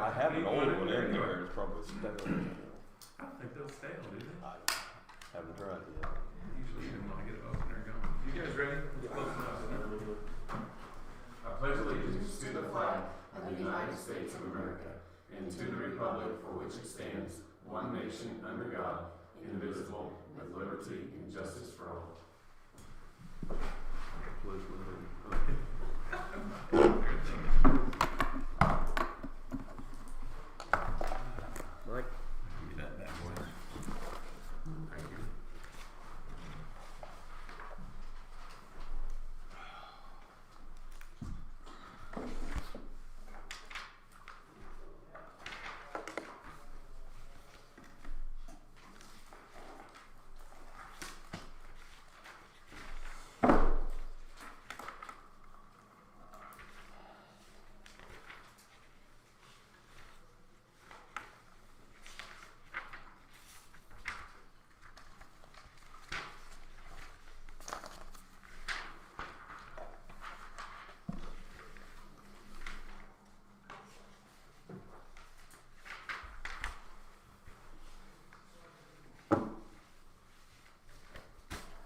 I have an old one in there. It's probably stale. I don't think they'll stale, do they? I haven't tried it yet. Usually even when I get them open, they're gone. You guys ready? It's close enough, isn't it? I pledge allegiance to the flag of the United States of America and to the republic for which it stands, one nation under God, indivisible, with liberty and justice for all. Mike? Give me that bad boy. Thank you.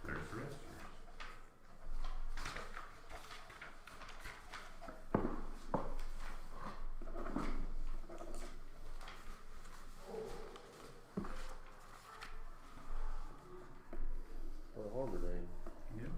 There's the rest. Pearl Harbor Day. Yep.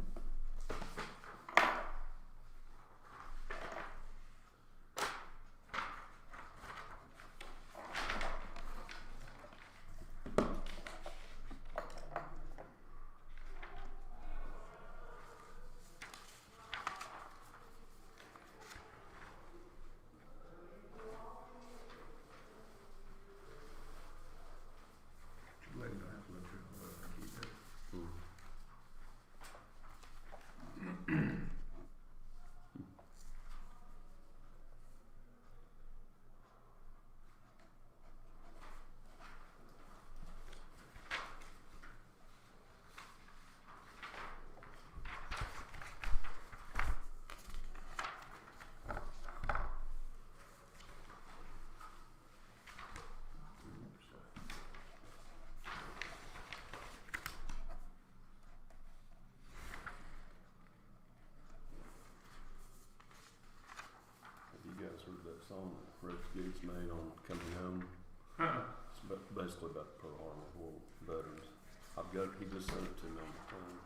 Too late, don't have to look through all that. I keep it. Have you guys heard that song that Rich Gates made on Coming Home? It's basically about the Pearl Harbor War veterans. He just sent it to me on the phone.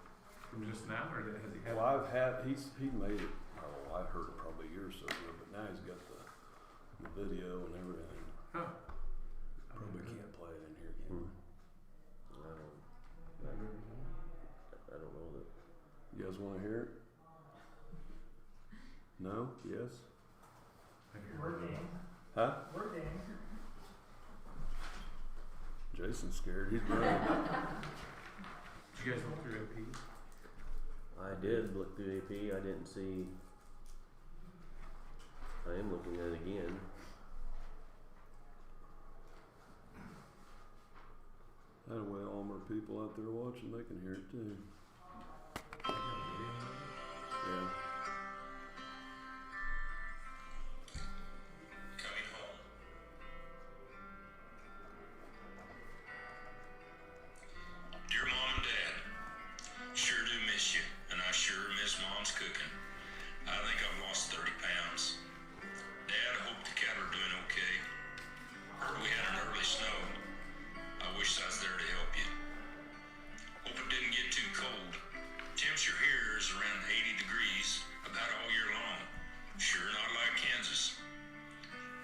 From just now, or has he had Well, he made it, I heard it probably a year or so ago, but now he's got the video and everything. Huh. Probably can't play it in here, can we? I don't know that. You guys wanna hear it? No? Yes? We're game. Huh? We're game. Jason's scared, he's running. Did you guys look through AP? I did look through AP. I didn't see. I am looking at it again. That way all our people out there watching, they can hear it too. Yeah. Coming home. Dear Mom and Dad, sure do miss you, and I sure miss Mom's cooking. I think I've lost 30 pounds. Dad, I hope the cattle are doing okay. Heard we had an early snow. I wish I was there to help you. Hope it didn't get too cold. Temperature here is around 80 degrees about all year long. Sure not like Kansas.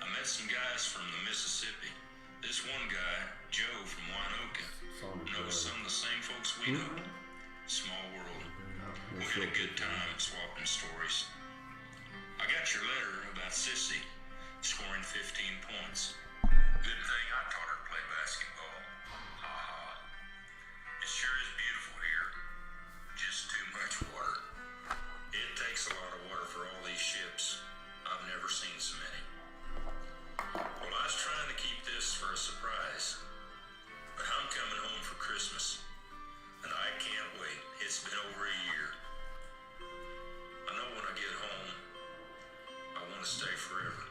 I met some guys from the Mississippi. This one guy, Joe from Winoka, knows some of the same folks we know. Small world. We had a good time swapping stories. I got your letter about Sissy scoring 15 points. Good thing I taught her to play basketball. Ha ha. It sure is beautiful here. Just too much water. It takes a lot of water for all these ships. I've never seen so many. Well, I was trying to keep this for a surprise. But I'm coming home for Christmas. And I can't wait. It's been over a year. I know when I get home, I want to stay forever.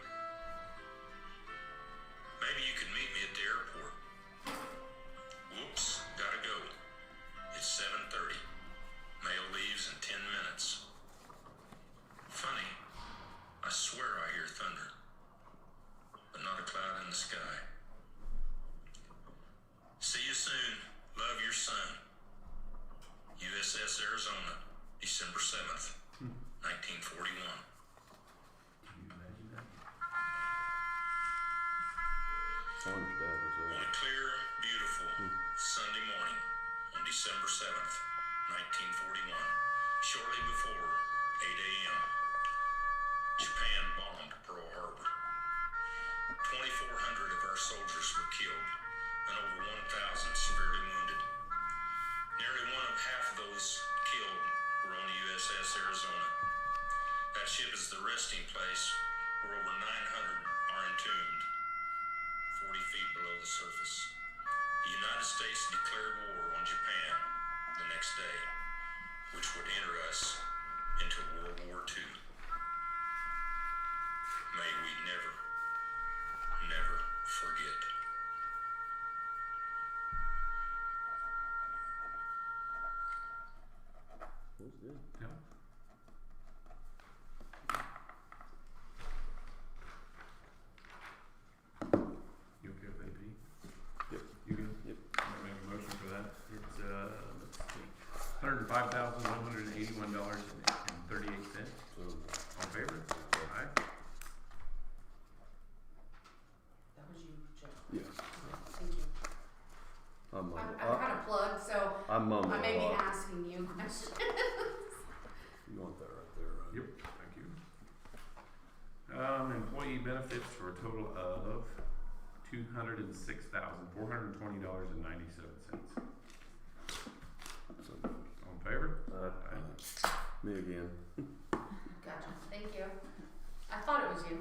in the sky. See you soon. Love your son. USS Arizona, December 7th, 1941. Can you imagine that? Farmer's dad was On there. a clear, beautiful Sunday morning on December 7th, 1941, shortly before 8 a.m., Japan bombed Pearl Harbor. 2,400 of our soldiers were killed and over 1,000 severely wounded. Nearly half of those killed were on the USS Arizona. That ship is the resting place where over 900 are entombed, 40 feet below the surface. The United States declared war on Japan the next day, which would enter us into World War II. May we never, never forget. That was good. Yeah. You okay with AP? Yep. You good? Yep. I'm gonna make a motion for that. It's, let's see, $105,181.38. So, All in favor? Aye. That was you, Joe. yes. Thank you. I'm I'm kind of plugged, so I'm mumbling I may a be lot. asking you questions. You want that right there, right? Yep, thank you. Employee benefits for a total of $206,420.97. So, All in favor? Aye. me again. Gotcha. Thank you. I thought it was you.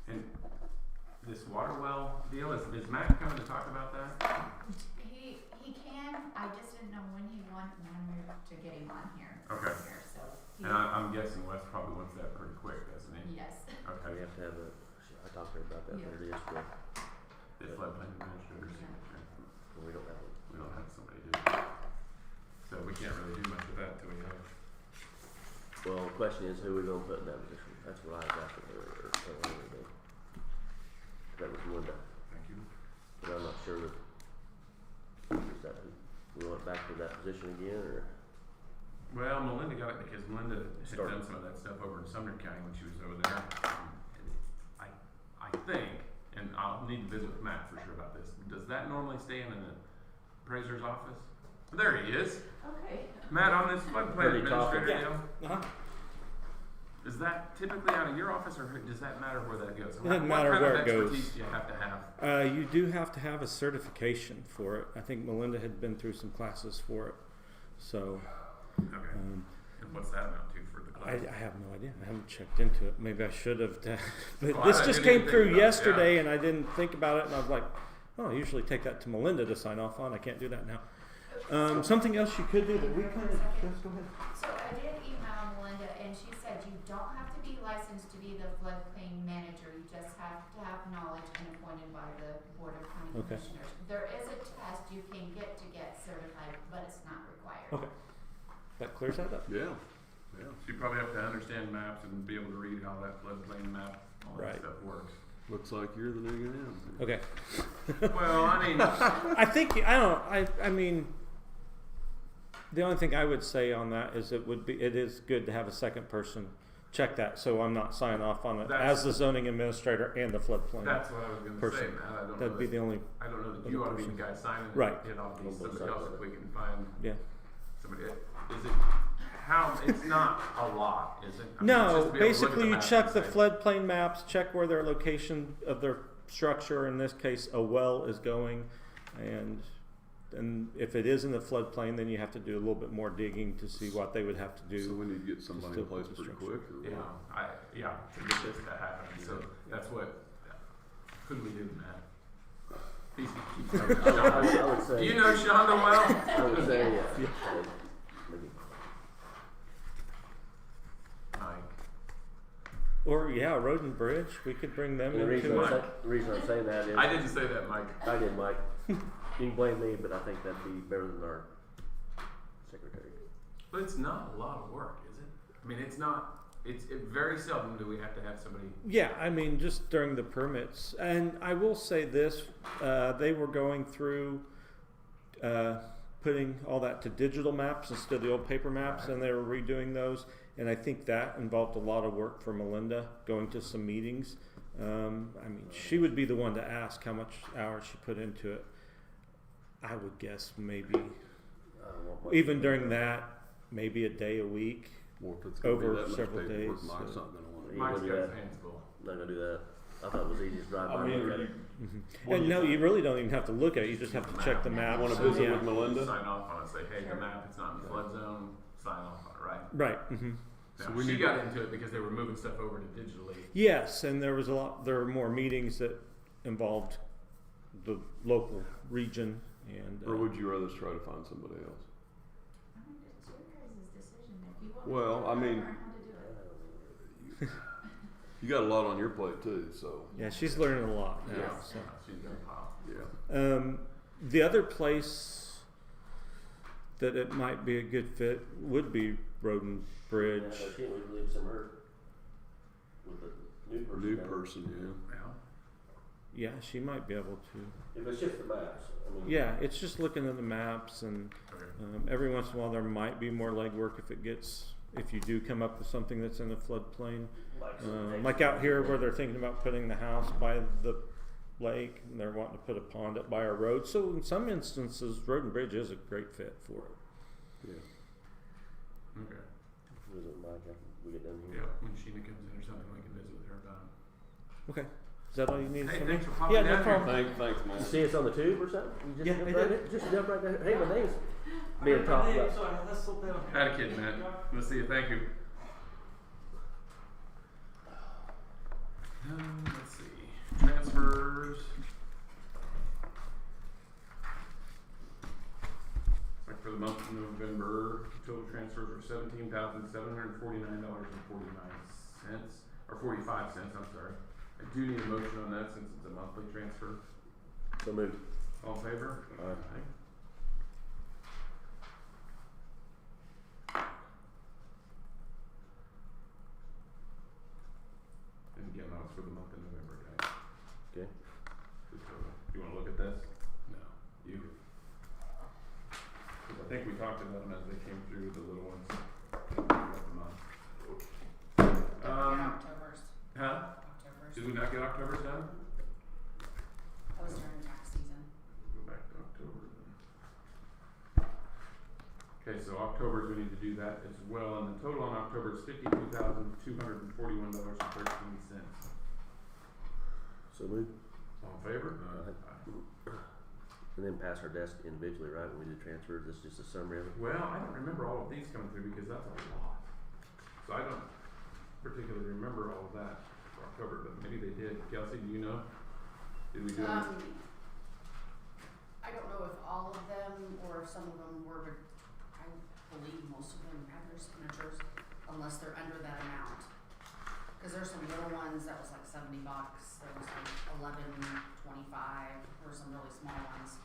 And this water well deal, is Matt coming to talk about that? He can, I just didn't know when he wanted to get him on here. Okay. So, And I'm guessing Wes probably wants that pretty quick, doesn't he? yes. We Okay. have to have a, I talked to her about that Yeah. later yesterday. The floodplain administrator signature. We don't have one. We don't have somebody do it. So we can't really do much with that till we have. Well, the question is who we gonna put in that position? That's what I was asking her earlier. That was Linda, Thank you. but I'm not sure that, is that, we went back to that position again, or? Well, Melinda got it because Melinda had Started. done some of that stuff over in Sumner County when she was over there. I think, and I'll need to visit with Matt for sure about this, does that normally stay in an appraiser's office? There he is. Okay. Matt, on this floodplain Pretty administrator topical. deal, Uh-huh. is that typically out of your office, or does that matter where that goes? It doesn't matter what kind where of it goes. expertise do you have to have? You do have to have a certification for it. I think Melinda had been through some classes for it. So, Okay. And what's that amount to for the I class? have no idea. I haven't checked into it. Maybe I should have. But Well, this I just didn't came even through think about it, yesterday, and I didn't think about it. And I was like, oh, I usually take that to Melinda to sign off on. I can't do that now. Something else you could do that we kind of. Yes, go ahead. So I did email Melinda and she said you don't have to be licensed to be the floodplain manager. You just have to have knowledge and appointed by the Board of County Okay. Commissioners. There is a test you can get certified, but it's not required. Okay. That clears that up. Yeah, yeah. So you probably have to understand maps and be able to read how that floodplain map, all that Right. stuff works. Looks like you're the new guy. Okay. Well, I mean, I think I mean, the only thing I would say on that is it is good to have a second person check that, so I'm not signing off on it That's- as the zoning administrator and the floodplain. that's what I was gonna say, Person. Matt. I don't know That'd be that, the only. I don't know that you other ought to be the person. guy signing it. Right. It ought to be On both somebody sides else of if it. we can find Yeah. somebody. Is it, how, it's not a lot, is it? I mean, it's No, just to be able to look at basically you map check and the say, floodplain maps, check where their location of their structure, in this case a well, is going, and if it is in the floodplain, then you have to do a little bit more digging to see what they would have to do. So we need to get somebody Still in place put pretty construction. quick, or Yeah, what? to get this to happen, so that's what, who do we do, Matt? He's- I would say. Do you know Shonda well? I would say, yeah. Maybe. Mike. Or road and bridge, we could bring them And the into reason, it. the reason I'm saying that is. I didn't say that, Mike. I did, Mike. You can blame me, but I think that'd be better than our secretary. But it's not a lot of work, is it? I mean, it's not. Very seldom do we have to have somebody. Yeah, I mean, just during the permits. And I will say this, they were going through putting all that to digital maps instead of the old paper maps, Right. and they were redoing those. And I think that involved a lot of work for Melinda, going to some meetings. I mean, she would be the one to ask how much hours she put into it. I would guess maybe, even during that, maybe a day a week. Well, if it's gonna be Over that much several paperwork, days, Mike's so- not gonna want it. You Mike's gonna got do his that? hands full. Not gonna do that. I thought it was easy to drive by I and mean, look at are it. you, And no, you really don't even have to look at it. You just have to check the map. wanna So, visit yeah. with Melinda? Sign off on it. Say, hey, Sure. the map. It's not in the flood zone. Sign off on it, right? Right. Mm-hmm. So Now, we she need got to- into it because they were moving stuff over to digitally. Yes, and there were more meetings that involved the local region, and Or would you rather us try to find somebody else? I think it's your guys' decision. If you want Well, to I mean- learn how to do it. You got a lot on your plate too, so, yeah, she's learning a lot now. Yeah. So. She's got a pile. yeah. The other place that it might be a good fit would be Road and Yeah, Bridge. but can't we leave some hurt with the new person? New down? person, Yeah. Yeah, she might be able to. If it's just the maps, I mean. Yeah, it's just looking at the maps, and Okay. every once in a while there might be more legwork if you do come up with something that's in the floodplain. Like out here where they're thinking about putting the house by the lake, and they're wanting to put a pond up by our road. So in some instances, Road and Bridge is a great fit for it. yeah. Okay. Visit Mike after we get done Yeah. here. When Sheena comes in or something, we can visit with her about it. Okay, is that all you need Hey, from me? thanks for popping Yeah, down no here. problem. Thanks, man. You see us on the tube or something? You just Yeah, jump I right did. in, just jump right there. Hey, my name's being talked about. Had a kid, man. Let's see you. Thank you. Let's see. Transfers. Like for the month of November, total transfers are $17,749.49 or 45 cents. I'm sorry. I do need a motion on that since it's a monthly transfer. So moved. All in favor? Aye. And again, that was for the month of November, guys. Okay. The total. You wanna look at this? No. You could. 'Cause I think we talked about them as they came through, the little ones. Throughout the month. October's. Huh? Did we not get October's done? That was during tax season. Go back to October then. Okay, so October's, we need to do that as well, and the total on October is $52,241.13. So moved. All in favor? Aye. And then pass our desk individually, right, when we do transfers. This is just a summary of it. Well, I don't remember all of these coming through because that's a lot. So I don't particularly remember all of that for October, but maybe they did. Kelsey, do you know? Did we do it? I don't know if all of them or if some of them were, but I believe most of them have their signatures unless they're under that amount. Cause there's some little ones that was like $70, there was like $11.25, or some really small ones.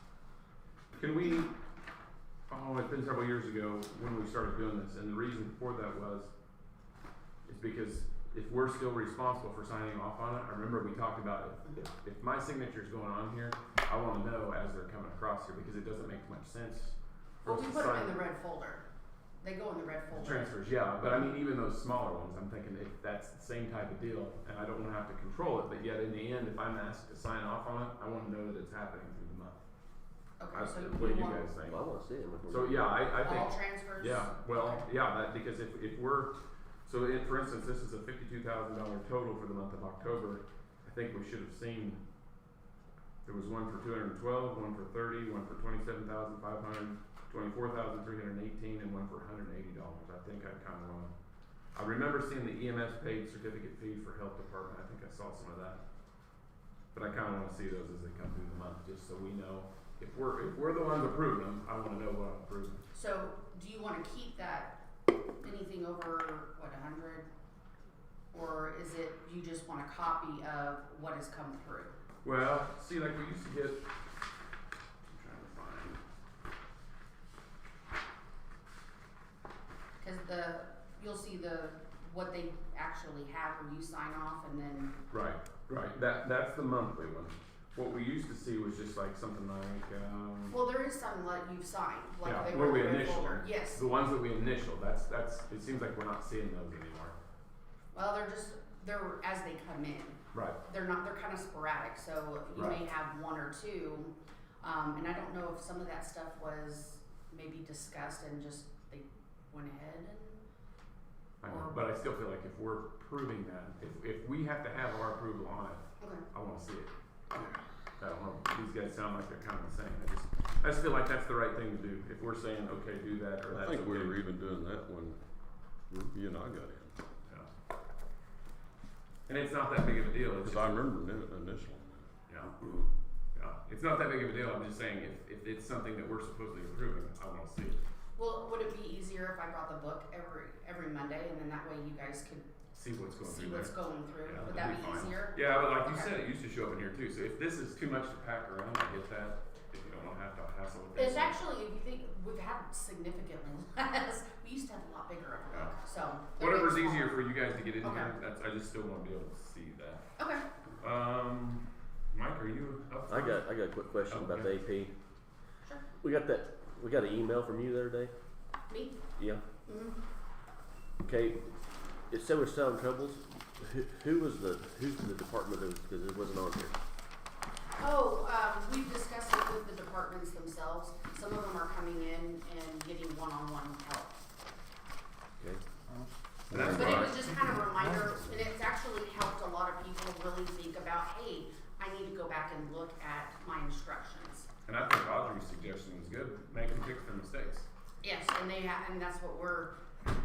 Can we, it's been several years ago when we started doing this, and the reason for that is because if we're still responsible for signing off on it, I remember we talked about it. If my signature's going on here, I wanna know as they're coming across here, because it doesn't make much sense for Well, us we to put them sign in the red folder. They go in the red folder. transfers, yeah, but I mean, even those smaller ones, I'm thinking if that's the same type of deal, and I don't wanna have to control it, but yet in the end, if I'm asked to sign off on it, I wanna know that it's happening through the month. Okay, so What do you want guys think? Well, I wanna see them. So, yeah, I think. all transfers? Yeah, well, yeah, that, because if we're, so if, for instance, this is a $52,000 total for the month of October, I think we should have seen, there was one for 212, one for 30, one for 27,500, 24,318, and one for $180. I think I kinda wanna, I remember seeing the EMS paid certificate fee for health department, I think I saw some of that. But I kinda wanna see those as they come through the month, just so we know, if we're the ones approving them, I wanna know what I'm approving. So, do you wanna keep that, anything over, what, 100? Or is it, you just want a copy of what has come through? Well, see, like we used to get, I'm trying to find. see what they actually have when you sign off, and then, Right. That's the monthly one. What we used to see was just like something like, well, there is some that you've signed, like yeah, they where were we in your initial. folder. Yes. The ones that we initial, that's, it seems like we're not seeing those anymore. Well, they're as they come in. Right. They're kind of sporadic, so you may have one or two, and I don't know if some of that stuff was maybe discussed and just they went ahead and. I know, but I still feel like if we're proving that, if we have to have our approval on it, Okay. I wanna see it. I don't know, these guys sound like they're kind of the same, I just feel like that's the right thing to do, if we're saying, okay, do that, or I that's think we okay. were even doing that when you and I got in. Yeah. And it's not that big of a deal, it's Because just, I remember initial. yeah, it's not that big of a deal, I'm just saying, if it's something that we're supposedly approving, I wanna see it. Well, would it be easier if I brought the book every Monday, and then that way you guys could See what's going see through what's there. going through? Yeah, Would that'd that be be fine. easier? Yeah, but like you Okay. said, it used to show up in here too, so if this is too much to pack around, I get that, if you don't have to hassle with this. It's actually, if you think, we've had significantly less. We used to have a lot bigger of a book, so. they're Whatever's getting easier smaller. for you guys to get in Okay. here, I just still wanna be able to see that. Okay. Mike, are you up? I got a quick question about the AP. Sure. We got an email from you the other day. Me? Yeah. Mm-hmm. Okay. It said we're still in troubles. Who's the department that was, because it wasn't on here. Oh, we've discussed it with the departments themselves. Some of them are coming in and getting one-on-one help. Okay. That's But it right. was just kind of a reminder, and it's actually helped a lot of people really think about, hey, I need to go back and look at my instructions. And I think Audrey's suggestion was good, make them fix their mistakes. Yes, and that's what we're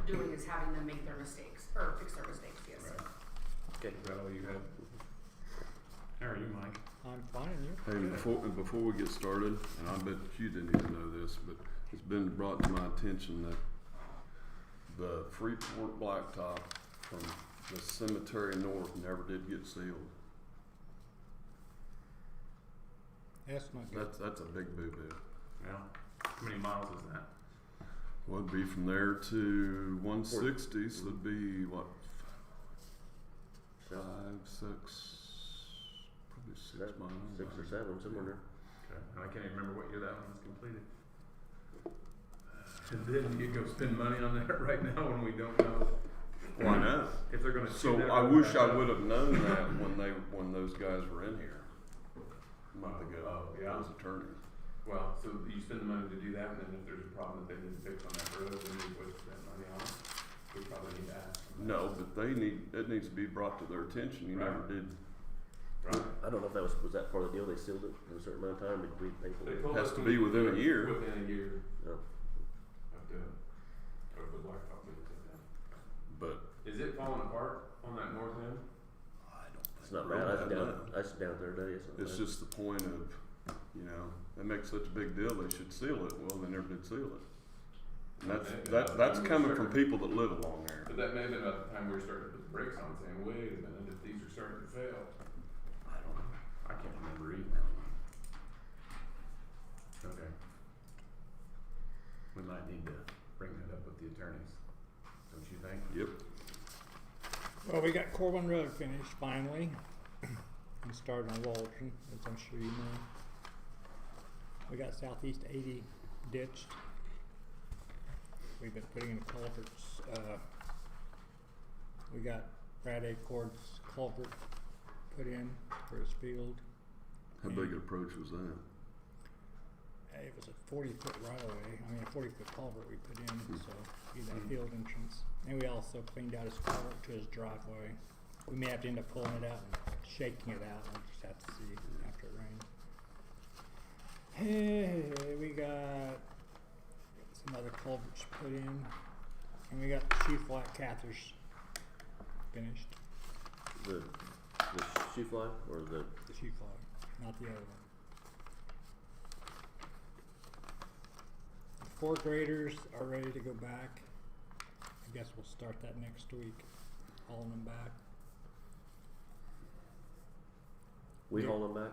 doing, is having them make their mistakes, or fix their mistakes, yes. Right. Okay. Is that all you had? How are you, Mike? I'm fine, and you? Hey, before we get started, and I bet you didn't even know this, but it's been brought to my attention that the Freeport blacktop from the cemetery north never did get sealed. That's not good. That's a big boo-boo. Yeah. How many miles is that? Well, it'd be from there to 160, so it'd be what, 5, 6, probably 6 miles. 6 or 7, somewhere there. Okay. And I can't even remember what year that one was completed. And then you go spend money on that right now when we don't know Why not? if they're gonna. So do that I or wish not. I would have known that when those guys were in here a month ago. Oh, yeah. Those attorneys. Well, so you spend the money to do that, and then if there's a problem that they need to fix on that road, then you put that money on it. We probably need to ask them. No, but it needs to be brought to their attention. You Right. never did. Right. I don't know if that was that part of the deal. They sealed it in a certain amount of time. Did we pay for They it? told Has us to be within a year. Within a year No. of doing it. Or the blacktop being put down. But Is it falling apart on that north end? I don't think It's not real bad. I bad. was down there today. It's not It's bad. just the point of, they make such a big deal they should seal it. Well, they never did seal it. And that's coming from people that live along there. But that may have been about the time we were starting to put the brakes on, saying, wait a minute, if these are starting to fail. I don't know. I can't remember either. Okay. We might need to bring that up with the attorneys, don't you think? Yep. Well, we got Corbin Road finished finally, and started on Walton, as I'm sure you know. We got Southeast 80 ditched. We've been putting in culverts. We got Brad Acorn's culvert put in for his field. How big an approach was that? It was a 40-foot right-of-way. I mean, a 40-foot culvert we put in, so be that field entrance. And we also cleaned out his culvert to his driveway. We may have to end up pulling it out and shaking it out. We'll just have to see after it rains. Hey, we got some other culverts put in, and we got the shoe fly cathers finished. The shoe fly or the shoe fly, not the other one. The 4 graders are ready to go back. I guess we'll start that next week, hauling them back. we Yeah. haul them back.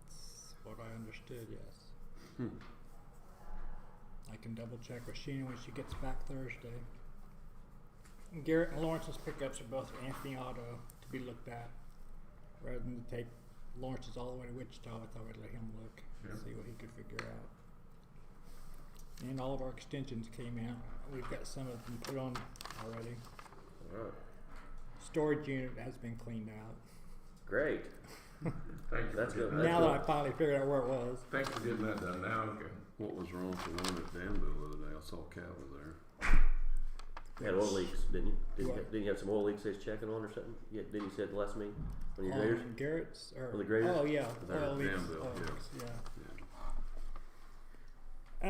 That's what I understood, yes. I can double check with Sheena when she gets back Thursday. Garrett and Lawrence's pickups are both Anthony Auto to be looked at. Rather than to take Lawrence's all the way to Wichita, I thought we'd let him look and Yeah. see what he could figure out. And all of our extensions came out. We've got some of them put on already. Alright, Storage unit has been cleaned out. great. Thank you. That's for good. getting Now that. that I finally figured out where it was. Thanks for getting that done now, okay. What was wrong with the one at Danville the other day? I saw Cat was there. You had oil leaks, didn't you? What? Didn't you have some oil leaks they was checking on or something? Yeah, didn't you say at the last meeting on your graders? Garrett's or On the graders? oh yeah, There oil at leaks. Danville, Oil yeah. leaks, yeah.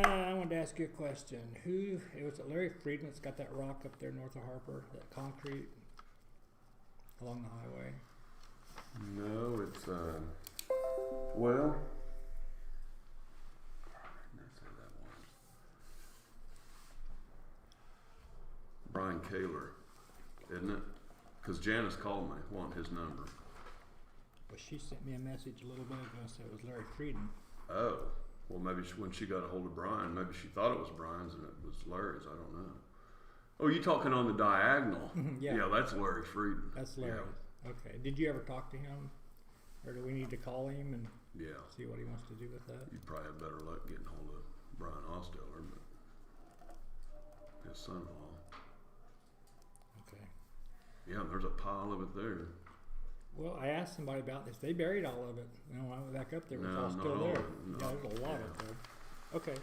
Yeah. I wanted to ask you a question. It was Larry Friedman that's got that rock up there north of Harper, that concrete along the highway. No, it's well. Let's say that one. Brian Kaler, isn't it? Because Janice called me, wanting his number. But she sent me a message a little bit ago and said it was Larry Friedman. Oh, well, maybe when she got a hold of Brian, maybe she thought it was Brian's and it was Larry's. I don't know. Oh, you talking on the diagonal? Yeah. That's Larry Frieden. That's Yeah. Larry's. Okay. Did you ever talk to him? Or do we need to call him and Yeah. see what he wants to do with that? You probably have better luck getting hold of Brian Osteller, but his son-in-law. Okay. Yeah, there's a pile of it there. Well, I asked somebody about this. They buried all of it. And when I went back up there, it was No, all not still all there. of it, no. Yeah, there's a lot Yeah. up there. Okay.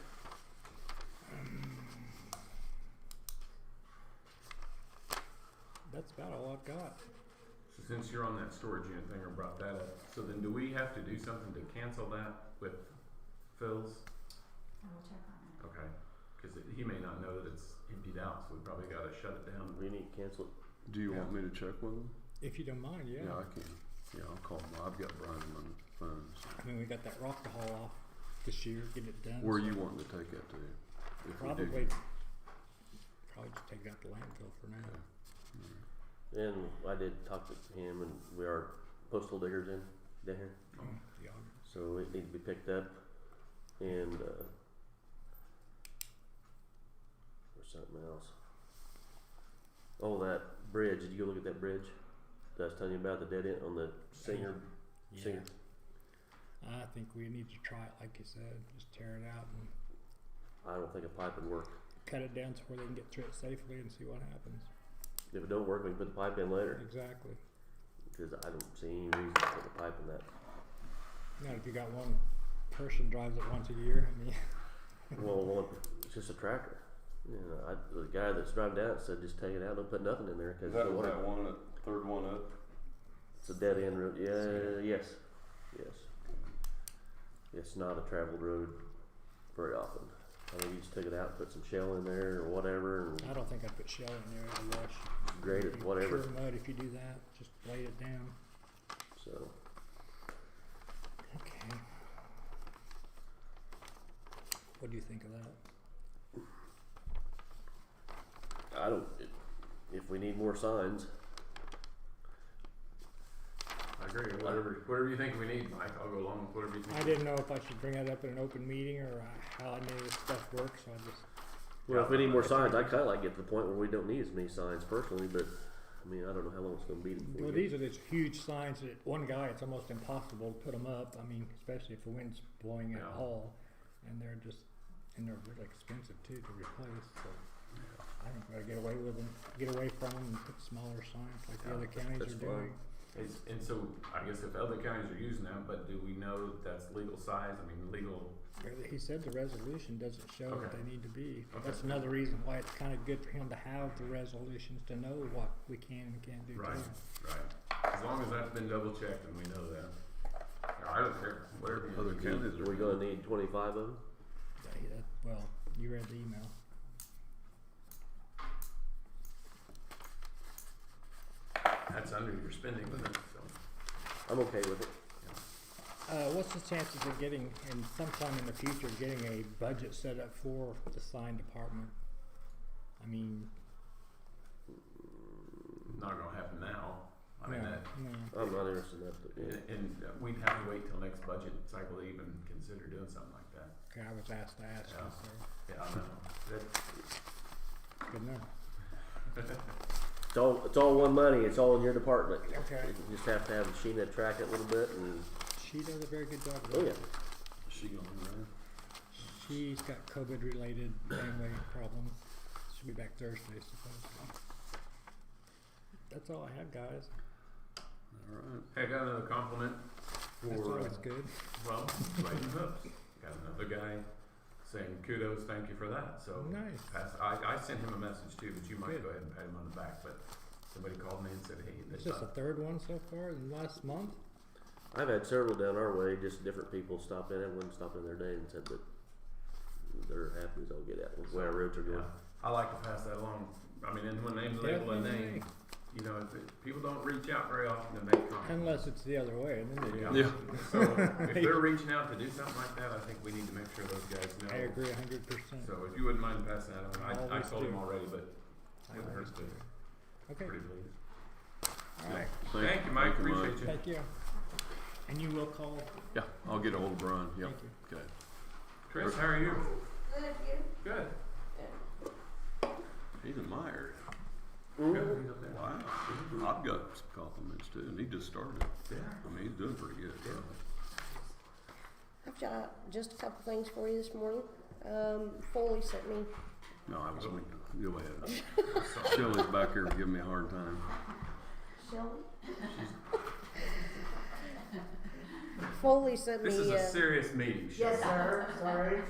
That's about all I've got. So since you're on that storage unit thing or brought that up, so then do we have to do something to cancel that with Phil's? I will check on it. Okay, cause he may not know that it's emptied out, so we probably gotta shut it down. We need to cancel it. Do you Yeah. want me to check with him? If you don't mind, yeah. I can. Yeah, I'll call him. I've got Brian on my phone. So. I mean, we got that rock to haul off this year, get it done. Where are so you wanting to take that to? If we do. Probably just take it out to landfill for now. Okay. And I did talk to him, and we are postal diggers in down here, Yeah. so it needs to be picked up. And there's something else. Oh, that bridge. Did you go look at that bridge that I was telling you about, the dead end on the Singer? Yeah. Singer. I think we need to try it, like you said. Just tear it out and I don't think a pipe would work. cut it down to where they can get through it safely and see what happens. If it don't work, we can put the pipe in later. Exactly. Because I don't see any reason to put the pipe in that. Now, if you got one person drives it once a year, I mean, Well, it's just a tractor. You know, the guy that's driving down it said just take it out, don't put nothing in there because That was that one, third one up. it's a dead end road. Yeah, yes. It's not a traveled road very often. I think you just took it out, put some shell in there or whatever, and I don't think I'd put shell in there. It'll wash. grade it, whatever. Pure mud if you do that. Just lay it down. So Okay. What do you think of that? I don't. If we need more signs, I agree, whatever you think we need, Mike, I'll go along with whatever you think. I didn't know if I should bring that up in an open meeting or how I knew this stuff works, so I just. well, if we need more signs, I kind of like get to the point where we don't need as many signs personally. But I mean, I don't know how long it's going to be before Well, we these are these huge signs that one guy, it's almost impossible to put them up. I mean, especially if the wind's blowing at Yeah. all, and they're really expensive too to replace. So I think we gotta get away with them, get away from them, and put smaller signs like the Yeah, other counties that's are doing. And so, I guess if other counties are using that, but do we know that's legal size, I mean, legal, He said the resolution doesn't show what Okay. they need to be. Okay. That's another reason why it's kind of good for him to have the resolutions to know what we can and can't do. right, too. right. As long as that's been double checked and we know that. I don't care, whatever. Other you counties We're going to need 25 of them. Well, you read the email. That's under your spending limit, so. I'm okay with it. What's the chances of getting, in sometime in the future, getting a budget set up for the sign department? I mean, Not gonna happen now. I mean, no, that, no. I'm not interested in that. But yeah. and we'd have to wait till next budget cycle to even consider doing something like that. Okay, I was asked to ask you, Yeah. so Yeah, I know. good enough. It's all one money. It's all in your department. Okay. You just have to have Sheena track it a little bit, and She does a very good job of oh that. yeah. Is she going there? She's got COVID-related family problems. She'll be back Thursday, supposedly. That's all I have, guys. All right. Hey, I got another compliment That's for, always good. well, Clayton Hoops. Got another guy saying kudos, thank you for that. So Nice. I sent him a message too, but you might Good. go ahead and pat him on the back. But somebody called me and said, hey, It's this just the third one so far in the last month. I've had several down our way. Just different people stop in. Everyone stopped in their day and said that they're happy as all get out with the way our roads are going. I like to pass that along. I mean, and when names label a name, you know, people don't reach out very often to make comments. Unless it's the other way, and then they do. Yeah. So if they're reaching out to do something like that, I think we need to make sure those guys know. I agree 100%. So if you wouldn't mind passing that on, I Always told him do. already, but I it always hurts do. to Okay. pretty please. All right. Thank you, Mike. Appreciate you. Thank you. And you will call. Yeah, I'll get a hold of Brian. Yep. Thank you. Okay. Chris, how are you? Good, you? Good. He's in my area. Good. He's up there. Wow. I've got some compliments too, and he just started. Yeah. I mean, he's doing pretty good. I've got just a couple things for you this morning. Foley sent me. No, I was only, go ahead. Shelley's back here giving me a hard time. Shelley? Foley sent me. This is a serious meeting. Yes, sir. Sorry.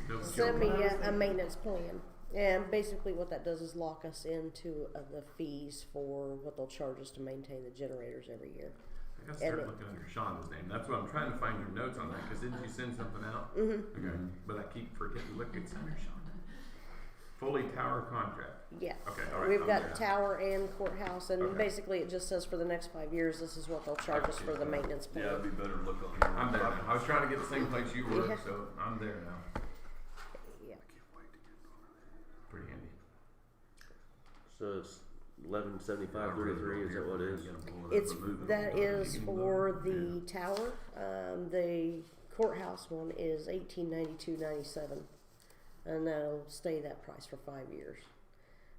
No Sent me joke. a maintenance plan, and basically what that does is lock us into the fees for what they'll charge us to maintain the generators every year. I gotta start looking under Shonda's name. That's what I'm trying to find your notes on that, because didn't you send something out? Mm-hmm. Okay. But I keep forgetting. Look, it's under Shonda. Foley Tower contract. Yeah. Okay, all right. We've I'm got there. tower and courthouse, and Okay. basically it just says for the next 5 years, this is what they'll charge us for the maintenance plan. Yeah, it'd be better to look on here. I'm there now. I was trying to get the same place you were, Yeah. so I'm there now. Yeah. Pretty handy. So it's 1175.33. Is that what it is? That is for the tower. The courthouse one is $1892.97, and that'll stay that price for 5 years,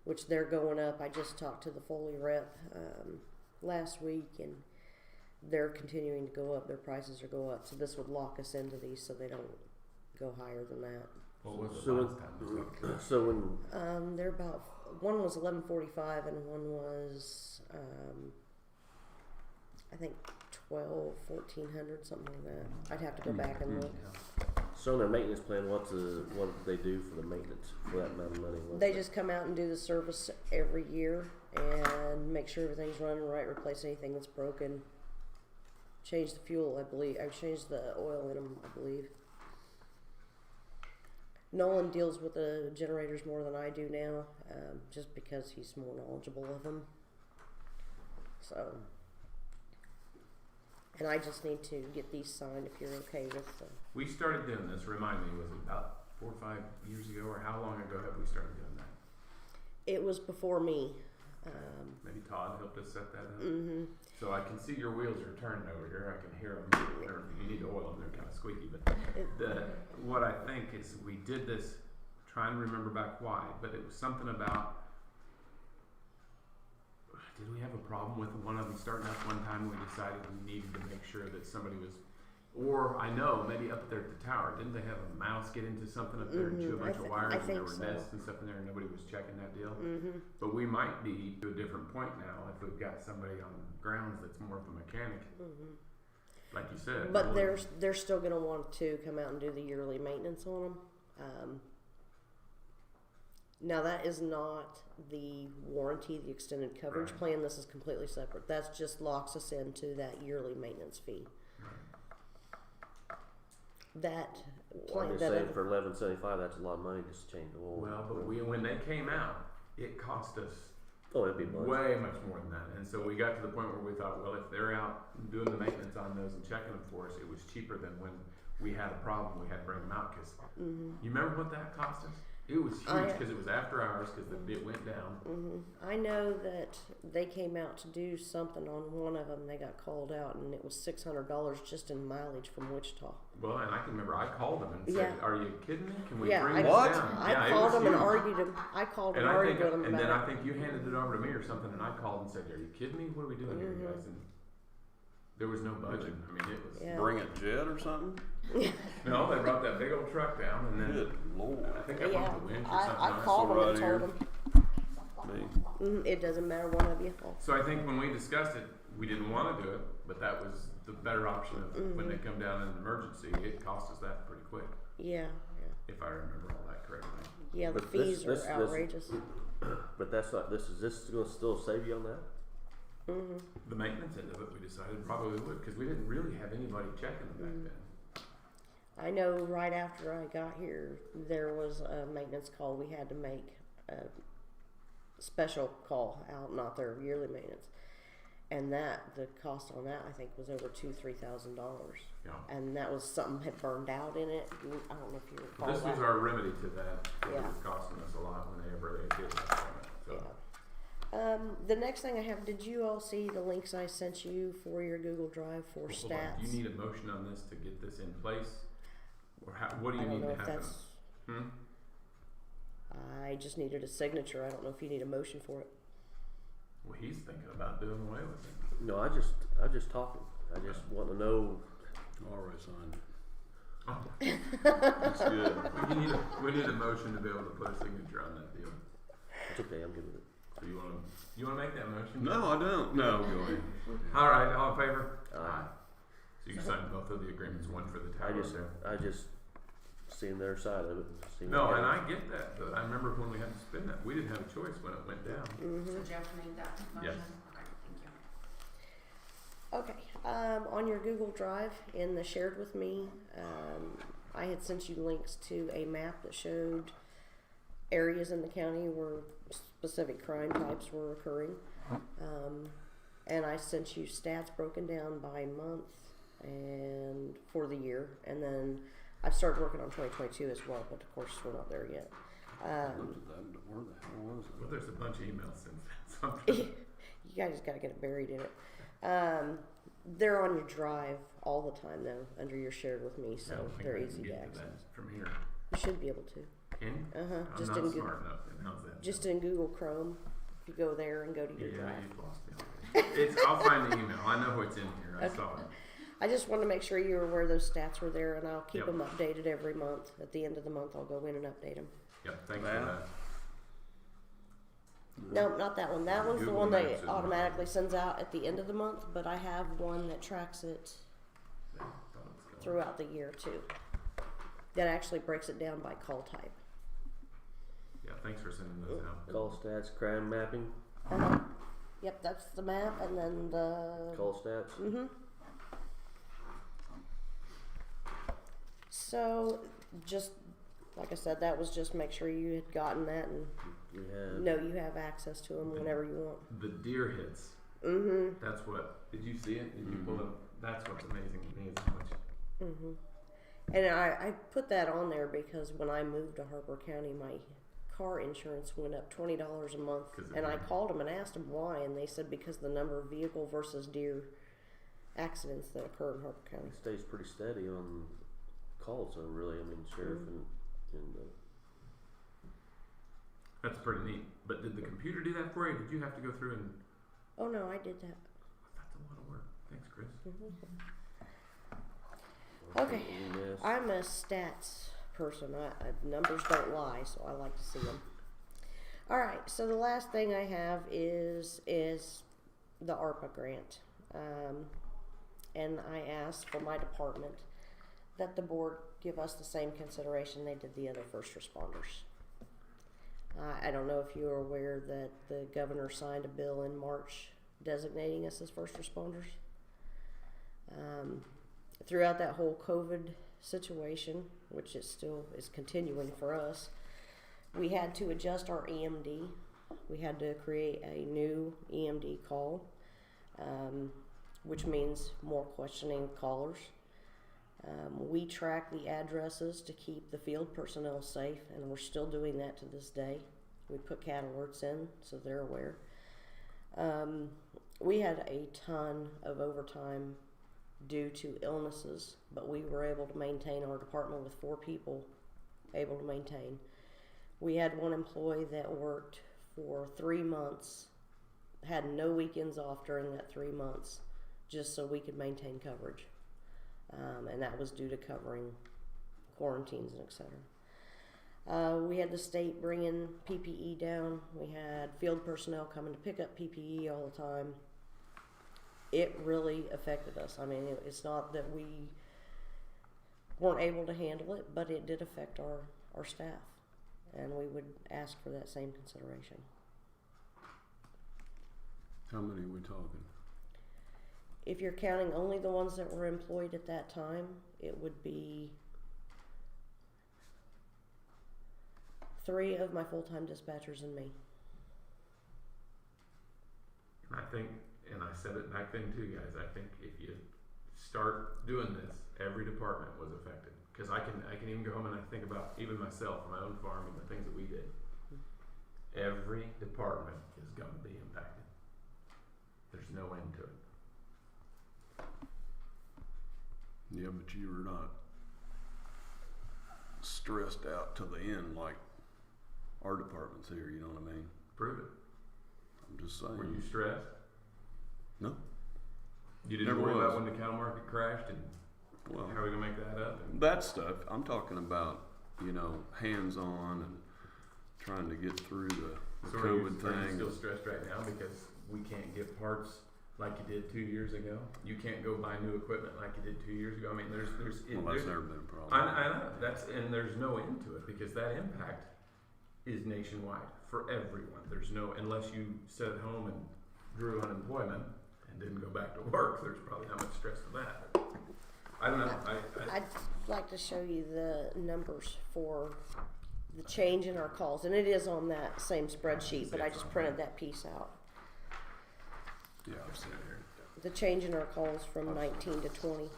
which they're going up. I just talked to the Foley rep last week, and they're continuing to go up. Their prices are go up, so this would lock us into these so they don't go higher than that. What was it So last time? So when They're about, one was $11.45 and one was I think $1,200, something like that. I'd have to go back and look. on their maintenance plan, what do they do for the maintenance for that amount of money? They just come out and do the service every year and make sure everything's running right, replace anything that's broken, change the fuel, I believe. I've changed the oil in them, I believe. Nolan deals with the generators more than I do now, just because he's more knowledgeable of them. So, and I just need to get these signed if you're okay with the. We started doing this, remind me, was it about 4 or 5 years ago, or how long ago have we started doing that? It was before me. Maybe Todd helped us set that up. Mm-hmm. So I can see your wheels are turning over here. I can hear them. You need to oil them. They're kind of squeaky. But what I think is we did this, trying to remember back why, but it was something about, did we have a problem with one of them starting up one time? We decided we needed to make sure that somebody was, or I know, maybe up there at the tower, didn't they have a mouse get into something up there and chew a bunch of wires, and there were nests and stuff in there and nobody was checking that deal? Mm-hmm. But we might be to a different point now if we've got somebody on grounds that's more of a mechanic, like you said. But they're still going to want to come out and do the yearly maintenance on them. Now that is not the warranty, the extended coverage plan. This is completely separate. That just locks us into that yearly maintenance fee. That Well, I'm plan, just saying for $11.75, that's a lot of money just to change the oil. Well, but when they came out, it cost us it'd be much. way much more than that. And so we got to the point where we thought, well, if they're out doing the maintenance on those and checking them for us, it was cheaper than when we had a problem. We had to bring them out because you remember what that cost us? It was huge I- because it was after hours because it went down. I know that they came out to do something on one of them. They got called out, and it was $600 just in mileage from Wichita. Well, and I can remember I called them and said, Yeah. "Are you kidding me? Can we Yeah, bring I- this What? down?" I Yeah, it called was them and huge. argued them. I called And and I argued think, with them and then I about it. think you handed it over to me or something, and I called and said, "Are you kidding me? What are we doing here, guys?" And there was no budget. I mean, it was. Yeah. Bring a jet or something? No, they brought that big old truck down, and then Good lord. I think I Yeah, bumped the winch or something. I called them right and here. told them Me. it doesn't matter one of you. So I think when we discussed it, we didn't want to do it, but that was the better option of when they come down in an emergency. It cost us that pretty quick, Yeah, if I remember all that correctly. yeah. The But this- fees this- are outrageous. But that's not, is this gonna still save you on that? The maintenance end of it, we decided probably would, because we didn't really have anybody checking them back then. I know right after I got here, there was a maintenance call we had to make, a special call out, not their yearly maintenance. And the cost on that, I think, was over $2,000-3,000. Yeah. And that was something had burned out in it. I don't know if you recall This was that. our remedy to that, because it Yeah. was costing us a lot whenever they did that from it. So. Yeah. The next thing I have, did you all see the links I sent you for your Google Drive for Hold on. stats? Do you need a motion on this to get this in place? Or what do I you don't need know to if happen? that's. Hmm? I just needed a signature. I don't know if you need a motion for it. Well, he's thinking about doing away with it. No, I just talking. I just want to know. Already signed. Oh. That's good. We need a motion to be able to put a signature on that deal. It's okay, I'm good with it. So you want to make that motion? No, I don't. No, go ahead. All right, all in favor? Aye. So you signed both of the agreements, one for the tower there. I just seen their side of it. No, and I get that, but I remember when we had to spend that, we didn't have a choice when it went down. So Jeff made that motion? Yes. Okay, thank you. Okay. On your Google Drive in the shared with me, I had sent you links to a map that showed areas in the county where specific crime types were occurring. And I sent you stats broken down by month and for the year. And then I've started working on 2022 as well, but of course we're not there yet. Where the hell was Well, it? there's a bunch of emails since then. Something. You guys got to get it buried in it. They're on your drive all the time though, under your shared with me, so I don't think they're I can easy to get access. that from here. You should be able to. Can you? I'm I'm just not in smart enough. Then how's that? Just in Google Chrome. If you go there and go to your Yeah, drive. you've lost me already. I'll find the email. I know what's in here. I Okay. saw it. I just wanted to make sure you were aware those stats were there, and I'll keep Yep. them updated every month. At the end of the month, I'll go in and update them. Yep, thanks Wow. for that. No, not that one. That one's the Google one Maps that isn't automatically sends out at the end of the month, but I have one that tracks it Yeah, thought it was going. throughout the year too. That actually breaks it down by call type. Yeah, thanks for sending those out. Call stats, crime mapping, Yep, that's the map, and then the. call stats. Mm-hmm. So, just like I said, that was just make sure you had gotten that and We have know you have access to them whenever you want. The deer hits. Mm-hmm. That's what. Did you see it? Did you pull it? That's what's amazing to me is how much. Mm-hmm. And I put that on there because when I moved to Harper County, my car insurance went up $20 a month. 'Cause of And I deer. called them and asked them why, and they said because of the number of vehicle versus deer accidents that occur in Harper County. it stays pretty steady on calls, though. Really, I mean, sheriff and That's pretty neat. But did the computer do that for you? Did you have to go through and? Oh no, I did that. That's a lot of work. Thanks, Chris. Okay. Yes. I'm a stats person. Numbers don't lie, so I like to see them. All right. So the last thing I have is the ARPA grant, and I asked for my department that the board give us the same consideration they did the other first responders. I don't know if you are aware that the governor signed a bill in March designating us as first responders. Throughout that whole COVID situation, which is still is continuing for us, we had to adjust our EMD. We had to create a new EMD call, which means more questioning callers. We track the addresses to keep the field personnel safe, and we're still doing that to this day. We put cat alerts in so they're aware. We had a ton of overtime due to illnesses, but we were able to maintain our department with 4 people able to maintain. We had one employee that worked for 3 months, had no weekends off during that 3 months, just so we could maintain coverage. And that was due to covering quarantines and etc. We had the state bringing PPE down. We had field personnel coming to pick up PPE all the time. It really affected us. I mean, it's not that we weren't able to handle it, but it did affect our staff. And we would ask for that same consideration. How many are we talking? If you're counting only the ones that were employed at that time, it would be 3 of my full-time dispatchers and me. And I think, and I said it back then too, guys, I think if you start doing this, every department was affected. Because I can even go home and I think about even myself, my own farm and the things that we did. Every department is going to be impacted. There's no end to it. Yeah, but you were not stressed out to the end like our department's here, you know what I mean? Prove it. I'm just saying. Were you stressed? No. You didn't Never worry was. about when the cattle market crashed and Well, how are we gonna make that up? And that stuff, I'm talking about, you know, hands-on and trying to get through the so COVID are you thing. still stressed right now because we can't get parts like you did 2 years ago? You can't go buy new equipment like you did 2 years ago. I mean, there's Well, that's never been a problem. I know and there's no end to it because that impact is nationwide for everyone. There's no, unless you sat at home and drew unemployment and didn't go back to work, there's probably not much stress to that. But I don't know. I'd like to show you the numbers for the change in our calls, and it is on that same spreadsheet, but I just printed that piece out. Yeah, I've seen it here. The change in our calls from 19 to 20.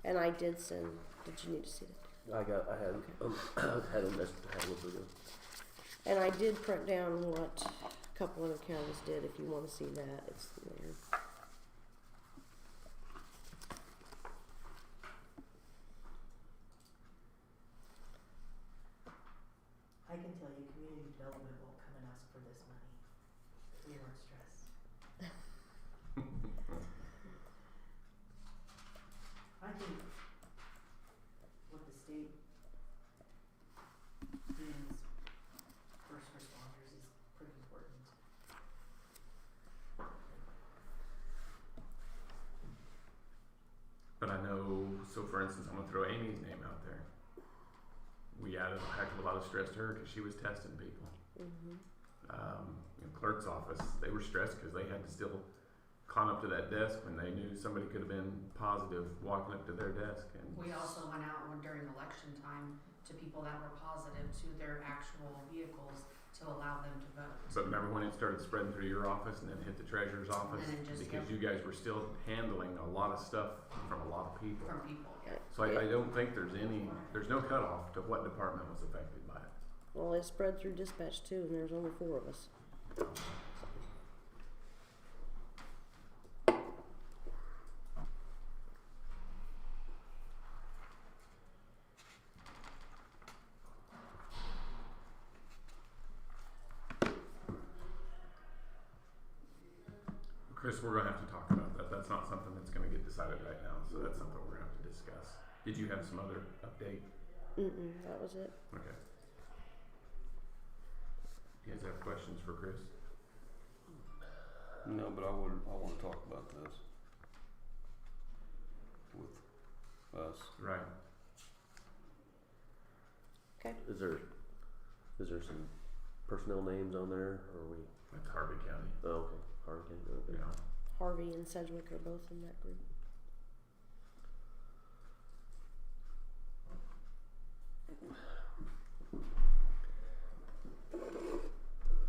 And I did send, did you need to see that? I had them just had a little bit ago. And I did print down what a couple other counties did, if you want to see that, it's there. I can tell you, community development won't come and ask for this money. We weren't stressed. I think what the state deems first responders is pretty important. But I know, so for instance, I'm gonna throw Amy's name out there. We added a heck of a lot of stress to her because she was testing people. Mm-hmm. In clerk's office, they were stressed because they had to still climb up to that desk when they knew somebody could have been positive walking up to their desk. And We also went out during election time to people that were positive to their actual vehicles to allow them to vote. But remember when it started spreading through your office and then hit the treasurer's office? And then just, Because yep. you guys were still handling a lot of stuff from a lot of people. From people, yeah. So I don't think there's no cutoff to what department was affected by it. Well, it spread through dispatch too, and there's only 4 of us. Chris, we're gonna have to talk about that. That's not something that's gonna get decided right now, so that's something we're gonna have to discuss. Did you have some other update? That was it. Okay. You guys have questions for Chris? No, but I want to talk about this with us. Right. Okay. Is there some personnel names on there, or are we? That's Harvey County. Oh, okay. Harper County. Okay. Yeah. Harvey and Sedgwick are both in that group.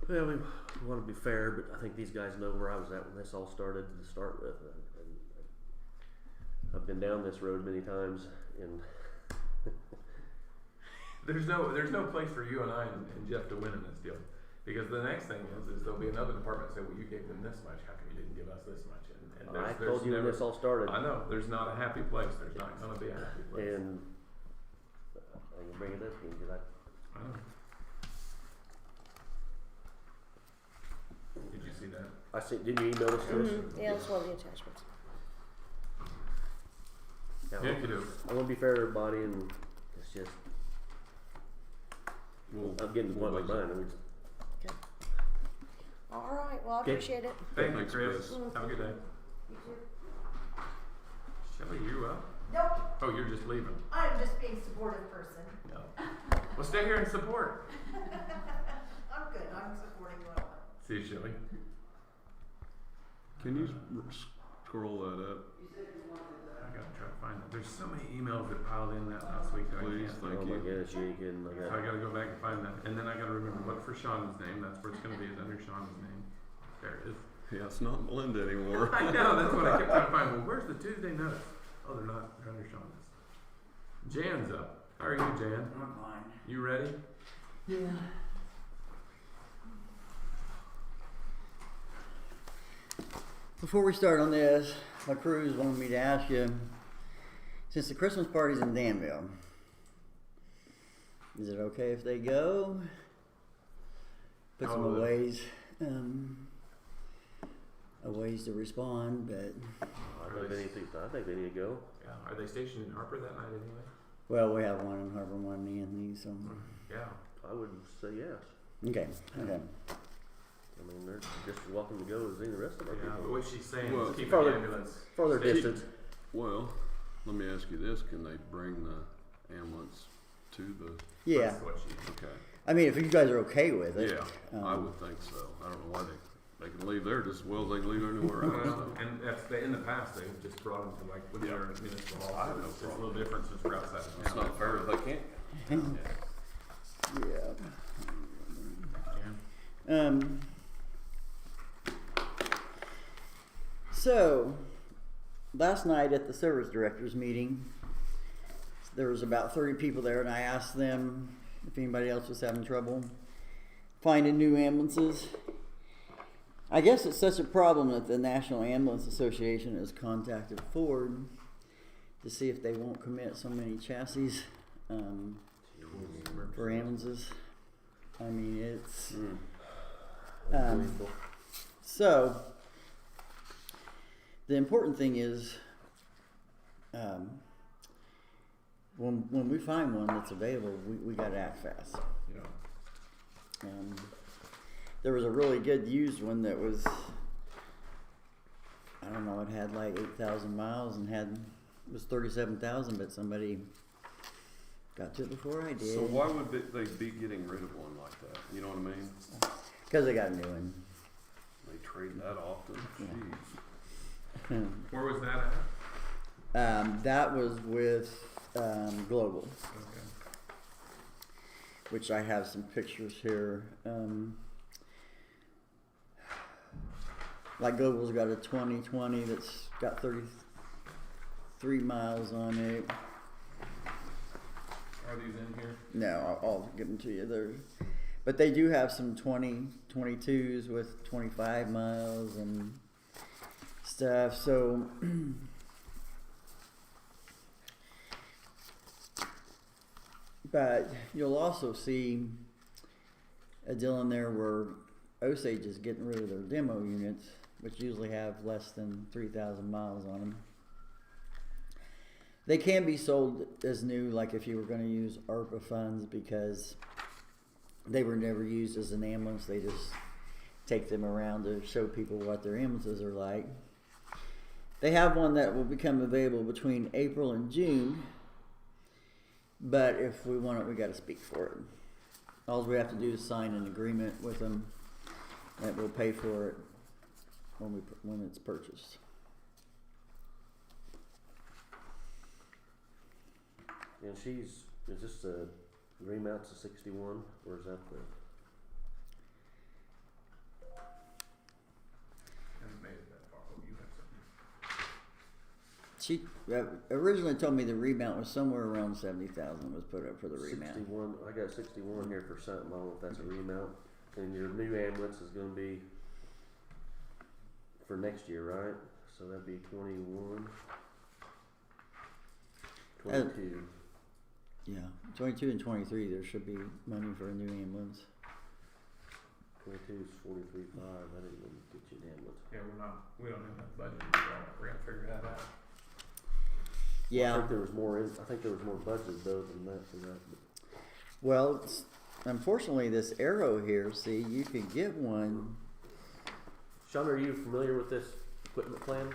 Yeah, want to be fair, but I think these guys know where I was at when this all started to start with. And I've been down this road many times, and There's no place for you and I and Jeff to win in this deal. Because the next thing is there'll be another department say, well, you gave them this much, how come you didn't give us this much? And I told you when this all started. I know, there's not a happy place. There's not gonna be a happy place. And I can bring it up to you because I know. Did you see that? I see. Didn't you email this to us? Yeah, that's one of the attachments. Yeah, you do. I want to be fair to everybody, and it's just I'm getting to one like mine. And All right, well, I Okay. appreciate it. Thank you, Thanks, Chris. Chris. Have a good day. Shelley, you up? Nope, Oh, you're just leaving. I'm just being a supportive person. No. Well, stay here and support. I'm good, I'm supporting what I want. See you, Shelley. Can you scroll that up? I gotta try to find it. There's so many emails that piled in that last week that Please, I can't. thank oh my you. goodness, you ain't kidding. So I gotta go back and find that. And then I gotta remember, look for Sean's name. That's where it's gonna be, is under Sean's name. There it is. Yeah, it's not Melinda anymore. I know, that's what I kept trying to find. Well, where's the Tuesday notice? Oh, they're not. They're under Sean's. Jan's up. How are you, Jan? I'm fine. You ready? Yeah. Before we start on this, my crews wanted me to ask you, since the Christmas party's in Danville, is it okay if they go? Put How some will it- ways to respond, but I think they need to go. Yeah. Are they stationed in Harper that night anyway? well, we have one in Harper, one in Anthony, so Yeah. I would say yes. okay. I mean, they're just as welcome to go as any of the rest of our Yeah, but people. what she's saying Well, is keep further- the ambulance. Further stationed. distance. Well, let me ask you this: can they bring the ambulance to the? Yeah, That's what she. Okay. I mean, if you guys are okay with it. Yeah, I would think so. I don't know why they can leave there just as well as they can leave anywhere else. Well, So. and that's in the past they've just brought them to like when they're in municipal hall. I have no It's just a problem. little different since we're outside of It's town. not fair if they can't. Yeah. Yeah. So, last night at the service directors meeting, there was about 30 people there, and I asked them if anybody else was having trouble finding new ambulances. I guess it's such a problem that the National Ambulance Association has contacted Ford to see if they won't commit so many chassis for ambulances. I mean, it's Unbelievable. so. The important thing is, when we find one that's available, we got to act fast. Yeah. There was a really good used one that was, I don't know, it had like 8,000 miles and it was 37,000, but somebody got to it before I did. So why would they be getting rid of one like that? You know what I mean? Because they got a new one. They trade that often. Jeez. Where was that at? That was with Global, Okay. which I have some pictures here. Like Global's got a 2020 that's got 33 miles on it. Are these in here? No, I'll give them to you. But they do have some 2022s with 25 miles and stuff. So but you'll also see a deal in there where Osage is getting rid of their demo units, which usually have less than 3,000 miles on them. They can be sold as new, like if you were going to use ARPA funds, because they were never used as an ambulance. They just take them around to show people what their ambulances are like. They have one that will become available between April and June, but if we want it, we got to speak for it. All we have to do is sign an agreement with them that we'll pay for it when it's purchased. And is this the remount's a 61, or is that the? She originally told me the remount was somewhere around 70,000 was put up for the remount. 61. I got 61 here for something. I don't know if that's a remount. And your new ambulance is going to be for next year, right? So that'd be 21, 22. Yeah, 22 and 23 there should be money for a new ambulance. 22 is 43.5. I didn't even get you an ambulance. Yeah, we don't have that budget, so we're gonna figure that out. Yeah. I think there was more. I think there was more budget though than that for that. But. Well, unfortunately, this arrow here. See, you could get one. Sean, are you familiar with this equipment plan?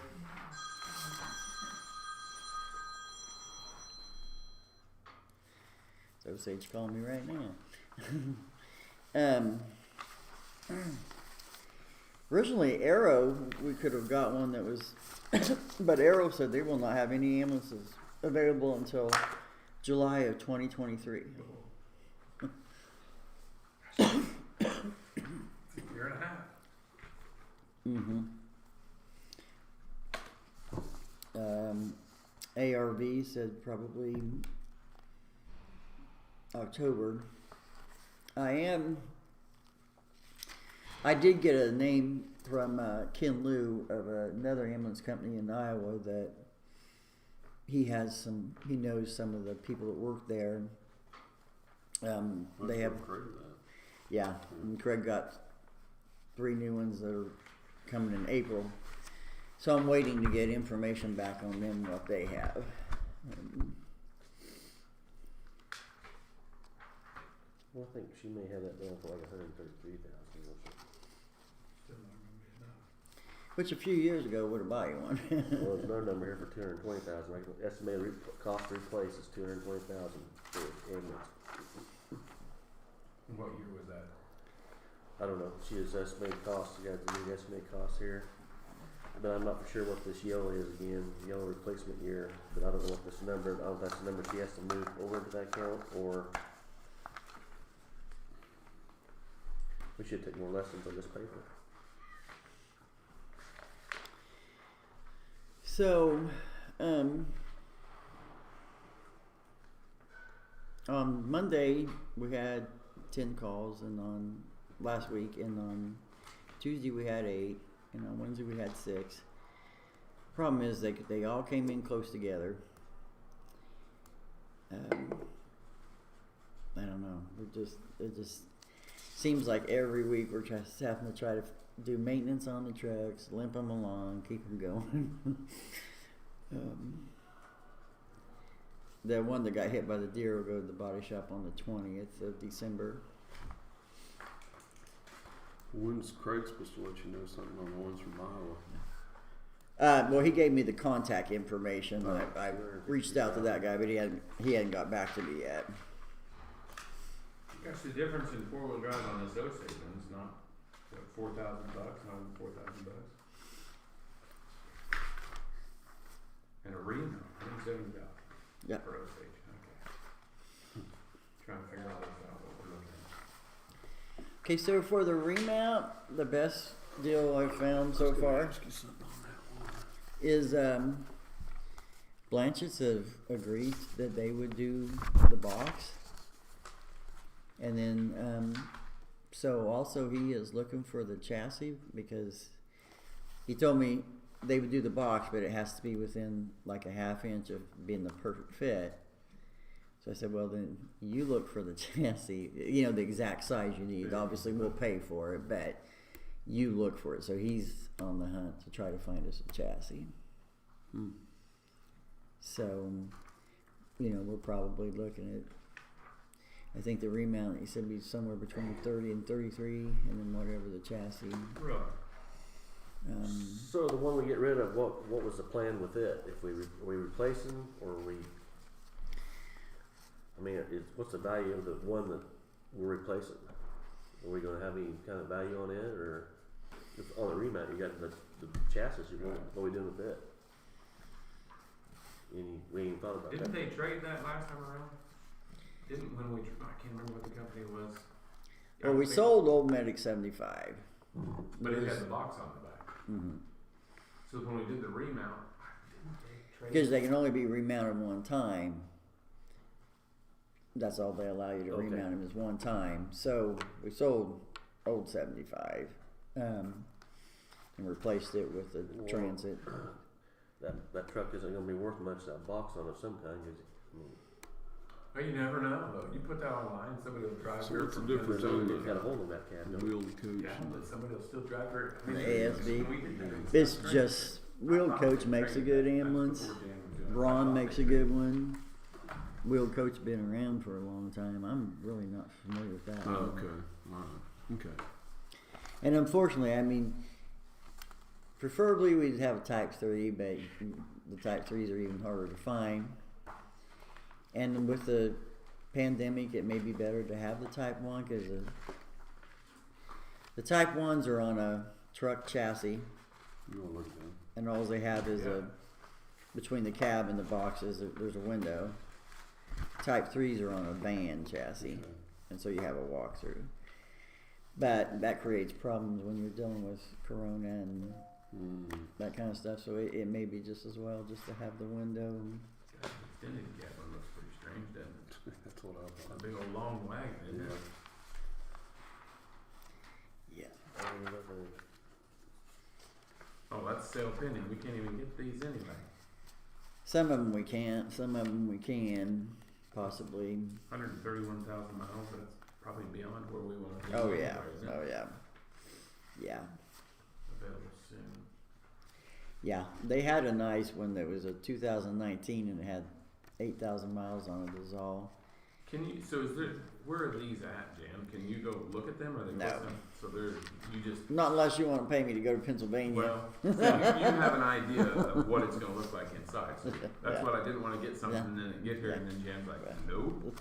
Osage calling me right now. Originally, Arrow, we could have got one that was, but Arrow said they will not have any ambulances available until July of 2023. Year and a half. Mm-hmm. ARV said probably October. I did get a name from Ken Liu of another ambulance company in Iowa that he knows some of the people that work there. They have, yeah, and Craig got 3 new ones that are coming in April. So I'm waiting to get information back on them, what they have. Well, I think she may have that down for like 133,000 or something. Which a few years ago would have bought you one. Well, there's another number here for 220,000. Like estimated cost to replace is 220,000 for ambulance. What year was that? I don't know. She has estimated costs. You got the new estimated costs here, but I'm not for sure what this yellow is again. Yellow replacement year, but I don't know what this number. I don't know if that's the number she has to move over into that account, or we should take more lessons on this paper. So, on Monday we had 10 calls, and on last week, and on Tuesday we had 8, and on Wednesday we had 6. Problem is they all came in close together. I don't know. It just seems like every week we're just having to try to do maintenance on the trucks, limp them along, keep them going. The one that got hit by the deer will go to the body shop on the 20th of December. When's Craig supposed to let you know something on the ones from Iowa? Well, he gave me the contact information. I reached out to that guy, but he hadn't got back to me yet. Gosh, the difference in 4-wheel drive on this Osage one is not what, $4,000, not even $4,000. And a Reno, $170. Yep. For Osage. Okay. Trying to figure all this out, what we're looking at. Okay, so for the remount, the best deal I've found so far is Blanchett's have agreed that they would do the box. And then, so also he is looking for the chassis, because he told me they would do the box, but it has to be within like a ½ inch of being the perfect fit. So I said, well, then you look for the chassis, the exact size you need. Obviously, we'll pay for it, but you look for it. So he's on the hunt to try to find us a chassis. So, we're probably looking at, I think the remount, he said, be somewhere between 30 and 33, and then whatever the chassis. Really? So the one we get rid of, what was the plan with it? If we replace them, or what's the value of the one that we're replacing? Are we going to have any kind of value on it, or on the remount you got the chassis? What are we doing with it? We ain't thought about that. Didn't they trade that last time around? I can't remember what the company was. Well, we sold Old Medic 75. But it had the box on the back. Mm-hmm. So when we did the remount, didn't they because they can only be remounted one time. That's all they allow you to Okay. remount them is one time. So we sold old 75 and replaced it with the Well, Transit. That truck isn't gonna be worth much, that box on it sometime, 'cause Well, you never know though. You put that online, somebody will drive So here what's the from difference Minnesota. in you got a hold of that cab, don't you? Wheeled coach Yeah, and but somebody will still drive her. I mean, The ASB. we could do It's stuff, right? just Wheeled Coach makes a good ambulance. That's before Jan was doing it. Braun makes a good one. Wheeled Coach been around for a long time. I'm really not familiar with that. oh, okay, all right, okay. And unfortunately, I mean, preferably we'd have a Type 3, but the Type 3s are even harder to find. And with the pandemic, it may be better to have the Type 1 because the Type 1s are on a truck chassis, You wanna look at that? and all they have is Yeah. between the cab and the boxes, there's a window. Type 3s are on a van chassis, Okay. and so you have a walkthrough. But that creates problems when you're dealing with Corona and that kind of stuff. So it may be just as well just to have the window. God, the extended cab one looks pretty strange, doesn't it? That's what I It's a thought. big old long wagon, isn't it? Yeah. Oh, that's sale pending. We can't even get these anyway. Some of them we can't. Some of them we can. Possibly. 131,000 miles. That's probably beyond where we want to be. Oh anyway, yeah. isn't it? Oh yeah. Yeah. Available soon. Yeah. They had a nice one that was a 2019 and it had 8,000 miles on it. Is all. Can you? So is there? Where are these at, Jan? Can you go look at them, or are they No. close enough? So they're you just. Not unless you want to pay me to go to Pennsylvania. Well, so you have an idea of what it's going to look like inside. So that's Yeah. what I didn't want to get something Yeah. and then get here and then Jan's like, nope.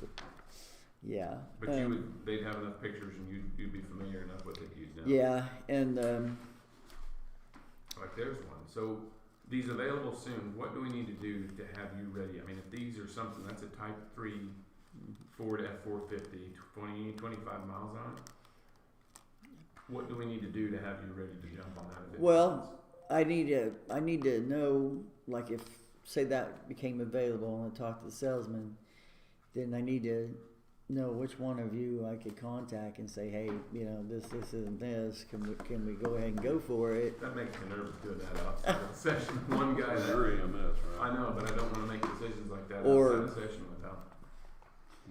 Yeah. But you would, they'd have enough pictures and you'd be familiar enough with it, you'd know. Yeah, and Like there's one. So these available soon. What do we need to do to have you ready? I mean, if these are something that's a Type 3 Ford F450, 25 miles on it. What do we need to do to have you ready to jump on that? If it well, happens? I need to know, like, if say that became available and I talk to the salesman, then I need to know which one of you I could contact and say, hey, you know, this and this. Can we go ahead and go for it? That makes me nervous doing that outside of the session. One guy that You're EMS, right? I know, but I don't want to make decisions like that Or- outside of session without.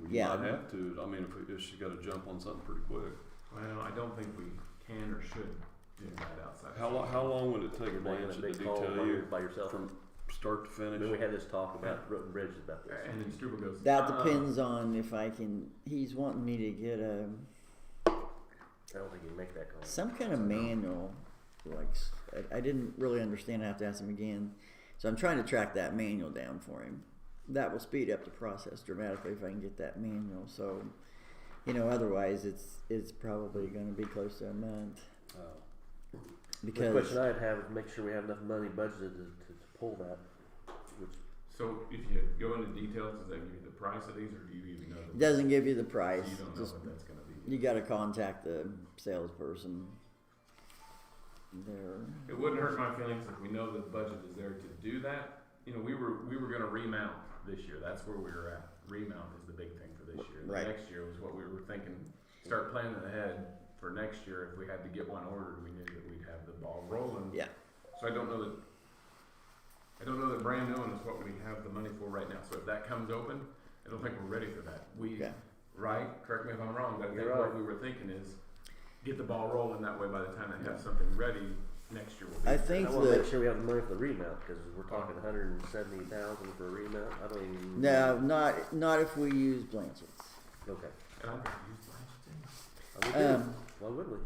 You Yeah. might have to. I mean, if she's got to jump on something pretty quick. Well, I don't think we can or should do that outside. How long would it take You're making Blanche? a Did big he call tell you by yourself. from start to I finish? mean, we had this talk about Road and Bridges about this. And then Struble goes. That depends on if I can. He's wanting me to get I don't think you can make that call. some kind of manual. Like I didn't really understand. I have to ask him again. So I'm trying to track that manual down for him. That will speed up the process dramatically if I can get that manual. So, you know, otherwise it's probably going to be close to a month. The Because question I'd have is make sure we have enough money budgeted to pull that. Which, So if you go into details, does that give you the price of these, or do you even know? it doesn't give you the price. You don't know Just what that's going to be. you got to contact the salesperson. There. It wouldn't hurt my feelings if we know the budget is there to do that. You know, we were going to remount this year. That's where we were at. Remount is the big thing for this year. Right. Next year was what we were thinking. Start planning ahead for next year. If we had to get one ordered, we knew that we'd have the ball rolling. Yeah. So I don't know that brand knowing is what we have the money for right now. So if that comes open, I don't think we're ready for that. Okay. Right? Correct me if I'm wrong, but I think You're what right. we were thinking is get the ball rolling. That way, by the time I have something ready, next year will be. I there. think I want to make that sure we have the money for the remount because we're talking 170,000 for a remount. I don't even. no, not if we use Blanchett's. Okay. And I could use Blanchett I would do. Um, Why wouldn't we?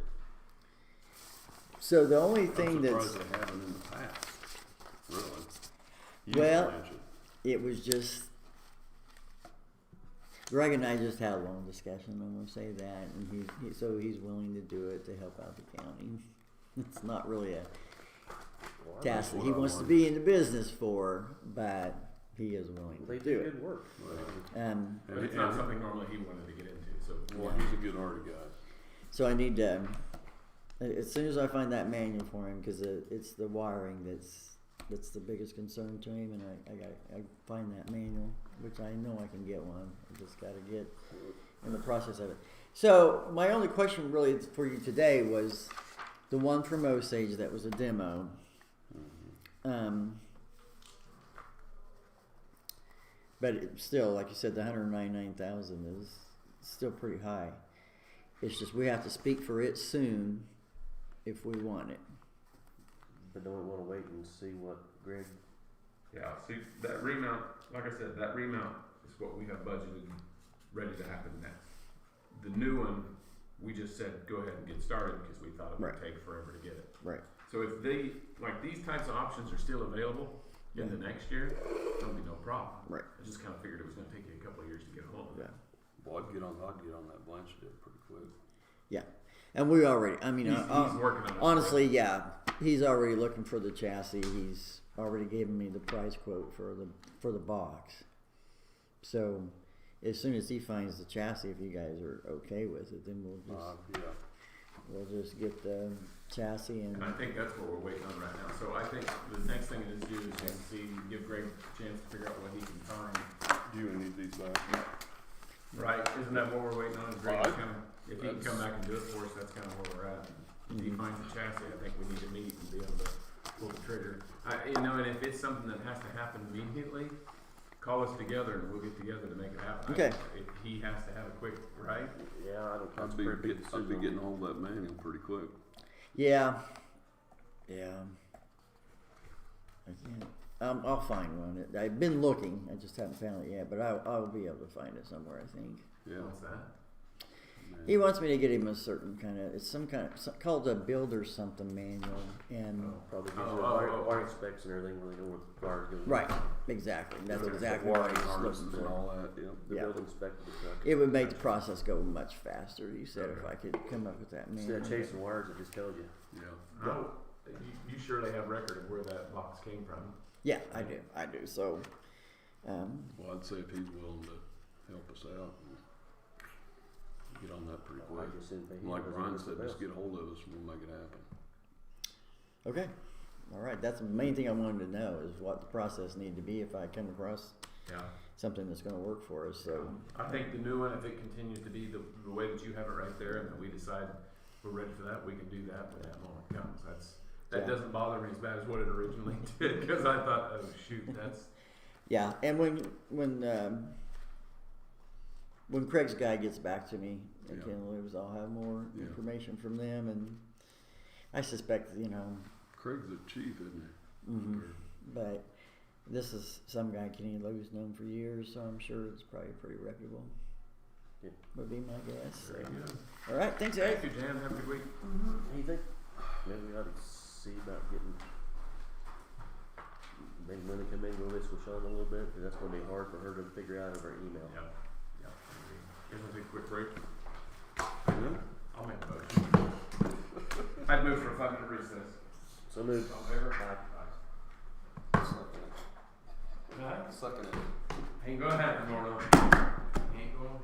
So the only I'm thing surprised that's they haven't in the past. Really? Well- Blanchett. it was just Greg and I just had a long discussion. I'm gonna say that, and he's willing to do it to help out the county. It's not really a Well, I task that what he I wants to want. be in the business for, but he is willing They to do do it. good work. But it's not something normally he wanted to get into. So Well, he's a good arty guy. So I need to, as soon as I find that manual for him, because it's the wiring that's That's the biggest concern to him, and I find that manual, which I know I can get one. I just got to get in the process of it. So my only question really for you today was the one from Osage that was a demo. But it still, like you said, the 199,000 is still pretty high. It's just we have to speak for it soon if we want it. But don't we wanna wait and see what Greg, Yeah, see, that remount, like I said, that remount is what we have budgeted, ready to happen next. The new one, we just said, go ahead and get started, because we thought it would Right. take forever to get it. Right. So if they, like, these types of options are still available in the next year, there'll be no problem. Right. I just kinda figured it was gonna take you a couple of years to get a hold of it. Yeah. Well, I'd get on that Blanchard deal pretty quick. Yeah. And we already, I mean, He's working on it. honestly, yeah, he's already looking for the chassis. He's already given me the price quote for the box. So as soon as he finds the chassis, if you guys are okay with it, then we'll just get the chassis And I think that's what we're waiting on right now. So I think the next thing to do is just see, give Greg a chance to figure out what he can find. Do you need these back? Right, isn't that what we're waiting on? Is Greg Well, kinda, if he can come back and do it for us, that's kinda where we're at. If he finds the chassis, I think we need to meet and be able to pull the trigger. And if it's something that has to happen immediately, call us together and we'll get together to make it happen. Okay. If he has to have it quick, right? yeah, I don't, that's I'd a be pretty big I'd be decision. getting hold of that manual pretty quick. Yeah. Yeah. I can't. I'll find one. I've been looking. I just haven't found it yet, but I'll be able to find it somewhere, I think. Yeah. What's that? He wants me to get him a certain kind of, it's some kind of, called a builder something manual, and Probably gives Oh, you oh, wiring specs and everything, where they know where the wires go. right, exactly. That's Yeah, exactly wiring what he's harnesses looking And for. all that, yeah. The Yeah. building spec of the truck. It would make the process go much faster. You said if I could come up with that Instead manual. of chasing wires, it just tells you. Yeah. Oh, you surely have record of where that box came from. Yeah, I do. So, Well, I'd say if he's willing to help us out, get on that pretty quick. I just didn't think he Like was Brian the said, best. just get hold of us and we'll make it happen. okay, all right. That's the main thing I wanted to know is what the process need to be if I come across Yeah. something that's going to work for us. So, I think the new one, if it continues to be the way that you have it right there, and that we decide we're ready for that, we can do that when that moment comes. That Yeah. doesn't bother me as bad as what it originally did, because I thought, oh shoot, that's yeah. And when Craig's guy gets back to me and Yeah. Ken Lives, I'll have more Yeah. information from them, and I suspect Craig's the chief, isn't he? mhm. But this is some guy Kenny Lou's known for years, so I'm sure it's probably pretty reputable. Yeah. Would be my guess. very good. All right, thanks, Eric. Thank you, Jan. Have a good week. What do you think? Maybe we ought to see about getting, maybe Linda come in and go this with Sean a little bit, because that's gonna be hard for her to figure out over email. Yeah. Yeah. You guys want to take a quick break? Yeah. I'll make a motion. I'd move for a 5-minute recess. So moved. All in favor? Aye. Aye. Sucking it. Ain't gonna happen, Norno. Ain't gonna happen.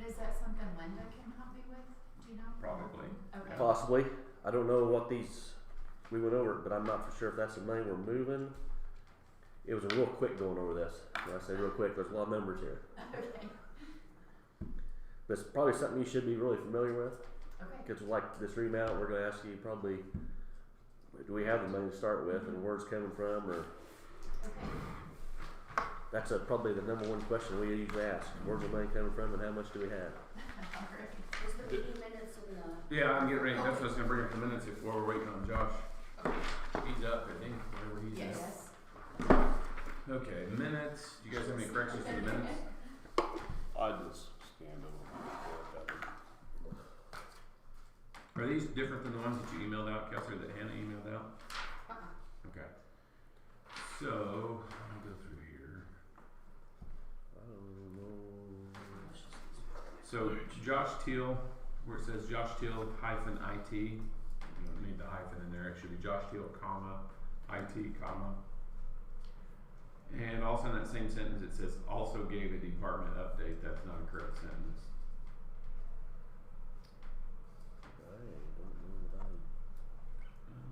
Is that something Linda can help me with? Do you know? Probably. Okay. Possibly. I don't know what these, we went over it, but I'm not for sure if that's the money we're moving. It was a real quick going over this. When I say real quick, there's a lot of numbers here. Okay. But it's probably something you should be really familiar with. Okay. Because like this remount, we're going to ask you probably, do we have the money to start with and where it's coming from? Or Okay. that's probably the number one question we usually ask. Where's the money coming from and how much do we have? All right. Is the meeting minutes in the? Yeah, I'm getting ready. That's what I was gonna bring up in minutes if while we're waiting on Josh. He's up, I think, wherever he's at. Yes. Okay, minutes. Do you guys have any corrections to the minutes? I just scanned them. Are these different than the ones that you emailed out, Kelsey, or that Hannah emailed out? Okay. So, let me go through here. I don't know. So, Josh Teal, where it says Josh Teal hyphen IT, you don't need the hyphen in there, it should be Josh Teal, comma, IT, comma. And also in that same sentence, it says also gave a department update. That's not a correct sentence.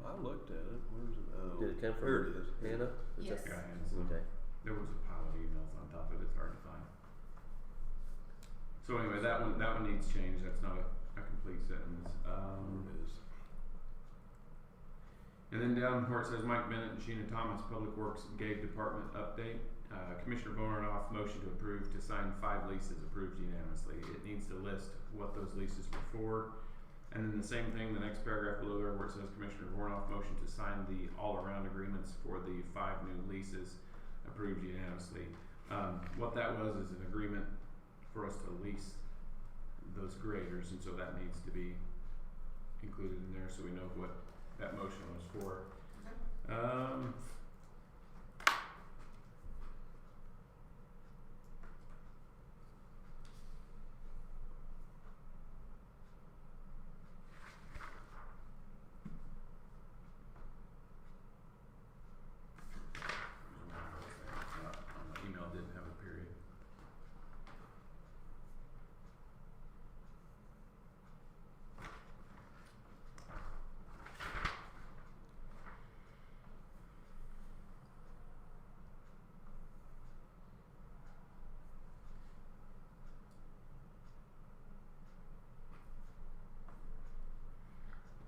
I looked at it. Where's it? Oh, Did it come from here it is. Hannah? Yes. Yeah, and so Okay. there was a pile of emails on top of it. It's hard to find. So anyway, that one needs change. That's not a complete sentence. It is. And then down where it says Mike Bennett and Sheena Thomas, Public Works gave department update. Commissioner Vornoff motion to approve to sign 5 leases approved unanimously. It needs to list what those leases were for. And then the same thing, the next paragraph below there where it says Commissioner Vornoff motion to sign the all-around agreements for the 5 new leases approved unanimously. What that was is an agreement for us to lease those graders, and so that needs to be included in there so we know what that motion was for. My email didn't have a period.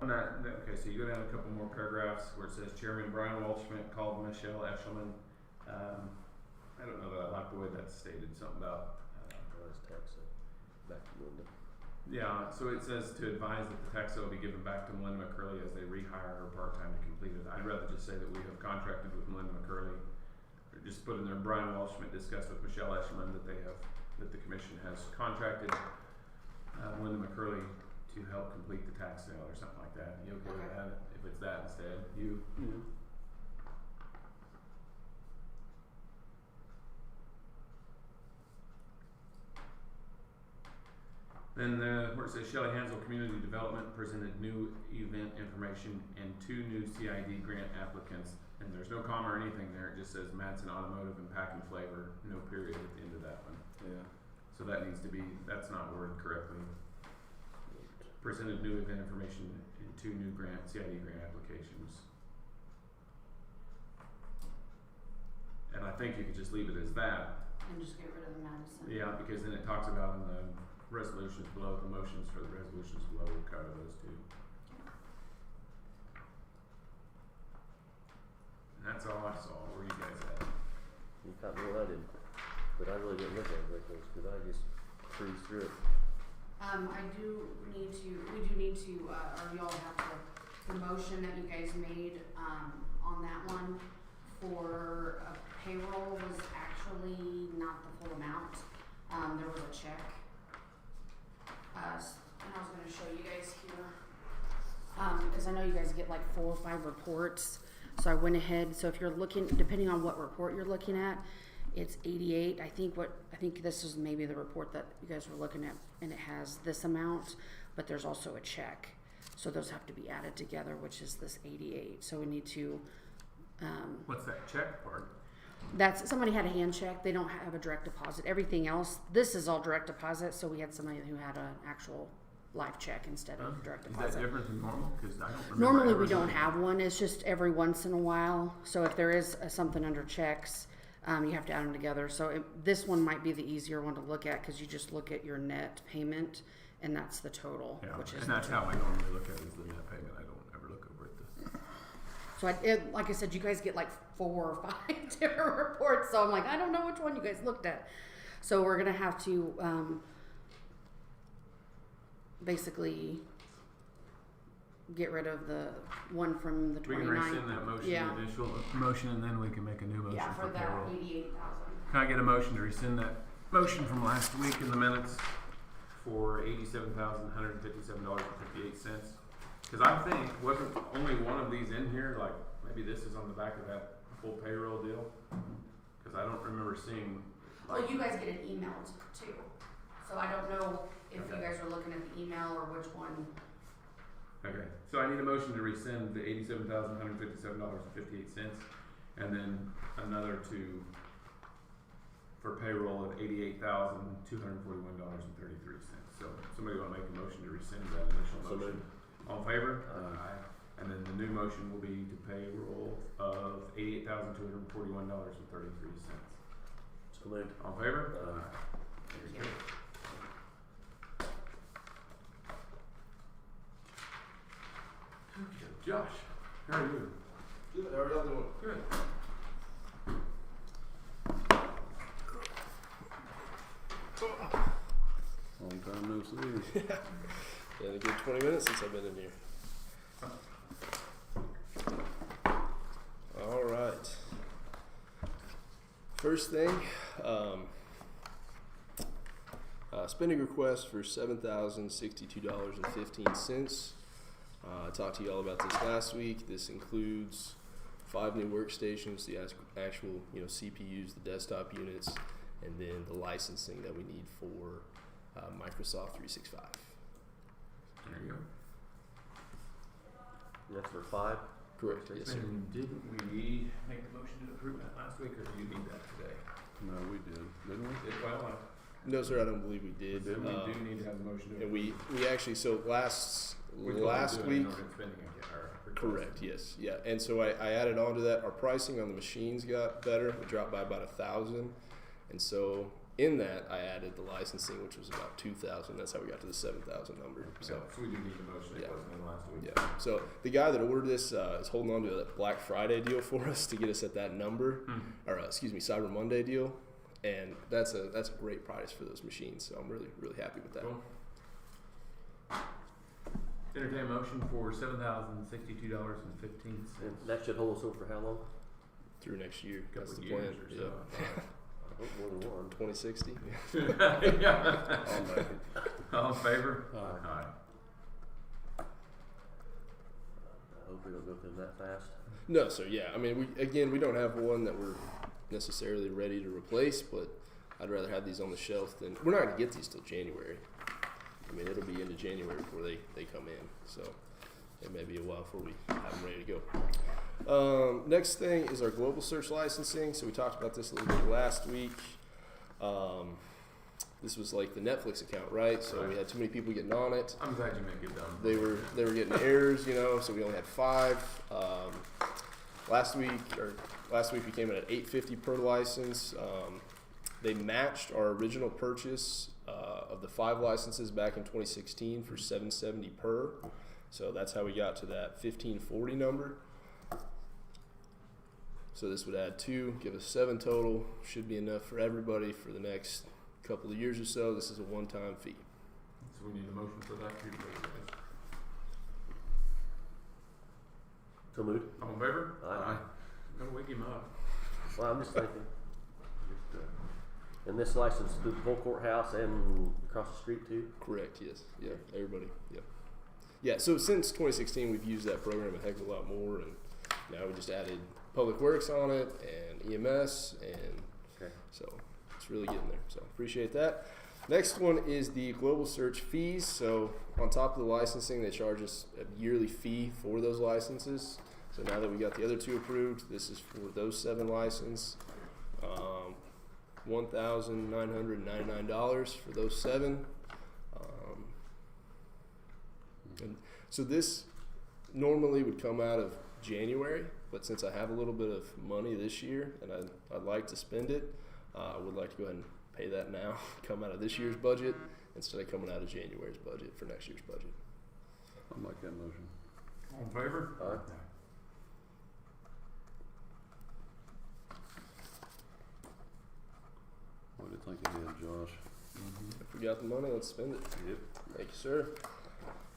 On that, okay, so you go down a couple more paragraphs where it says Chairman Brian Waldschmidt called Michelle Eshelman. I don't know that I like the way that's stated, something about, Let's text it back to Linda. yeah, so it says to advise that the tax will be given back to Melinda McCurley as they rehire her part-time to complete it. I'd rather just say that we have contracted with Melinda McCurley, or just put in there, Brian Waldschmidt discussed with Michelle Eshelman that that the commission has contracted Melinda McCurley to help complete the tax sale or something like that. You okay with that? If it's that instead, you? Yeah. Then where it says Shelley Hansel Community Development presented new event information and 2 new CID grant applicants. And there's no comma or anything there. It just says Madsen Automotive and Pack and Flavor, no period at the end of that one. Yeah. So that needs to be, that's not worded correctly. Presented new event information and 2 new CID grant applications. And I think you could just leave it as that. And just get rid of the Madison. Yeah, because then it talks about in the resolutions below, the motions for the resolutions below will cover those 2. And that's all I saw. Where are you guys at? You caught me what I did. But I really didn't look at it very close because I just cruised through it. We do need to, or y'all have the motion that you guys made, on that one for payroll was actually not the full amount. There was a check. And I was gonna show you guys here. Cause I know you guys get like 4 or 5 reports. So I went ahead, so if you're looking, depending on what report you're looking at, it's 88. I think this is maybe the report that you guys were looking at, and it has this amount, but there's also a check. So those have to be added together, which is this 88. So we need to, What's that check part? That's, somebody had a hand check, they don't have a direct deposit. Everything else, this is all direct deposit, so we had somebody who had an actual live check instead of direct Is deposit. that different than normal? Cause I don't remember. Normally, ever we don't doing have one. It's just every once in a while. So if there is something under checks, you have to add them together. So this one might be the easier one to look at because you just look at your net payment, and that's the total. Yeah, Which is and that's how I normally look at it, is the net payment. I don't ever look over at the. So like I said, you guys get like 4 or 5 different reports. So I'm like, I don't know which one you guys looked at. So we're gonna have to basically get rid of the one from the We can 29. rescind that motion, Yeah. the initial motion, and then we can make a new motion Yeah, for for that payroll. 88,000. Can I get a motion to rescind that motion from last week in the minutes for $87,157.58? Because I think, wasn't only one of these in here, like, maybe this is on the back of that full payroll deal? Because I don't remember seeing, Well, like, you guys get it emailed too. So I don't know if you guys are looking at the email or which one. okay, so I need a motion to rescind the $87,157.58, and then another for payroll of $88,241.33. So somebody want to make a motion to rescind that initial So motion? All in favor? Aye. And then the new motion will be to payroll of $88,241.33. So moved. All in favor? Aye. Very good. Okay, Josh, how are you? Good, how are y'all doing? Good. Long time no see. Been a good 20 minutes since I've been in here. All right. First thing, spending request for $7,062.15. I talked to you all about this last week. This includes 5 new workstations, the actual CPUs, the desktop units, and then the licensing that we need for Microsoft 365. There you go. That's for 5? Correct. Yes, sir. And didn't we make the motion to approve that last week, or do you need that today? No, we did, didn't we? Well, No, sir. I don't believe we did. then we do need to have the motion to And approve. we actually last We told last them to do it week. in order to spending it, or request. Correct. Yes. Yeah. And so I added on to that. Our pricing on the machines got better. It dropped by about 1,000. And so in that I added the licensing, which was about 2,000. That's how we got to the 7,000 number. So. So we do need the motion. It Yeah. wasn't in last week. Yeah. So the guy that ordered this is holding on to a Black Friday deal for us to get us at that number, or excuse me, Cyber Monday deal, and that's a great price for those machines. So I'm really happy with that. Cool. Entertain a motion for $7,062.15. And that should hold us over for how long? Through next year. Couple That's of the years plan. or Yeah. so. I hope more than one. 2060. Yeah. I'll make it. All in favor? Aye. Aye. I hope we don't go through them that fast. No, sir. Yeah, I mean, we don't have one that we're necessarily ready to replace, but I'd rather have these on the shelf than we're not going to get these till January. I mean, it'll be into January before they come in, so it may be a while before we have them ready to go. Next thing is our global search licensing. So we talked about this a little bit last week. This was like the Netflix account, right? So we had too many people getting on it. I'm glad you make it done. They were getting errors, so we only had 5. Last week we came in at $850 per license. They matched our original purchase of the 5 licenses back in 2016 for $770 per. So that's how we got to that 1540 number. So this would add 2, give us 7 total. Should be enough for everybody for the next couple of years or so. This is a one-time fee. So we need a motion for that too, please. So moved. All in favor? Aye. Gotta wake him up. Well, I'm just thinking. And this license through the whole courthouse and across the street too? Correct, yes. Yeah, everybody. Yeah. Yeah, so since 2016, we've used that program a heck of a lot more, and now we just added Public Works on it and EMS, and so it's really getting there. So appreciate that. Next one is the global search fees. So on top of the licensing, they charge us a yearly fee for those licenses. So now that we got the other 2 approved, this is for those 7 licenses. $1,999 for those 7. And so this normally would come out of January, but since I have a little bit of money this year and I'd like to spend it, I would like to go ahead and pay that now, come out of this year's budget instead of coming out of January's budget for next year's budget. I'll make that motion. All in favor? Aye. What do you think you had, Josh? If we got the money, let's spend it. Yep. Thank you, sir.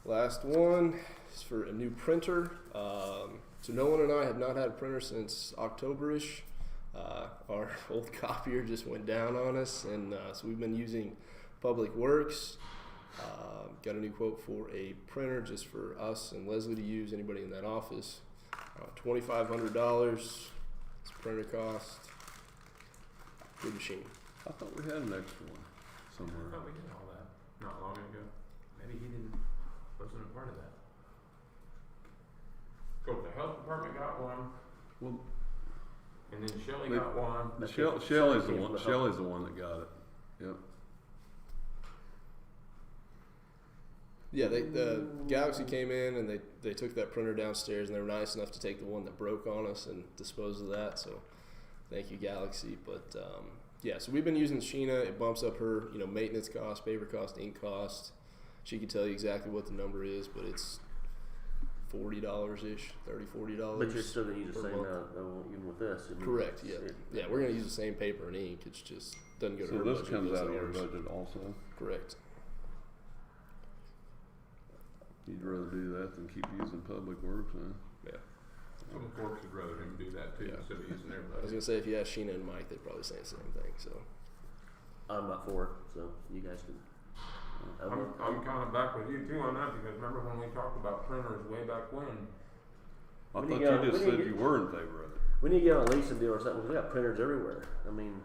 Last one is for a new printer. So Nolan and I have not had a printer since October-ish. Our old copier just went down on us, and so we've been using Public Works. Got a new quote for a printer just for us and Leslie to use, anybody in that office. $2,500 is printer cost. Good machine. I thought we had an extra one I somewhere. thought we did all that not long ago. Maybe he wasn't a part of that. So the health department got one, Well, and then Shelley They- got one. I think Shelley's the Shelley one. came from the Shelley's the one that got it. Yep. Yeah, the Galaxy came in and they took that printer downstairs and they were nice enough to take the one that broke on us and dispose of that. So thank you, Galaxy. But yeah, so we've been using Sheena. It bumps up her maintenance cost, paper cost, ink cost. She can tell you exactly what the number is, but it's $40-ish, $30-$40. But you're still gonna use the per same month. amount, though, even with this. I mean, Correct. Yeah. it- Yeah, we're gonna use the same paper and ink. It's just doesn't go to So her this budget. comes it goes out of to your ours. budget also. Correct. You'd rather do that than keep using Public Works, huh? Yeah. Public Works would rather him do that too, Yeah. instead of using their I was budget. gonna say if you ask Sheena and Mike, they'd probably say the same thing. So I'm not for it, so you guys can. I'm kind of back with you too on that, because remember when we talked about printers way back when? I We thought need to you go- just we need said to- you were in favor of it. We need to get on a leasing deal or something, 'cause we got printers everywhere. I mean,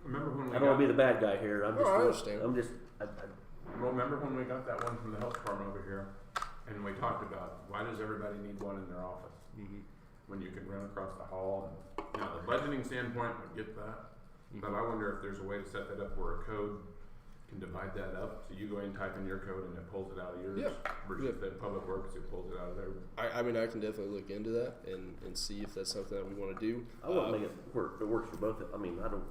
Remember when we I don't wanna be got, the bad guy here. I'm No, just, I understand. I'm just, well, remember when we got that one from the health department over here? And we talked about, why does everybody need one in their office? When you can run across the hall, and now the budgeting standpoint, I get that. But I wonder if there's a way to set that up where a code can divide that up, so you go in, type in your code, and it pulls it out of yours. Yeah. Versus the Public Works, it pulls it out of there. I mean, I can definitely look into that and see if that's something that we want to do. I want to make it work. It works for both. I mean, I don't.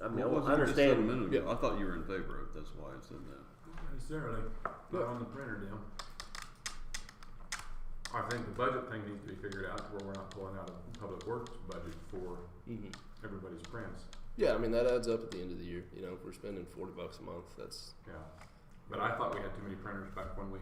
I mean, What was I it you just said a understand. minute ago? I thought you were in favor of it. That's why I said that. Not necessarily, not on the printer deal. I think the budget thing needs to be figured out to where we're not pulling out of Public Works budget for everybody's prints. Yeah, I mean that adds up at the end of the year. If we're spending $40 a month, that's Yeah. But I thought we had too many printers back when we,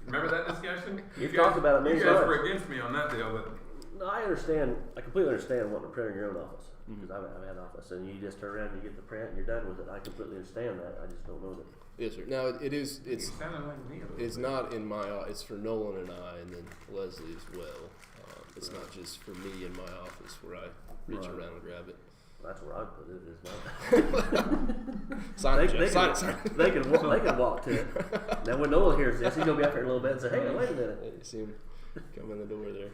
remember that discussion? You've You guys- talked about it many You guys times. were against me on that deal, but No, I understand. I completely understand wanting to print in your own office, because I've had an office, and you just turn around and you get the print and you're done with it. I completely understand that. I just don't know that. yes, sir. Now it is. it It's sounded like me a little it's bit. not in my. It's for Nolan and I, and then Leslie as well. It's not just for me in my office where I reach Right. around and grab it. That's where I put it. It's not. Sign it, They Jeff. Sign it. can, Sign it. they can walk. They can walk to it. Now, when Nolan hears this, he's gonna be up here in a little bit and say, "Hey, wait a minute." You see him come in the door there.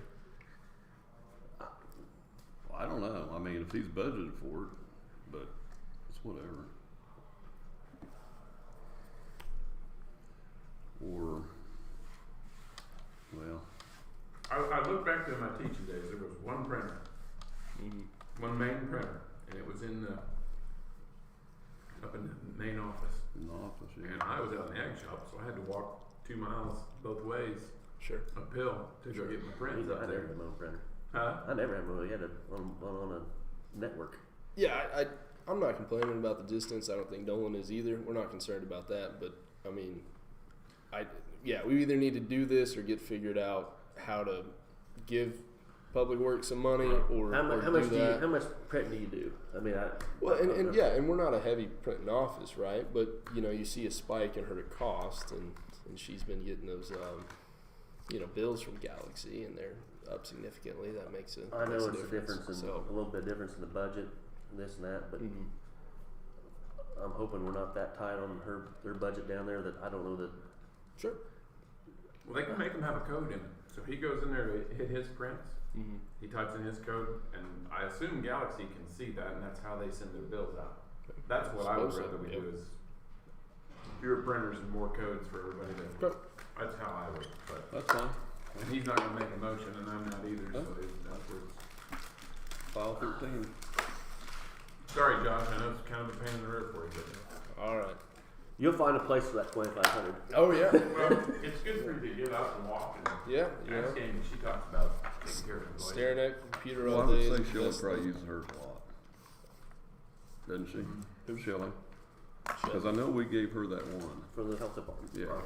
Well, I don't know. I mean, if he's budgeted for it, but it's whatever. Or, well, I look back to my teaching days, there was one printer, one main printer, and it was in the, up in the main office. in the office, yeah. And I was out in the ag shop, so I had to walk 2 miles both ways Sure. uphill to go get my prints I up never there. had my own printer. Huh? I never had my own. We had it on a network. Yeah, I'm not complaining about the distance. I don't think Nolan is either. We're not concerned about that. But I mean, we either need to do this or get figured out how to give Public Works some money or How or much do do you? that. How much print do you do? I mean, Well, and we're not a heavy printing office, right? But you see a spike in her cost, and she's been getting those bills from Galaxy, and they're up significantly. That makes a I know makes it's a difference in So a little bit difference in the budget, and this and that, but I'm hoping we're not that tight on their budget down there that I don't know that. sure. Well, they can make them have a code in it. So he goes in there to hit his prints. Mm-hmm. He types in his code, and I assume Galaxy can see that, and that's how they send their bills out. That's what I would Suppose so, rather we yep. do is fewer printers and more codes for everybody to. Okay. That's how I would. But That's fine. and he's not gonna make a motion, and I'm not either. So Oh. that's where it's. File 13. Sorry, Josh. I know it's kind of a pain in the rear for you, but All right. You'll find a place for that 2,500. Oh yeah. well, it's good for you to get up and walk. And Yeah. that's game she talks about taking care of employees. Staring at a computer Well, I all would day. say is the Shelley best probably thing. uses hers a lot. Doesn't she? Who? Shelley? Because I know we gave her that one. From the health department. Yeah.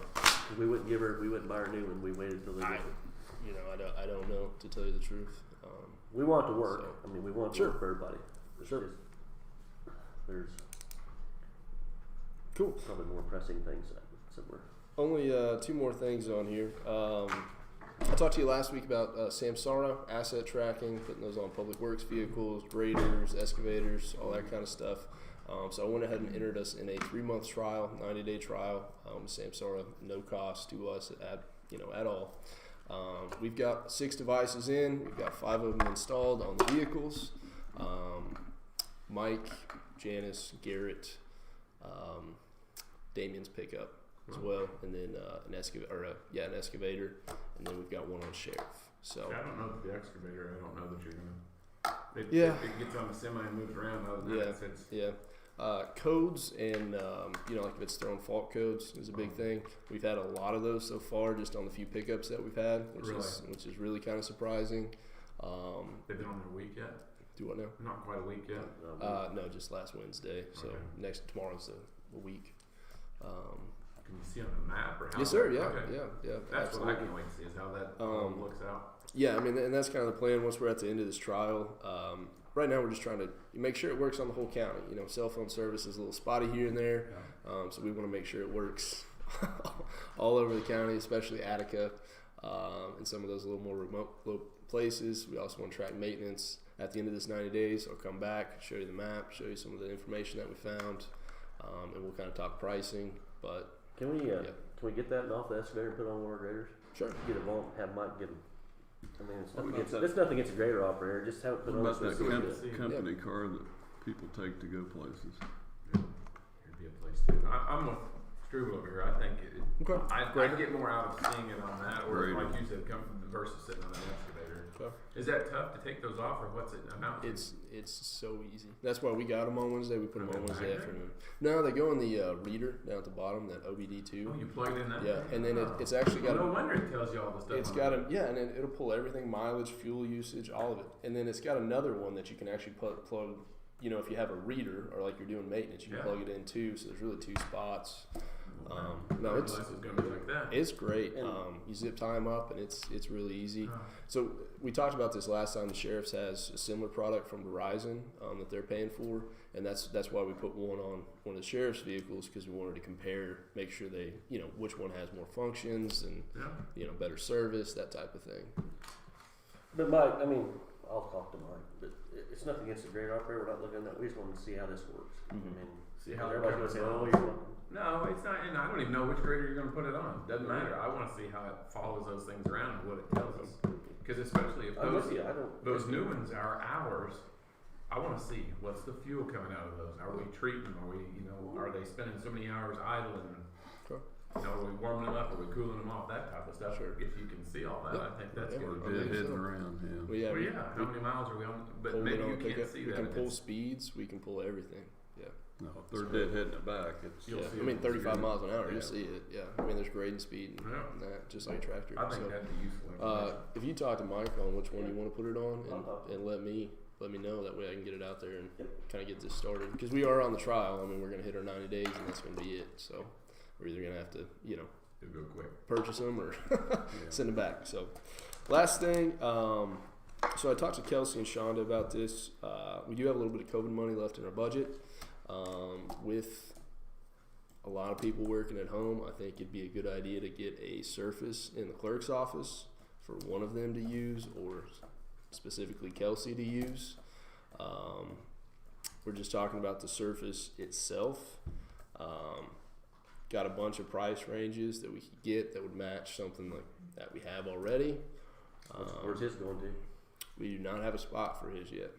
We wouldn't buy her new one. We waited till they I, get it. you know, I don't know, to tell you the truth. We want it to work. So- I mean, we want it to Sure. work for everybody. It's Sure. just, there's Cool. probably more pressing things that we're. Only 2 more things on here. I talked to you last week about Samsara asset tracking, putting those on public works vehicles, graders, excavators, all that kind of stuff. So I went ahead and entered us in a 3-month trial, 90-day trial. Samsara, no cost to us at all. We've got 6 devices in. We've got 5 of them installed on the vehicles. Mike, Janice, Garrett, Damien's pickup as well, and then an excavator, and then we've got one on sheriff. So I don't know the excavator. I don't know that you're gonna. Yeah. It gets on the semi and moves around. Other than Yeah. that, it's Yeah. Codes and, like if it's throwing fault codes is a big thing. We've had a lot of those so far just on the few pickups that we've had, which is really kind of surprising. They've been on their week yet? Do what now? Not quite a week yet. No, just last Wednesday. So Okay. tomorrow's a week. Can you see on the map or how? Yes, sir. that- Yeah, okay. yeah. That's what I absolutely. can wait to see is how that looks out. Yeah, I mean, and that's kind of the plan once we're at the end of this trial. Right now, we're just trying to make sure it works on the whole county. You know, cell phone service is a little spotty here and there, so we want to make sure it works all over the county, especially Attica and some of those little more remote places. We also want to track maintenance. At the end of this 90 days, I'll come back, show you the map, show you some of the information that we found, and we'll kind of talk pricing. But Can we get that off the excavator and put it on one of our graders? sure. Get a vault, have Mike get them. I mean, it's What nothing about against, that- it's nothing against a grader operator. Just have it put What on. about so that we see it. company car that people take to go places? It'd be a place too. I'm with Struble over here. I think Okay. I'd get more out of seeing it on that, or Great. like you said, come versus sitting on an excavator. Okay. Is that tough to take those off, or what's it amount to? It's so easy. That's why we got them on Wednesday. We put them Are on they Wednesday magnet? afternoon. No, they go in the reader down at the bottom, that OBD2. Oh, you plug it in that. Yeah, thing? and then Oh. it's actually got no wonder it tells you all the stuff. it's on got it. and then it'll pull everything, mileage, fuel usage, all of it. And then it's got another one that you can actually plug. You know, if you have a reader or like you're doing maintenance, you can Yeah. plug it in too. So there's really 2 spots. Wow. No, I it's didn't realize it was gonna be like that. it's great. And- You zip tie 'em up, and it's really easy. Oh. So we talked about this last time. The sheriff's has a similar product from Verizon that they're paying for, and that's why we put one on one of the sheriff's vehicles, because we wanted to compare, make sure they, which one has more functions and Yeah. better service, that type of thing. But Mike, I mean, I'll talk to Mike, but it's nothing against the grader operator. We're not looking at that. We just want to see how this works. I mean, See how they're everybody's gonna say, coming "Oh, along. you're." No, it's not, and I don't even know which grader you're going to put it on. Doesn't matter. I want to see how it follows those things around and what it tells us. Because especially if I'm those with you. I don't. those new ones are ours, I want to see what's the fuel coming out of those. Are we treating them? Are we, are they spending so many hours idling? Sure. Are we warming them up? Are we cooling them off? That type of stuff. Sure. If you can see all that, Yep. I think that's Yeah. good. Or dead heading around, yeah. Well, yeah, Well, yeah. How many miles are we on? But pull maybe it on you a can't pickup. see We that. can if pull it's- speeds. We can pull everything. Yeah. No, if they're dead heading it back, it's. You'll see I mean, it. 35 miles an hour, Yeah. you'll see it. Yeah. I mean, there's grading speed and, Yeah. and that, just like a tractor. I think So, that'd be useful information. if you talk to Mike on which one you want to put it on, I'll talk. and let me know, that way I can get it out there and kind of get this started. Because we are on the trial. I mean, we're gonna hit our 90 days, and that's gonna be it. So we're either gonna have to, It'll go quick. purchase them or send them back. So last thing, so I talked to Kelsey and Shonda about this. We do have a little bit of COVID money left in our budget. With a lot of people working at home, I think it'd be a good idea to get a Surface in the clerk's office for one of them to use, or specifically Kelsey to use. We're just talking about the Surface itself. got a bunch of price ranges that we could get that would match something like that we have already. Where's his going to? We do not have a spot for his yet.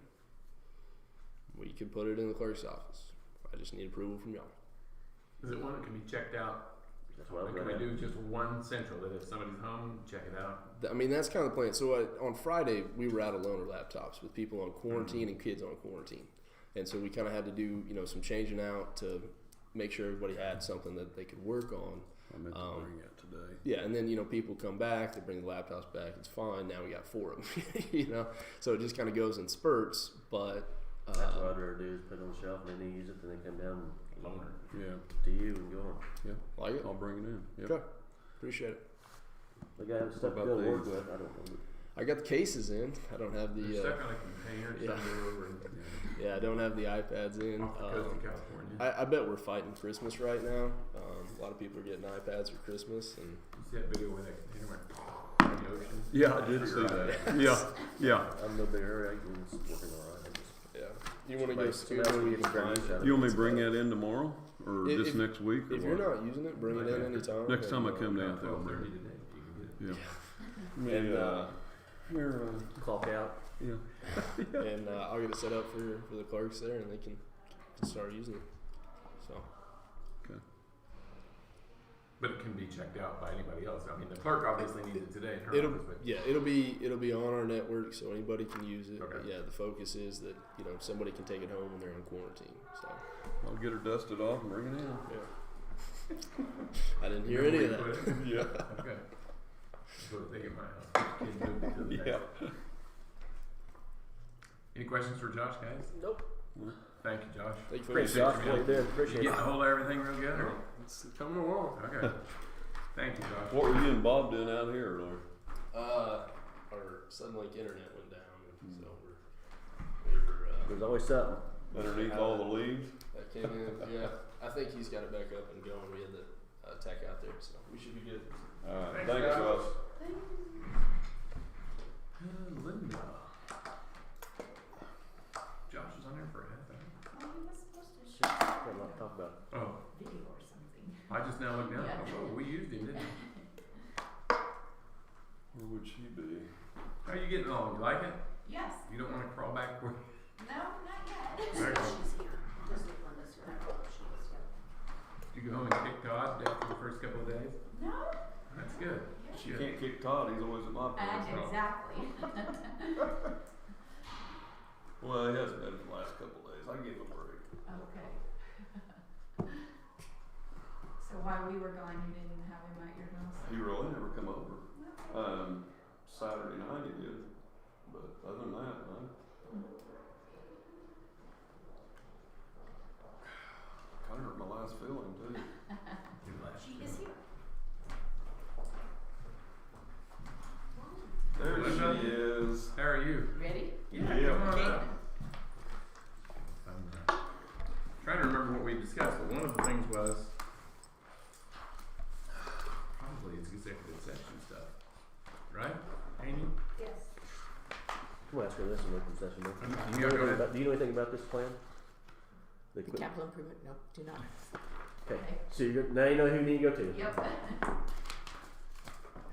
We could put it in the clerk's office. I just need approval from y'all. Is it one that can be checked out? That's what I'm Like, can gonna we have. do just one central, that if somebody's home, check it out? I mean, that's kind of the plan. So on Friday, we were out of loaner laptops with people on quarantine and kids on quarantine. And so we kind of had to do, some changing out to make sure everybody had something that they could work on. I meant to bring it today. Yeah, and then, people come back, they bring the laptops back, it's fine. Now we got 4 of them, So it just kind of goes in spurts, but... That's what I'd rather do is put it on the shelf and then they use it, then they come down Loaner. Yeah, to you and go on. yeah, like it. I'll bring it in. Yep. Okay, appreciate it. They got to have stuff to What go about to work these? with. I don't know. I got the cases in. I don't have They're the... stuck on a container yeah. somewhere over in yeah, I don't have the iPads in. off the coast of California. I bet we're fighting Christmas right now. A lot of people are getting iPads for Christmas, and You see that video where that container went in the ocean? Yeah, I did see that. Yeah. I'm in no big hurry. It's working all right. yeah. You want to go Somebody scoot else when can you get can the find use out it? of You want me to bring that in tomorrow or If- this next week? Or If you're what? not using it, bring it in anytime. Next time I and, come down, About I'll bring 12:30 it. today, you can get it. Yeah. And, Here, Clock out. yeah. and I'll get it set up for the clerks there, and they can start using it. So But it can be checked out by anybody else. I mean, the clerk obviously needs it today in her it'll office, but it'll be on our network, so anybody can use it. Okay. But yeah, the focus is that somebody can take it home when they're in quarantine. So I'll get her dusted off and bring it in. yeah, I didn't hear any of that. Yeah. Okay. That's what they get my house. Kids moved into the Yeah. house. Any questions for Josh, guys? Nope. Thank you, Josh. Thank you for Thanks, listening. Josh. What you doing? You Appreciate getting it. a hold of everything real good? Or? It's coming along. Okay. Thank you, Josh. What were you and Bob doing out here earlier? Our Suddenlink internet went down, and so we were There's always something. Underneath all the leaves? that came in. Yeah, I think he's got it back up and going. We had the tech out there, so we should be good. Alright, Thanks, thanks, guys. Josh. Linda. Josh is on there for a half hour. Oh, he was supposed to show Got a lot to talk about. Oh, video or something. I just now looked down. Yeah. Oh, we used him, didn't we? Where would she be? How are you getting along? You like it? Yes. You don't want to crawl back where? No, not yet. There you go. She's here. Just look Linda's here. I thought she was here. Did you go home and kick Todd after the first couple of days? No. That's good. She can't kick Todd, he's always at my place. Exactly. Well, he hasn't been for the last couple of days. I gave him a break. Okay. So while we were gone, you didn't have him at your house? He really never come over. Saturday night he did, but other than that, no. Kinda hurt my last feeling too. She is here. There Linda? she is. How are you? Ready? Yeah. Come on Okay. up. I'm trying to remember what we discussed, but one of the things was probably it's executive session stuff, right, Amy? Yes. We'll ask her this in open session. though. You gotta go ahead. Do you know anything about this plan? The The equip- capital improvement, no, do not. Okay. So now you know who you need to go to. Yep.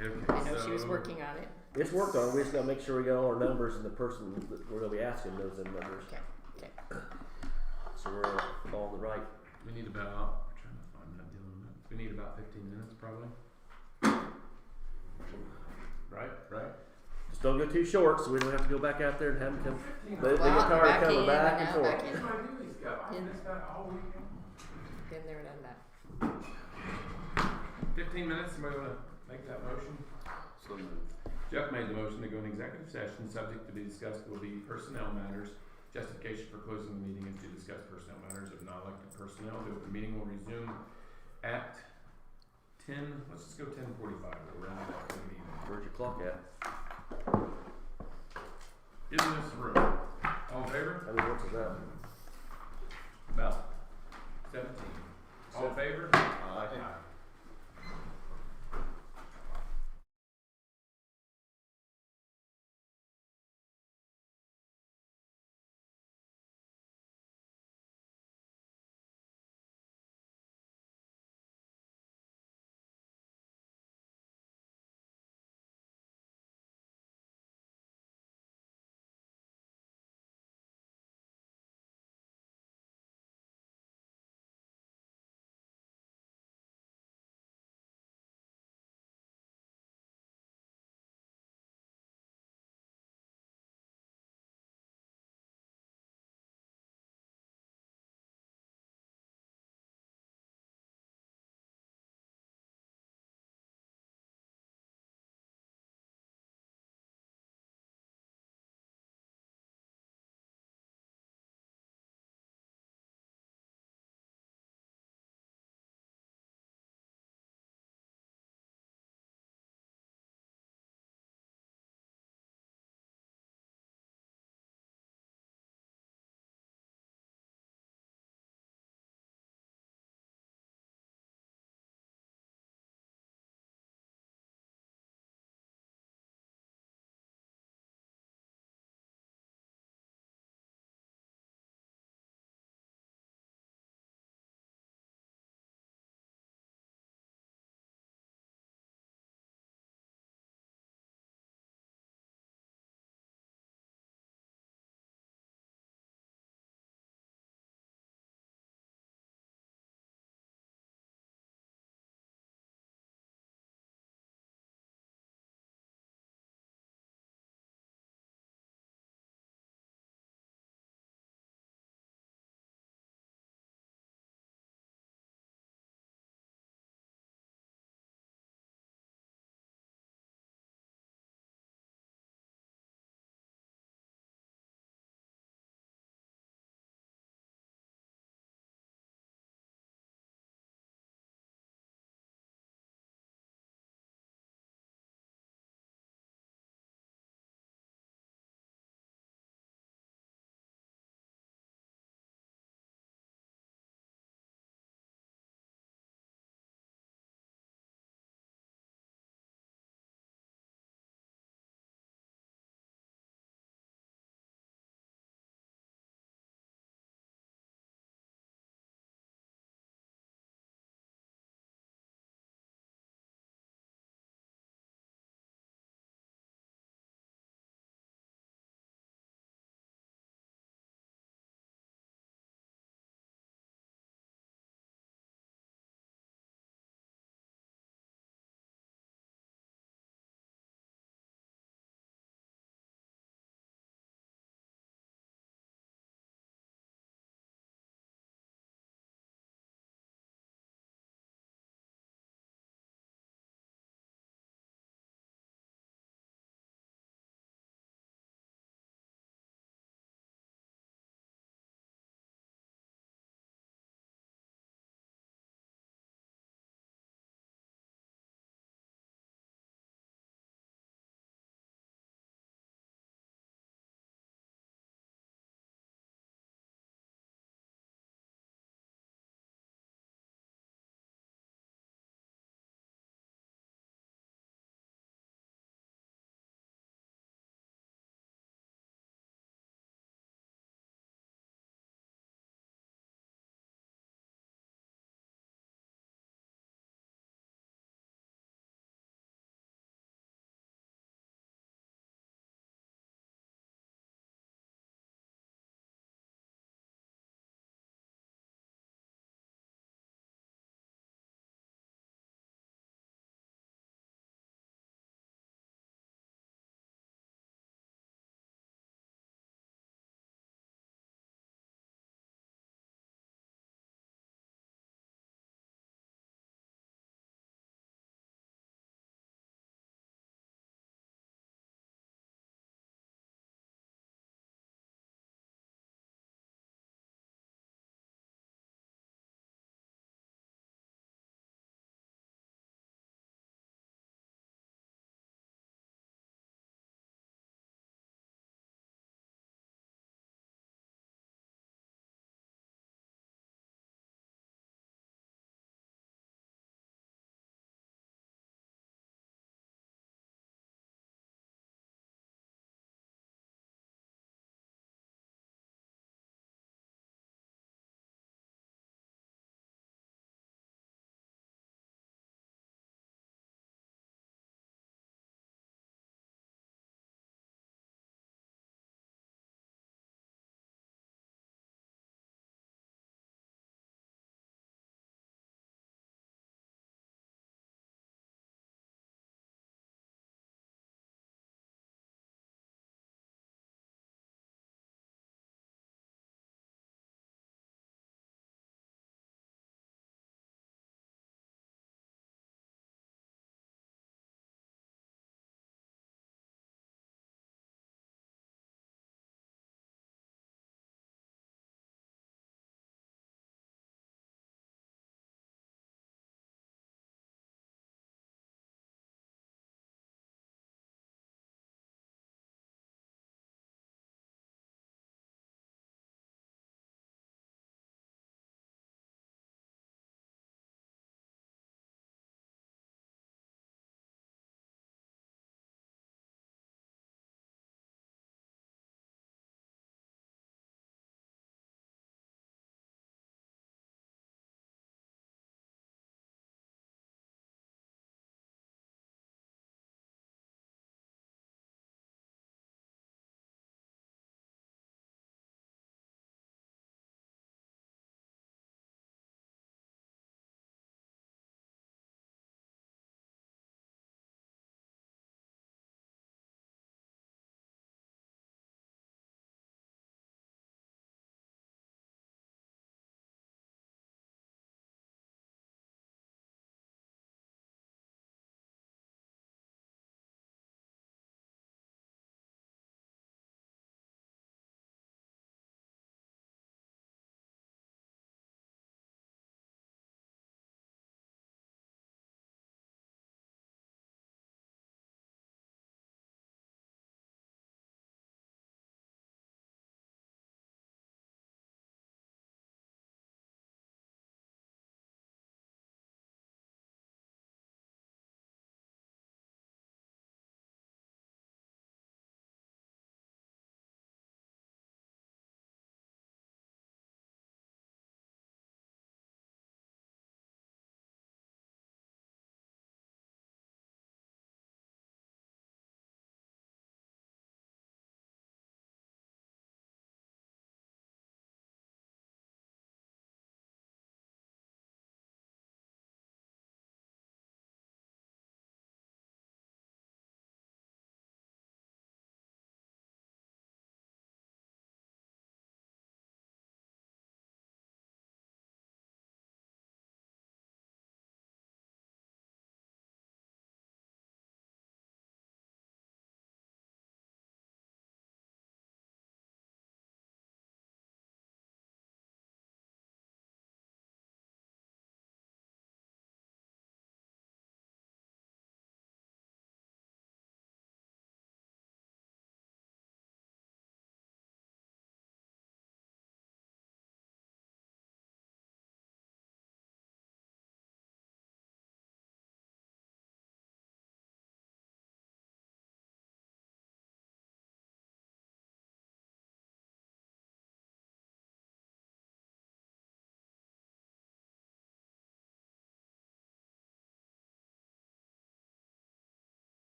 Okay, I know she was so- working on it. It's worked on. We just gotta make sure we got all our numbers and the person that we're gonna be asking knows them numbers. Okay, okay. So we're all on the right. We need about, I'm trying to find that deal on that. We need about 15 minutes probably. Right? Just don't go too short, so we don't have to go back out there and have them come. They Well, get tired back of coming in back and and out, forth. back in. That's what I do, these guys. I In. this guy all weekend. Been there, done that. 15 minutes, somebody wanna make that motion? So, Jeff made the motion to go in executive session, subject to be discussed will be personnel matters. Justification for closing the meeting is to discuss personnel matters of non-elected personnel. The meeting will resume at 10, let's just go 10:45, we'll round it up to the meeting. Where's your clock at? In this room. All in favor? How many minutes is that? About 17. All in favor? Aye.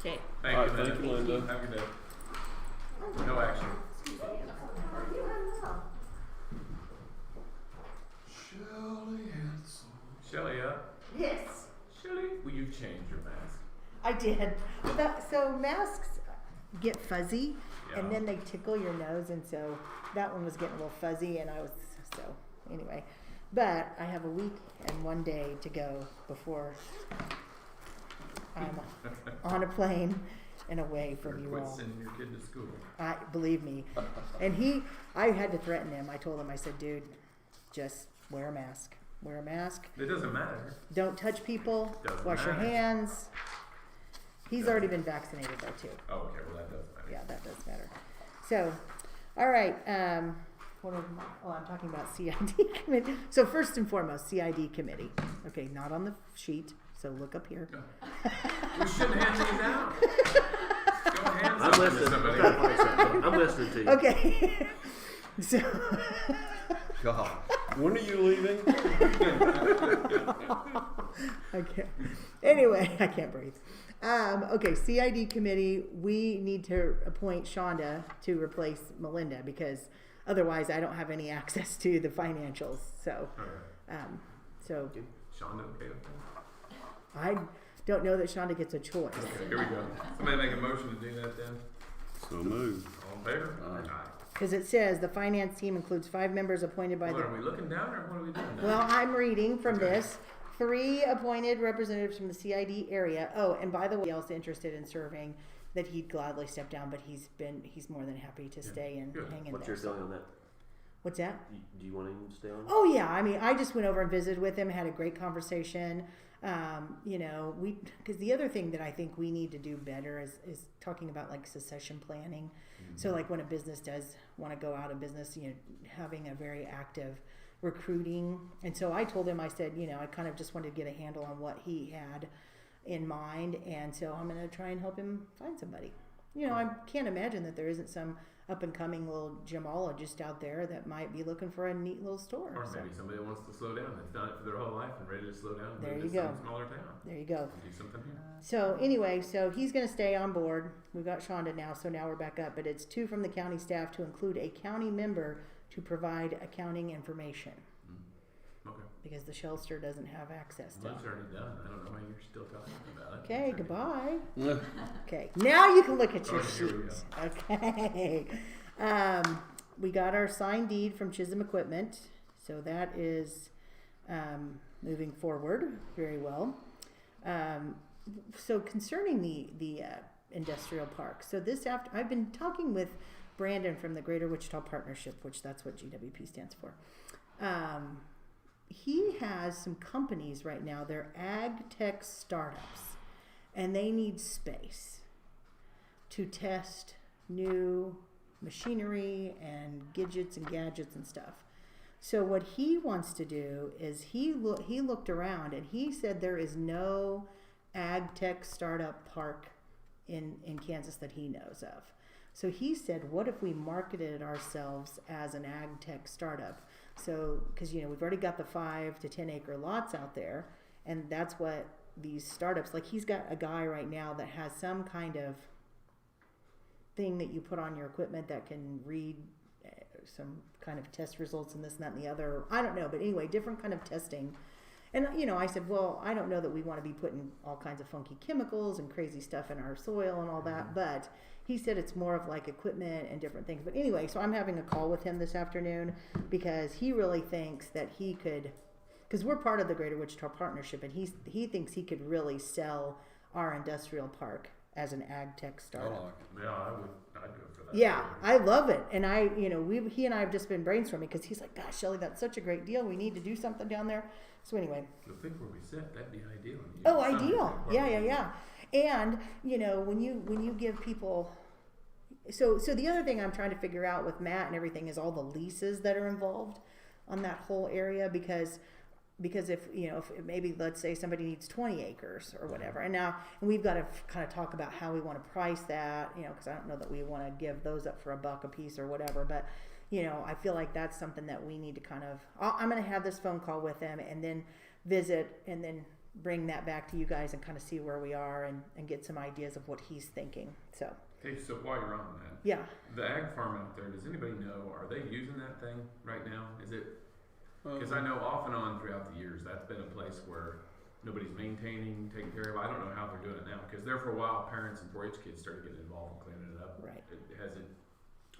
Okay. Thank All you, right, Linda. thank you, Linda. Have a good day. No action. Shelly Hansel. Shelly up. Yes, Shelly, will you change your mask? I did. So masks get fuzzy, Yeah. and then they tickle your nose, and so that one was getting a little fuzzy, and I was, so, anyway. But I have a week and 1 day to go before I'm on a plane and away from you Quit all. sending your kid to school. Believe me. And I had to threaten him. I told him, I said, dude, just wear a mask. Wear a mask. It doesn't matter. Don't touch people. Doesn't Wash your matter. hands. He's already been vaccinated though too. Oh, okay, well that does matter. Yeah, that does matter. So, all right. I'm talking about CID committee. So first and foremost, CID committee. Okay, not on the sheet. So look up here. We shouldn't hand these out. Go hand I'm something to listening. somebody. I'm trying to find something. I'm listening to you. Okay. So. God, when are you leaving? Okay. Anyway, I can't breathe. Okay, CID committee, we need to appoint Shonda to replace Melinda because otherwise I don't have any access to the financials. So, Okay. so Shonda, okay with that? I don't know that Shonda gets a choice. Okay, here we go. Somebody make a motion to do that then. So moved. All in favor? Aye. Because it says the finance team includes 5 members appointed by Well, the. are we looking down or what are we doing now? Well, I'm reading from Okay. this. 3 appointed representatives from the CID area. Oh, and by the way, also interested in serving, that he'd gladly step down, but he's more than happy to stay and Good. hang in What's there. your feeling on that? What's that? Do you want him to stay on? Oh yeah, I mean, I just went over and visited with him, had a great conversation. Because the other thing that I think we need to do better is talking about like succession planning. So like when a business does want to go out of business, having a very active recruiting. And so I told him, I said, I kind of just wanted to get a handle on what he had in mind. And so I'm going to try and help him find somebody. I can't imagine that there isn't some up and coming little gemologist out there that might be looking for a neat little store. Or So, maybe somebody wants to slow down. They've done it for their whole life and ready to slow down. There move you to go. some smaller town. there you go. And do something here. So anyway, so he's going to stay on board. We've got Shonda now, so now we're back up. But it's 2 from the county staff to include a county member to provide accounting information Okay. because the Shellster doesn't have access to Well, it. it's already done. I don't know why you're still talking about it. Okay, goodbye. Yeah. Okay, now you can look at your Okay, here we sheet. Okay. We got our signed deed from Chisholm Equipment, so that is moving forward very well. So concerning the industrial park, so I've been talking with Brandon from the Greater Wichita Partnership, which that's what GWP stands for. He has some companies right now. They're ag tech startups, and they need space to test new machinery and gadgets and stuff. So what he wants to do is he looked around and he said there is no ag tech startup park in Kansas that he knows of. So he said, what if we marketed ourselves as an ag tech startup? So, because we've already got the 5 to 10 acre lots out there, and that's what these startups, like he's got a guy right now that has some kind of thing that you put on your equipment that can read some kind of test results and this and that and the other. I don't know, but anyway, different kind of testing. And I said, well, I don't know that we want to be putting all kinds of funky chemicals and crazy stuff in our soil and all that, but he said it's more of like equipment and different things. But anyway, so I'm having a call with him this afternoon because he really thinks that he could, because we're part of the Greater Wichita Partnership, and he thinks he could really sell our industrial park as an ag tech startup. Yeah, I'd go for that. Yeah, I love it. And he and I have just been brainstorming because he's like, gosh, Shelly, that's such a great deal. We need to do something down there. So anyway. So think where we sit. That'd be ideal. Oh, ideal. Yeah. And, when you give people, so the other thing I'm trying to figure out with Matt and everything is all the leases that are involved on that whole area because if maybe let's say somebody needs 20 acres or whatever, and we've got to kind of talk about how we want to price that, because I don't know that we want to give those up for $1 a piece or whatever, but I feel like that's something that we need to kind of, I'm going to have this phone call with them and then visit and then bring that back to you guys and kind of see where we are and get some ideas of what he's thinking. So, Hey, so while you're on that, yeah. the ag farm out there, does anybody know, are they using that thing right now? Is it, because I know off and on throughout the years, that's been a place where nobody's maintaining, taking care of. I don't know how they're doing it now, because there for a while, parents and 4-H kids started getting involved and cleaning it up. Right. Has it?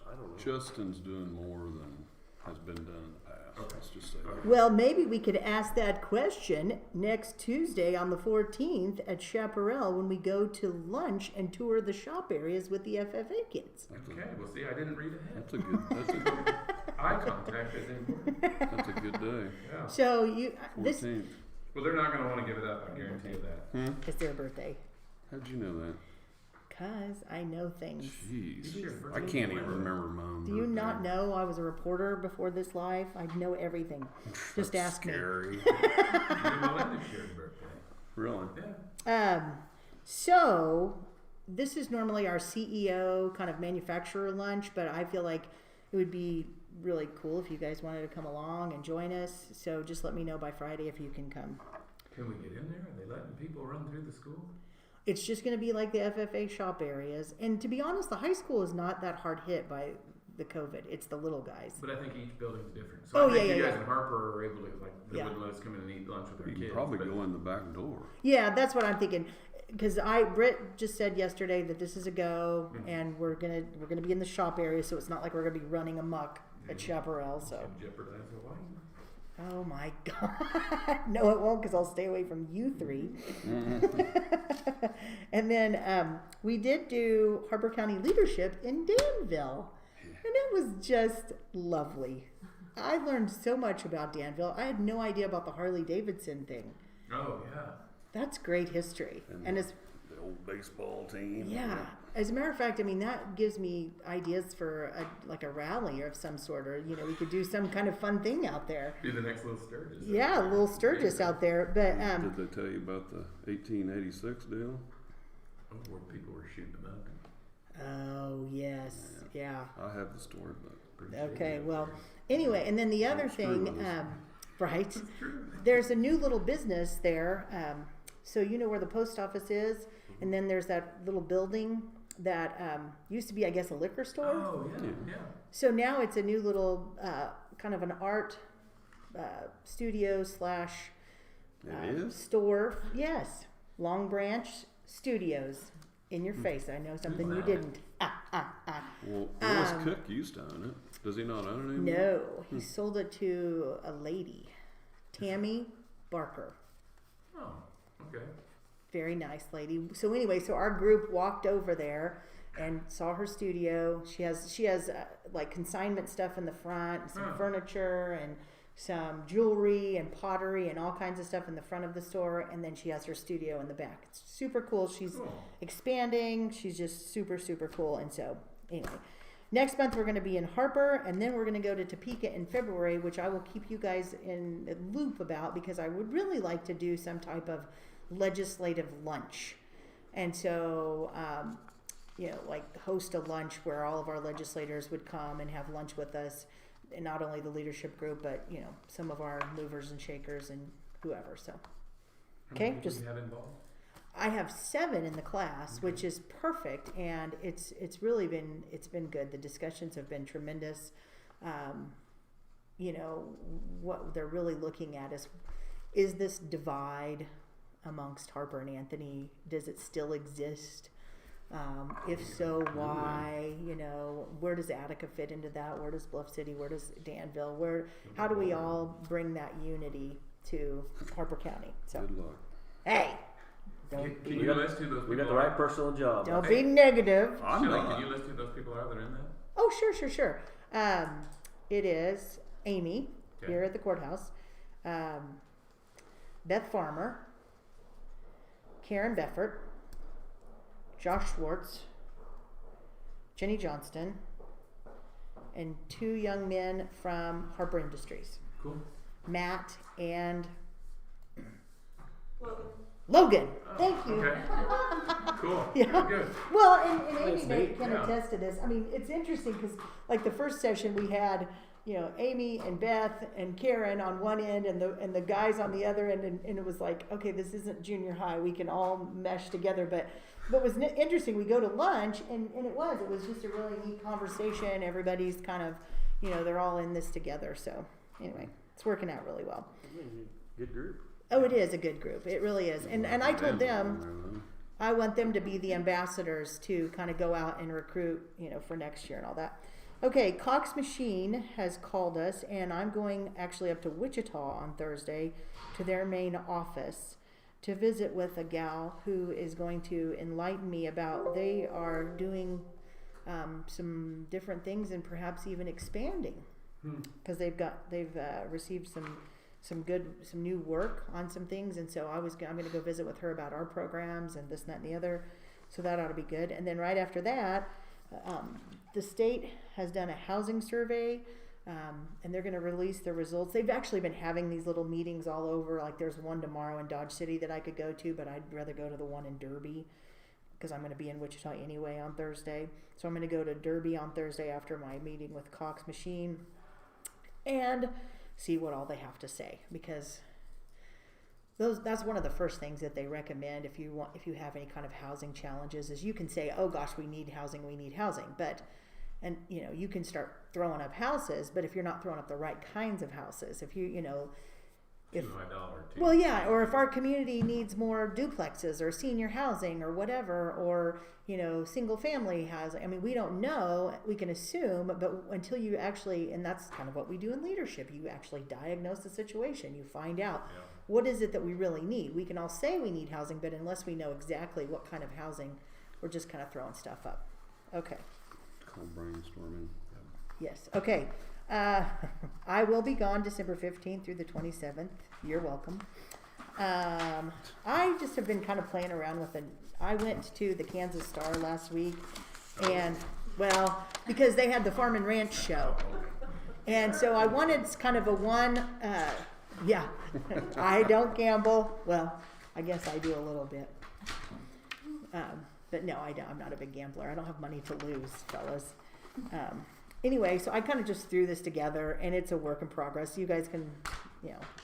I don't know. Justin's doing more than has been done in the past. Okay. Let's just say that. Well, maybe we could ask that question next Tuesday on the 14th at Chaparral when we go to lunch and tour the shop areas with the FFA kids. Okay, well, see, I didn't read ahead. That's a good, Eye contact is important. that's a good day. Yeah. So you, this 14th. Well, they're not going to want to give it up, I guarantee you that. is their birthday. How'd you know that? 'Cause I know things. Jeez. Your I birthday can't even November. remember my own Do you birthday. not know I was a reporter before this life? I know everything. Just That's ask me. scary. Even Melinda's shared birthday. Really? Yeah. So this is normally our CEO kind of manufacturer lunch, but I feel like it would be really cool if you guys wanted to come along and join us. So just let me know by Friday if you can come. Can we get in there? Are they letting people run through the school? It's just going to be like the FFA shop areas. And to be honest, the high school is not that hard hit by the COVID. It's the little guys. But I think each building's different. So Oh, I think yeah, you yeah, guys yeah. in Harper are able to, like, they Yeah. wouldn't let us come in and eat lunch with our You kids. can probably but go in the back door. Yeah, that's what I'm thinking. Because Britt just said yesterday that this is a go, and we're gonna be in the shop area, so it's not like we're gonna be running amok at Chaparral. So, can jeopardize the wine. oh my God, no, it won't, because I'll stay away from you three. And then we did do Harper County Leadership in Danville, and it was just lovely. I learned so much about Danville. I had no idea about the Harley Davidson thing. Oh, yeah. That's great history, and as The old baseball team. yeah, as a matter of fact, I mean that gives me ideas for a rally of some sort, or we could do some kind of fun thing out there. Be the next little Sturgis. Yeah, a little Sturgis out there, but Did they tell you about the 1886 deal? Oh, where people were shooting them up. oh yes, yeah. I have the story, but Okay, well, anyway, and then the other Don't screw thing, with us. right? There's a new little business there. So you know where the post office is, and then there's that little building that used to be, I guess, a liquor store. Oh, yeah, yeah. So now it's a new little kind of an art studio slash It is? store. Yes, Long Branch Studios. In your face, I know something you Wow. didn't. Well, Willis Cook used to own it. Does he not own it anymore? No, he sold it to a lady, Tammy Barker. Oh, okay. Very nice lady. So anyway, so our group walked over there and saw her studio. She has like consignment stuff in the front, some furniture and some jewelry and pottery and all kinds of stuff in the front of the store, and then she has her studio in the back. It's super cool. She's expanding. She's just super, super cool. And so anyway, next month we're going to be in Harper, and then we're going to go to Topeka in February, which I will keep you guys in the loop about, because I would really like to do some type of legislative lunch. And so like host a lunch where all of our legislators would come and have lunch with us, and not only the leadership group, but some of our movers and shakers and whoever. So okay, How many do you have involved? I have 7 in the class, which is perfect, and it's really been good. The discussions have been tremendous. What they're really looking at is this divide amongst Harper and Anthony, does it still exist? If so, why? Where does Attica fit into that? Where does Bluff City? Where does Danville? How do we all bring that unity to Harper County? So, Good luck. hey, Can don't you list who those people We got the are? right person on the job. don't be negative. I'm Shelley, not. can you list who those people are that are in that? Oh, sure. It is Amy Okay. here at the courthouse, Beth Farmer, Karen Beffert, Josh Schwartz, Jenny Johnston, and 2 young men from Harper Industries, Cool. Matt and Logan. Thank you. Okay. Cool. Yeah. Good. Well, and Amy Thanks, Nate. can Yeah. attest to this. I mean, it's interesting because, like, the first session we had Amy and Beth and Karen on one end and the guys on the other end, and it was like, okay, this isn't junior high. We can all mesh together. But it was interesting. We go to lunch, and it was just a really neat conversation. Everybody's kind of, they're all in this together. So anyway, it's working out really well. Good group. Oh, it is a good group. It really is. And I told them I want them to be the ambassadors to kind of go out and recruit, for next year and all that. Okay, Cox Machine has called us, and I'm going actually up to Wichita on Thursday to their main office to visit with a gal who is going to enlighten me about, they are doing some different things and perhaps even expanding, because they've received some new work on some things, and so I'm going to go visit with her about our programs and this and that and the other, so that ought to be good. And then right after that, the state has done a housing survey, and they're going to release the results. They've actually been having these little meetings all over. Like there's one tomorrow in Dodge City that I could go to, but I'd rather go to the one in Derby because I'm going to be in Wichita anyway on Thursday. So I'm going to go to Derby on Thursday after my meeting with Cox Machine and see what all they have to say, because that's one of the first things that they recommend if you have any kind of housing challenges, is you can say, oh gosh, we need housing, but you can start throwing up houses, but if you're not throwing up the right kinds of houses, if well, yeah, or if our community needs more duplexes or senior housing or whatever, or single family housing, I mean, we don't know, we can assume, but until you actually, and that's kind of what we do in leadership, you actually diagnose the situation, you find out what is it that we really need. We can all say we need housing, but unless we know exactly what kind of housing, we're just kind of throwing stuff up. Okay. Called brainstorming. Yes. Okay. I will be gone December 15th through the 27th. You're welcome. I just have been kind of playing around with I went to the Kansas Star last week, and because they had the Farm and Ranch show, and so I wanted kind of a one. I don't gamble. Well, I guess I do a little bit. But no, I don't. I'm not a big gambler. I don't have money to lose, fellas. Anyway, so I kind of just threw this together, and it's a work in progress. You guys can,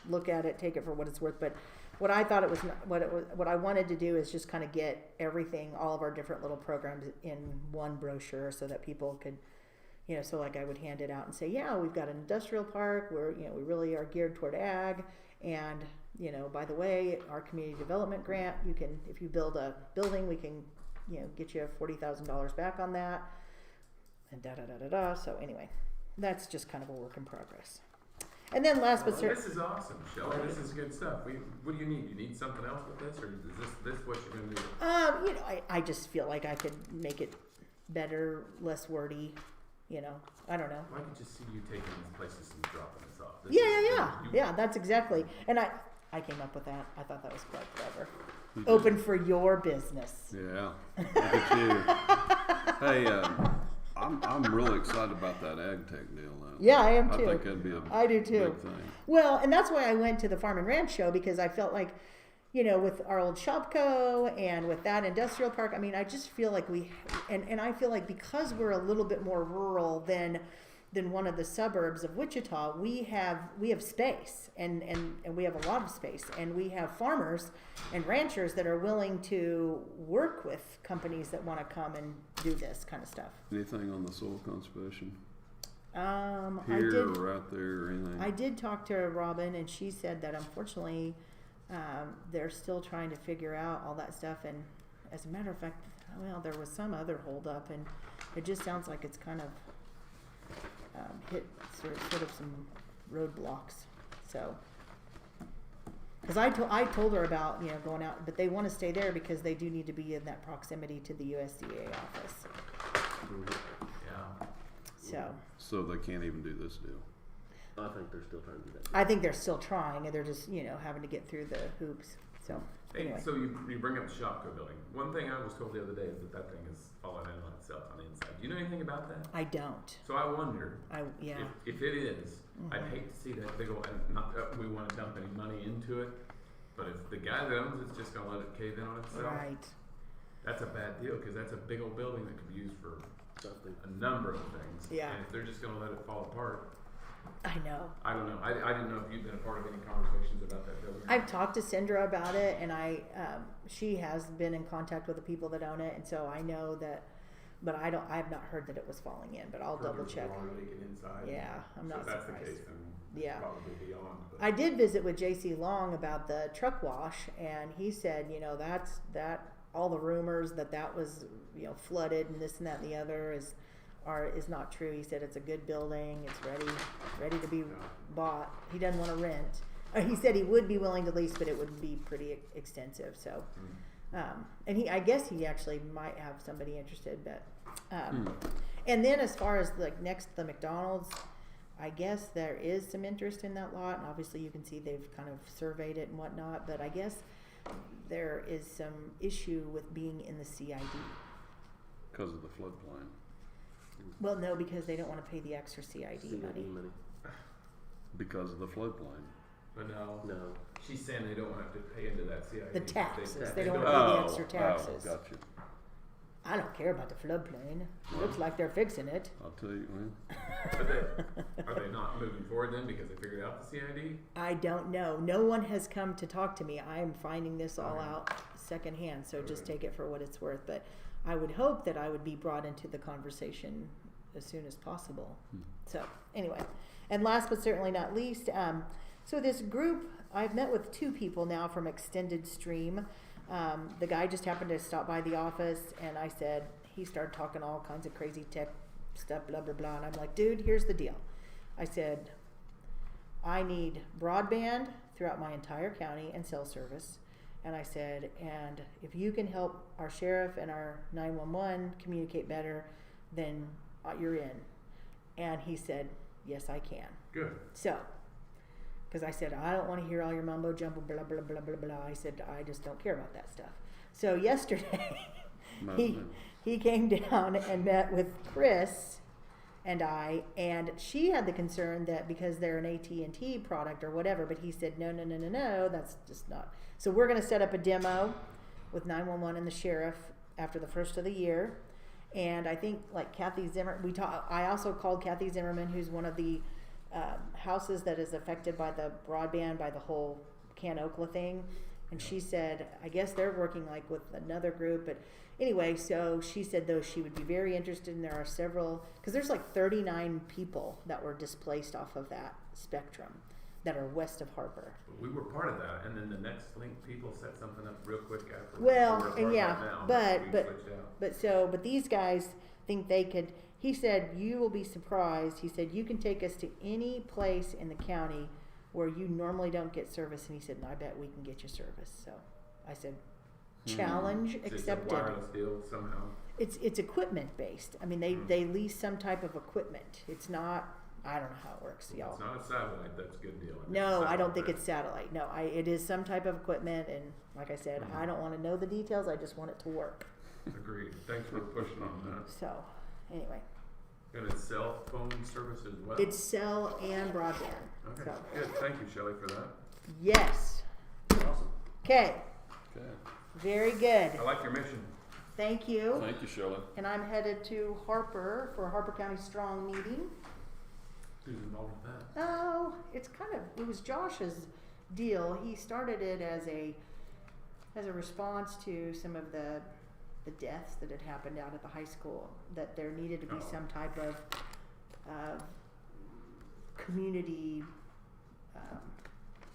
look at it, take it for what it's worth. But what I thought what I wanted to do is just kind of get everything, all of our different little programs in one brochure, so that people could, so like I would hand it out and say, we've got an industrial park where, we really are geared toward ag, and by the way, our community development grant, you can, if you build a building, we can, get you $40,000 back on that. And So anyway, that's just kind of a work in progress. And then last but certainly, this is awesome, Shelley. This is good stuff. What do you need? You need something else with this, or is this what you're gonna do? I just feel like I could make it better, less wordy. I don't know. I could just see you taking these places and dropping this off. Yeah. That's exactly. And I came up with that. I thought that was quite clever. Open for your business. Yeah. Look at you. Hey, I'm really excited about that ag tech deal. Yeah, I am too. I think that'd be I do too. Big thing. Well, and that's why I went to the Farm and Ranch show, because I felt like, with our old Shopco and with that industrial park, I mean, I just feel like and I feel like because we're a little bit more rural than one of the suburbs of Wichita, we have space, and we have a lot of space, and we have farmers and ranchers that are willing to work with companies that want to come and do this kind of stuff. Anything on the soil conservation? Here or out there or anything? I did talk to Robin, and she said that unfortunately they're still trying to figure out all that stuff, and as a matter of fact, there was some other holdup, and it just sounds like it's kind of hit sort of some roadblocks. So, because I told her about going out, but they want to stay there because they do need to be in that proximity to the USDA office. Yeah. So they can't even do this deal. I think they're still trying to do that. I think they're still trying, and they're just having to get through the hoops. So anyway. So you bring up the Shopco building. One thing I was told the other day is that thing is falling in on itself on the inside. Do you know anything about that? I don't. So I wonder. Yeah. If it is, I'd hate to see that big old. And not that we want to dump any money into it, but if the guy that owns it's just going to let it cave in on itself, right? That's a bad deal, because that's a big old building that could be used for something, a number of things. Yeah. And if they're just going to let it fall apart, I know. I don't know. I didn't know if you've been a part of any conversations about that building. I've talked to Sindra about it, and she has been in contact with the people that own it, and so I know that. But I have not heard that it was falling in, but I'll double check. Leaking inside. Yeah, I'm not So if that's surprised. the case, then Yeah. probably beyond. But I did visit with JC Long about the truck wash, and he said, that all the rumors that was, flooded and this and that and the other is not true. He said it's a good building, it's ready to be bought. He doesn't want to rent. He said he would be willing to lease, but it would be pretty extensive. So, and I guess he actually might have somebody interested, but, and then as far as like next to the McDonald's, I guess there is some interest in that lot, and obviously you can see they've kind of surveyed it and whatnot, but I guess there is some issue with being in the CID. Because of the floodplain. Well, no, because they don't want to pay the extra CID money. Because of the floodplain. But no. No. She's saying they don't want to pay into that CID. The taxes. They don't don't want to pay the extra taxes. Oh, gotcha. I don't care about the floodplain. Looks like they're fixing it. I'll tell you when. Are they not moving forward then because they figured out the CID? I don't know. No one has come to talk to me. I'm finding this all out secondhand, so just take it for what it's worth. But I would hope that I would be brought into the conversation as soon as possible. So anyway, and last but certainly not least, so this group, I've met with 2 people now from Extended Stream. The guy just happened to stop by the office, and I said, he started talking all kinds of crazy tech stuff, blah, blah, blah. And I'm like, dude, here's the deal. I said, I need broadband throughout my entire county and cell service. And I said, and if you can help our sheriff and our 911 communicate better, then you're in. And he said, yes, I can. Good. So, because I said, I don't want to hear all your mumbo jumbo, blah, blah, blah, blah, blah. I said, I just don't care about that stuff. So yesterday, he came down and met with Chris and I, and she had the concern that because they're an AT&T product or whatever, but he said, no, that's just not. So we're going to set up a demo with 911 and the sheriff after the first of the year. And I think like Kathy Zimmer, I also called Kathy Zimmerman, who's one of the houses that is affected by the broadband, by the whole Can Okla thing. And she said, I guess they're working like with another group, but anyway, so she said though she would be very interested, and there are several, because there's like 39 people that were displaced off of that spectrum that are west of Harper. We were part of that, and then the next link people set something up real quick after. Well, and yeah, but these guys think they could. He said, you will be surprised. He said, you can take us to any place in the county where you normally don't get service. And he said, and I bet we can get you service. So I said, challenge accepted. It's a wireless deal somehow. It's equipment based. I mean, they lease some type of equipment. It's not, I don't know how it works, y'all. It's not a satellite, that's a good deal. No, I don't think it's satellite. No, it is some type of equipment. And like I said, I don't want to know the details. I just want it to work. Agreed. Thanks for pushing on that. So anyway. And it's cell phone service as well? It's cell and broadband. Okay, So. good. Thank you, Shelley, for that. Yes. Awesome. Okay. Okay. Very good. I like your mission. Thank you. Thank you, Shelley. And I'm headed to Harper for a Harper County Strong meeting. Who's involved with that? Oh, it was Josh's deal. He started it as a response to some of the deaths that had happened out at the high school, that there needed to be some type of community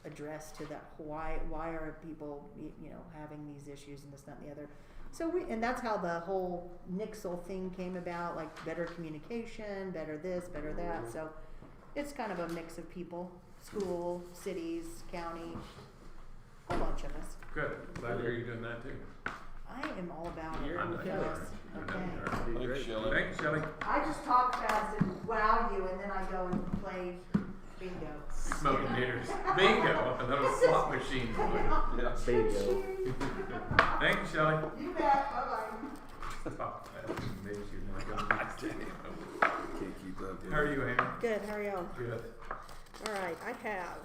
address to that. Why are people having these issues and this, that, and the other. So and that's how the whole Nixle thing came about, like better communication, better this, better that. So it's kind of a mix of people, school, cities, county, a bunch of us. Good. Glad to hear you doing that too. I am all about it. I'm Yes. Okay. Thanks, Shelley. Thanks, Shelley. I just talk fast and wow you, and then I go and play bingo. Smoking haters. Bingo. Another slot machine. Yeah. Bingo. Thank you, Shelley. You bet. Bye-bye. Talk fast. Maybe she's not going to. Can't keep up. How are you, Amy? Good, how are y'all? Good. All right, I have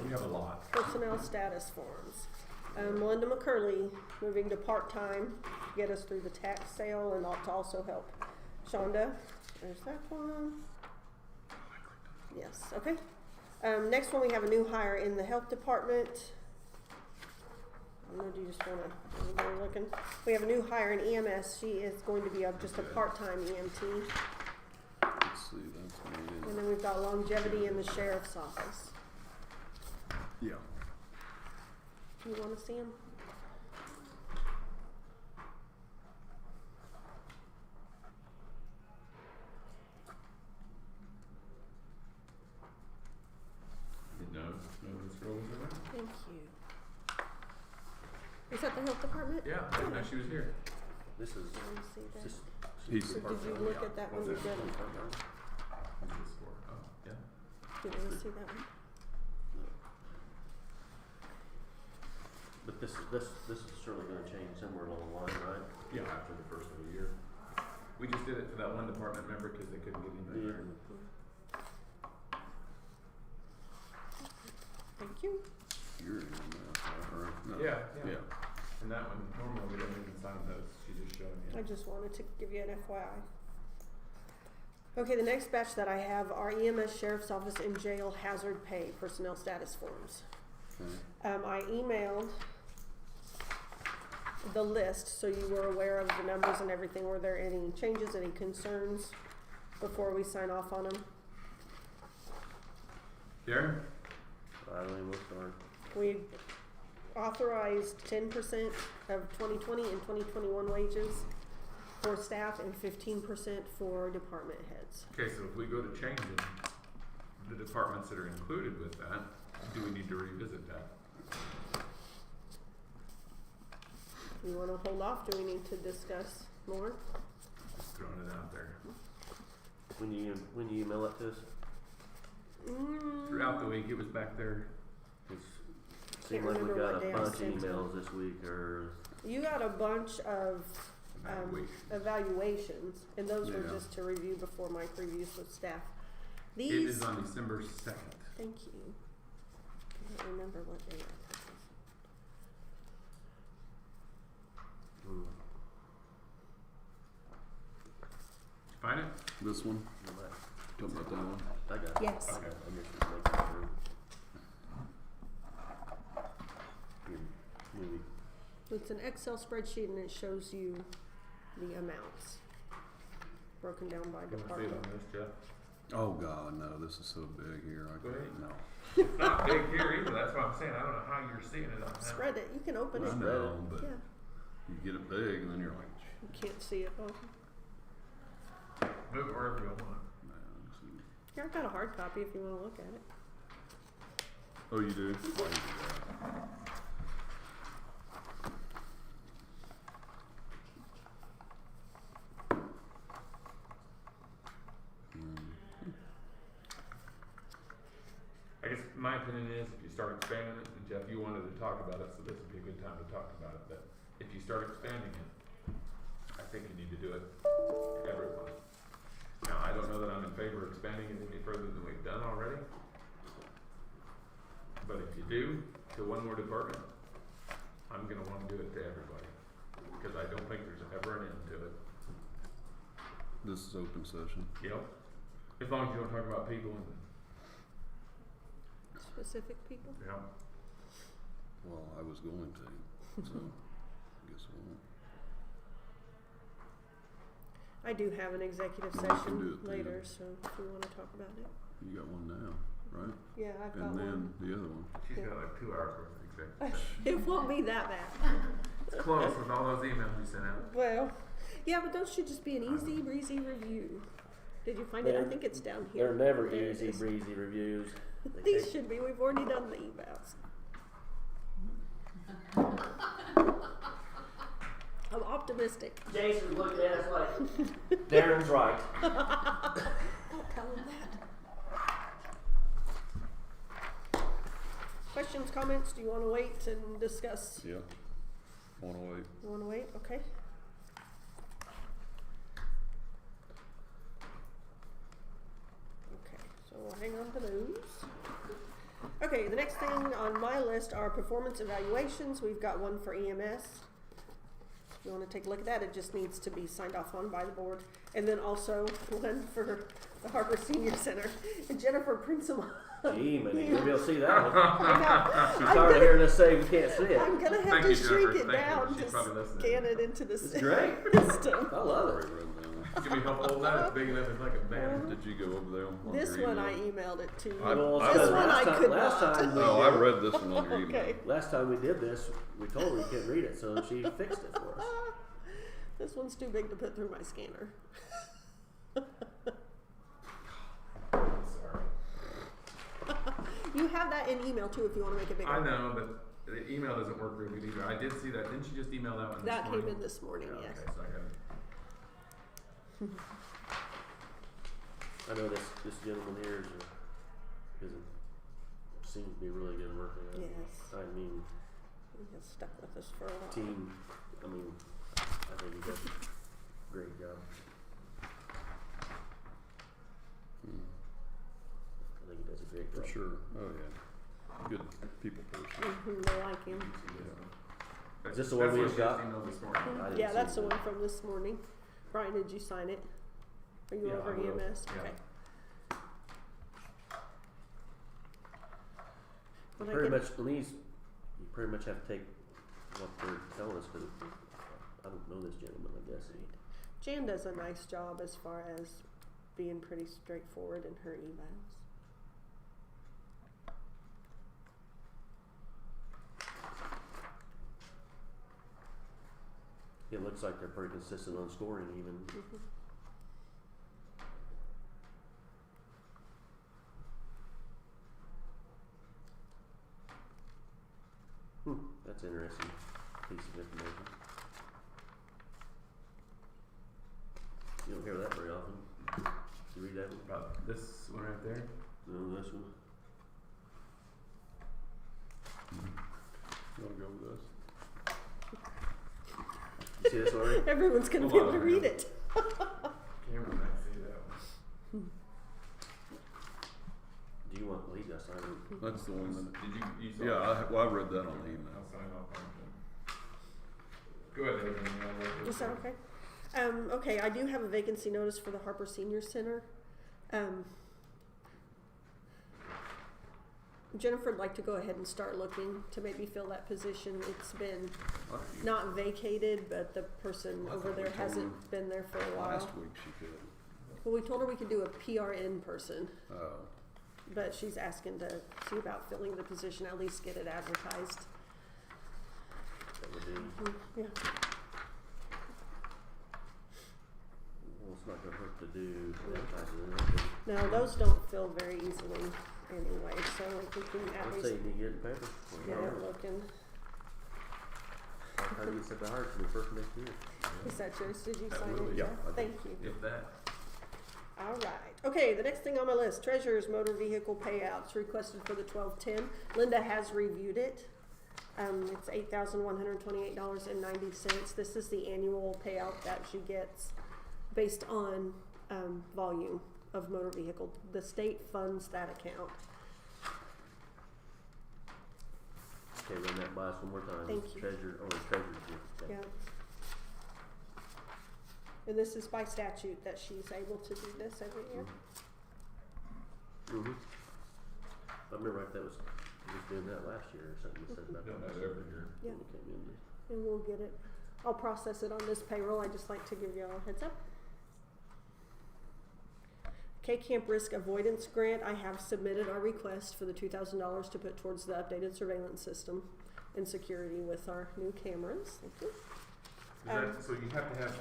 We have a lot. personnel status forms. Melinda McCurley moving to part-time to get us through the tax sale and to also help Shonda. There's that one. Yes, okay. Next one, we have a new hire in the health department. I don't know, do you just wanna, everybody looking? We have a new hire in EMS. She is going to be just a part-time EMT. Let's see, that's me. And then we've got longevity in the sheriff's office. Yeah. You wanna see them? Didn't know this girl was around. Thank you. Is that the health department? Yeah, I didn't know she was here. This is, I wanna see that. this, He's So did you look at that one? You did. What's this for? Oh, yeah. Do you wanna see that one? but this is surely gonna change somewhere along the line, right? Yeah, after the first of the year. We just did it for that one department member because they couldn't get anybody. Yeah. Thank you. You're in that, right? No. Yeah. Yeah. And that one, normally we don't even sign those. She just showed me. I just wanted to give you an FYI. Okay, the next batch that I have are EMS, Sheriff's Office, and Jail Hazard Pay Personnel Status Forms. Okay. I emailed the list so you were aware of the numbers and everything. Were there any changes, any concerns before we sign off on them? Darren? I don't even look for We authorized 10% of 2020 and 2021 wages for staff and 15% for department heads. Okay, so if we go to changing the departments that are included with that, do we need to revisit that? You want to hold off? Do we need to discuss more? Just throwing it out there. When you email it to us, Throughout the week, it was back there. it seemed like we remember got what a day I bunch of sent it. emails this week, or You got a bunch of evaluations, and those were Yeah. just to review before my previews with staff. It These, is on December 2nd. thank you. I don't remember what day I put this. Find it? This one? no, that- Talking about that one? I got it. Yes. Okay, I'm just making sure. Movie. It's an Excel spreadsheet and it shows you the amounts broken down by You want to see it department. on this, Jeff? Oh God, no, this is so big here. I Go ahead. can't, no. It's not big here either. That's what I'm saying. I don't know how you're seeing it on that. Spread it. You can open I it. know, but Yeah, you get it big and then you're like, you can't see it. Oh, Move it wherever you want. man, this is- here I've got a hard copy if you want to look at it. Oh, you do? Why you do that? I guess my opinion is if you start expanding it, and Jeff, you wanted to talk about it, so this would be a good time to talk about it, but if you start expanding it, I think you need to do it for everyone. Now, I don't know that I'm in favor of expanding it any further than we've done already, but if you do, to one more department, I'm gonna wanna do it to everybody, because I don't think there's ever an end to it. This is open session. Yep. As long as you don't talk about people and, Specific people. yeah. Well, I was going to, so I guess I won't. I do have an executive Well, we can do session it then. later, so if you want to talk about it. You got one now, right? Yeah, I've got And then one. the other one. She's Yeah. got like 2 hours worth of executive session. It won't be that bad. It's close with all those emails you sent out. Well, yeah, but those should just be an easy breezy review. Did you find it? I They're- think it's down here. They're never There it easy is. breezy reviews. They These take- should be. We've already done the evals. I'm optimistic. Jason's looking at us like, Darren's right. Don't tell him that. Questions, comments? Do you want to wait and discuss? Yep. Wanna wait? You want to wait? Okay. Okay, so we'll hang on to those. Okay, the next thing on my list are performance evaluations. We've got one for EMS. if you wanna take a look at that, it just needs to be signed off on by the board. And then also one for the Harper Senior Center, and Jennifer prints them on. Gee, man, you're gonna be able to see that one. I She's know. tired of hearing us say we can't see it. I'm gonna have Thank to you, shrink Jennifer. it Thank you. down She's to probably listening. scan it into the It's great. system. I love Already it. read that Can we help hold that? It's big enough. It's like a banner. one. Did you go over there on This your one I email? emailed it to you. Well, I This read- one I could last not. time we Oh, I did- read this one on your email. Okay. Last time we did this, we told her we couldn't read it, so she fixed it for us. This one's too big to put through my scanner. Sorry. You have that in email too if you want to make it bigger. I know, but the email doesn't work very good either. I did see that. Didn't she just email that one That this came morning? in this morning, Yeah, yes. okay, so I got it. I know this gentleman here seems to be really good working. Yes. I mean, He has stuck with us for a while. team. I mean, I think he does a great job. I think he does a great job. For sure. Oh, yeah. Good people person. They like him. Is this the one we That's just what she got? emailed this morning. I didn't Yeah, see that's the that. one from this morning. Brian, did you sign it? Are you Yeah, over I will. EMS? Yeah. Okay. When I Pretty get- much, Denise, you pretty much have to take what they're telling us because I don't know this gentleman, I guess. Jan does a nice job as far as being pretty straightforward in her evals. It looks like they're pretty consistent on scoring even. That's an interesting piece of information. You don't hear that very often. You read that one? About this one right there. No, this one. You wanna go with this? You see this already? Everyone's gonna Hold be able on, to read it. Camera might see that one. Do you want Lee to sign it? That's the one that, Did you saw yeah, it? I read that on the email. I'll sign off on it. Go ahead, Adrian. I'll let you Is that say. okay? Okay, I do have a vacancy notice for the Harper Senior Center. Jennifer would like to go ahead and start looking to maybe fill that position. It's been not vacated, but the person I over thought we there told hasn't her been there for a while. Last week she could. Well, we told her we could do a PRN person, Oh, but she's asking to see about filling the position, at least get it advertised. That would be, Yeah. well, it's not gonna hurt to do advertising, is it? No, those don't fill very easily anyway, so if we can at I'd say least you need to get it in paper. get it looking. By the time you set the hard for the first next year. Is that yours? Did you That sign will it? be. Yeah, Jeff? I did. Thank you. If that. All right. Okay, the next thing on my list, treasurer's motor vehicle payouts requested for the 12/10. Linda has reviewed it. It's $8,128.90. This is the annual payout that she gets based on volume of motor vehicle. The state funds that account. Okay, run that by us one more time. Thank you. Treasurer, treasurer's gift. Okay. Yeah. And this is by statute that she's able to do this every year. Mm-hmm. I remember like that was doing that last year or something. You said about Doing that that every year. Yeah. when we came in. And we'll get it. I'll process it on this payroll. I just like to give you all a heads up. K-Camp Risk Avoidance Grant. I have submitted our request for the $2,000 to put towards the updated surveillance system and security with our new cameras. Thank you. Is that, so you have to have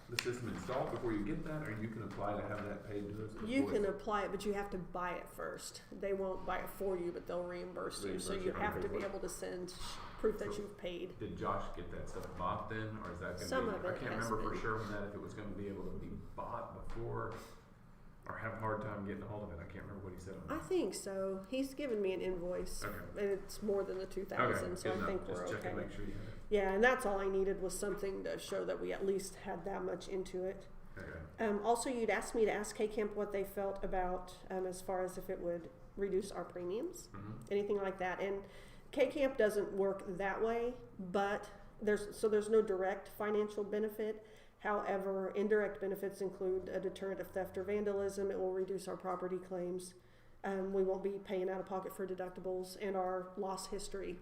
the system installed before you get that, or you can apply to have that paid to us? as You voice? can apply it, but you have to buy it first. They won't buy it for you, but they'll reimburse you. So Reimburse you you. have to be able to send proof that you've paid. Did Josh get that stuff bought then, or is that gonna Some be? of it I can't has remember for been. sure when that, if it was gonna be able to be bought before, or have a hard time getting a hold of it. I can't remember what he said on I that. think so. He's given me an invoice, Okay. and it's more than the 2,000, so good I enough. think Just we're check okay. and make sure you have it. Yeah, and that's all I needed was something to show that we at least had that much into it. Okay. Also, you'd asked me to ask K-Camp what they felt about as far as if it would reduce our premiums, Mm-hmm. anything like that. And K-Camp doesn't work that way, but there's no direct financial benefit. However, indirect benefits include a deterrent of theft or vandalism. It will reduce our property claims. We won't be paying out of pocket for deductibles, and our loss history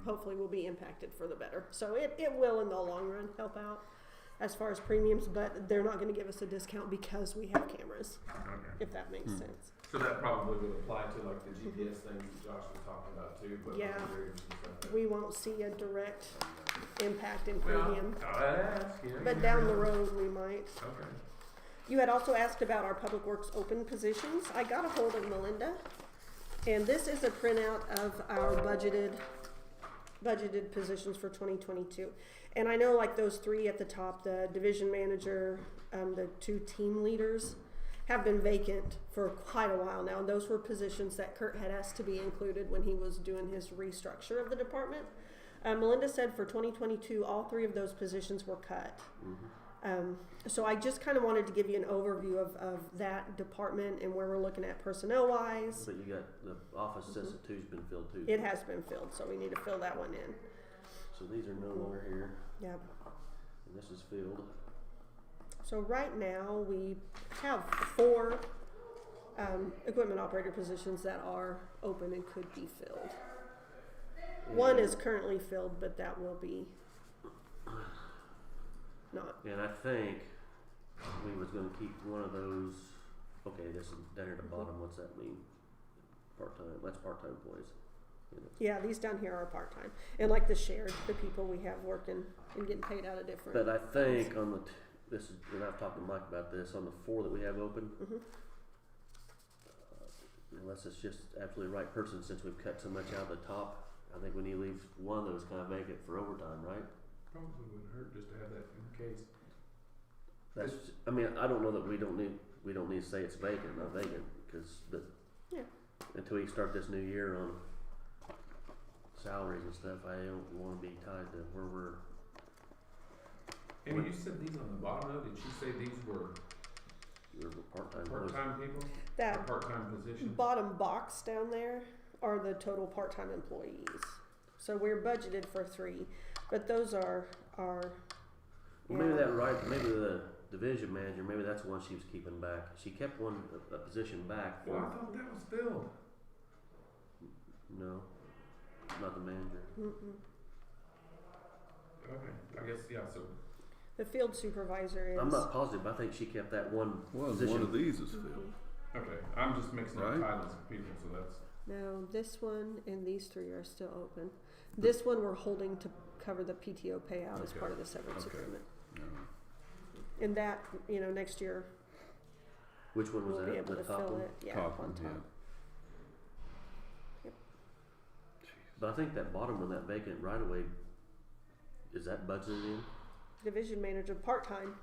hopefully will be impacted for the better. So it will in the long run help out as far as premiums, but they're not going to give us a discount because we have cameras, if that makes sense. So that probably would apply to like the GPS things that Josh was talking about too, but Yeah. and stuff. We won't see a direct impact in Well, premium, I'd ask, you know, but you down never the know. road we might. Okay. You had also asked about our Public Works open positions. I got a hold of Melinda, and this is a printout of our budgeted positions for 2022. And I know like those three at the top, the division manager, the two team leaders, have been vacant for quite a while now. And those were positions that Kurt had asked to be included when he was doing his restructure of the department. Melinda said for 2022, all three of those positions were cut. So I just kind of wanted to give you an overview of that department and where we're looking at personnel wise. But you got the office says that two's been filled too. It has been filled, so we need to fill that one in. So these are no longer here, Yep. and this is filled. So right now we have 4 equipment operator positions that are open and could be filled. One is currently filled, but that will be not. And I think we was gonna keep one of those, okay, this is down at the bottom, what's that mean? Part-time, that's part-time employees. Yeah, these down here are part-time. And like the shared, the people we have working and getting paid out of different. But I think on the, this is, and I've talked to Mike about this, on the 4 that we have open, unless it's just absolutely the right person, since we've cut so much out of the top, I think we need to leave one of those kind of vacant for overtime, right? Probably wouldn't hurt just to have that in case. That's, I mean, I don't know that we don't need to say it's vacant, not vacant, because Yeah. until we start this new year on salaries and stuff, I don't want to be tied to where we're. And you said these on the bottom though, did she say these were Part-time. part-time people? Or That part-time positions? bottom box down there are the total part-time employees. So we're budgeted for 3, but those are Maybe that right. Maybe the division manager. Maybe that's the one she was keeping back. She kept a position back. Well, I thought that was filled. No, not the manager. Okay, I guess, yeah, so. the field supervisor is. I'm not positive, but I think she kept that one Well, position. one of these is filled. Okay, I'm just mixing up Right. titles of people, so that's. No, this one and these 3 are still open. This one we're holding to cover the PTO payout as Okay. part of the severance Okay. agreement. Yeah. And that, next year Which one was we'll be that? able The to top fill one. it. Yeah, Top on one, top. yeah. But I think that bottom one, that vacant right away, is that budgeted in? Division manager, part-time.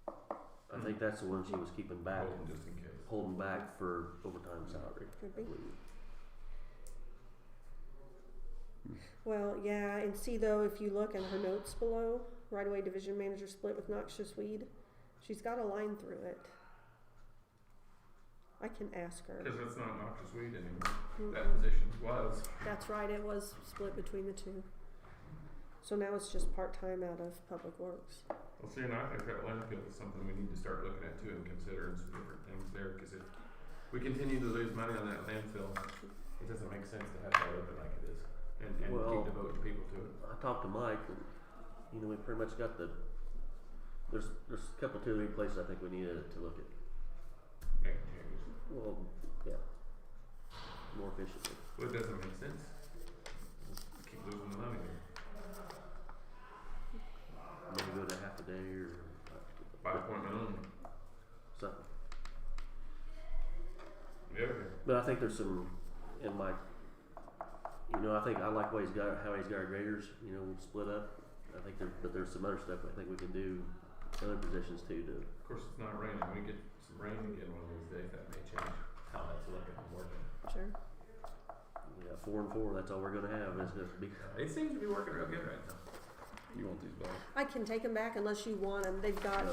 I think that's the one she was keeping back, Hold them just in case. holding back for overtime salary. Could be. I believe. Well, yeah, and see though, if you look in her notes below, right away division manager split with noxious weed, she's got a line through it. I can ask her. Cause it's not noxious weed anymore. Mm-mm. That position was. That's right, it was split between the 2. So now it's just part-time out of Public Works. Well, see, and I think that landfill is something we need to start looking at too and considering some different things there, cause if we continue to lose money on that landfill, it doesn't make sense to have that open like it is and Well, keep devoting people to it. I talked to Mike, and we pretty much got there's a couple 2 or 3 places I think we needed to look at. Make changes. Well, yeah, more efficiently. Well, it doesn't make sense. Keep losing the money there. Maybe go to half a day or By appointment only. something. Yeah. But I think there's some in my, I think I like how he's got our graders, split up. I think there's some other stuff I think we can do, other positions too. Of course, it's not raining. We get some rain again one of those days. That may change how that's looking and working. Sure. We got 4 and 4. That's all we're gonna have. Is gonna be. It seems to be working real good right now. You want these back? I can take them back unless you want them. They've got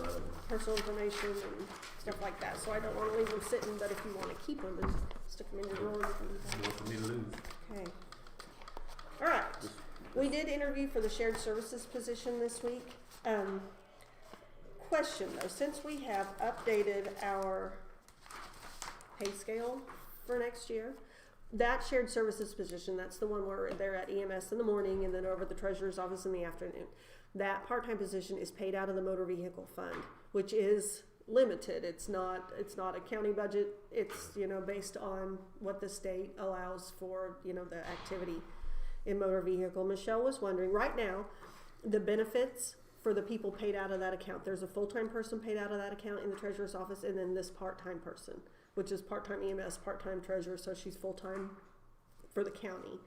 personal information and stuff like that, so I don't want to leave them sitting, but if you want to keep them and stick them in your drawer, you can do that. More for me to lose. Okay. All right. We did interview for the shared services position this week. Question though, since we have updated our pay scale for next year, that shared services position, that's the one where they're at EMS in the morning and then over at the treasurer's office in the afternoon. That part-time position is paid out of the motor vehicle fund, which is limited. It's not a county budget. It's, based on what the state allows for, the activity in motor vehicle. Michelle was wondering, right now, the benefits for the people paid out of that account, there's a full-time person paid out of that account in the treasurer's office, and then this part-time person, which is part-time EMS, part-time treasurer, so she's full-time for the county.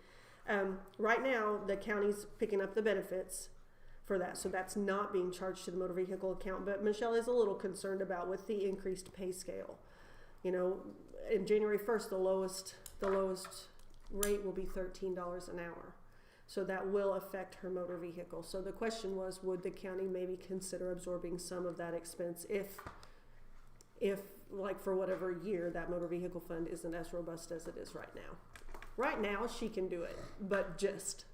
Right now, the county's picking up the benefits for that, so that's not being charged to the motor vehicle account, but Michelle is a little concerned about with the increased pay scale. In January 1st, the lowest rate will be $13 an hour. So that will affect her motor vehicle. So the question was, would the county maybe consider absorbing some of that expense if like for whatever year, that motor vehicle fund isn't as robust as it is right now. Right now, she can do it, but just.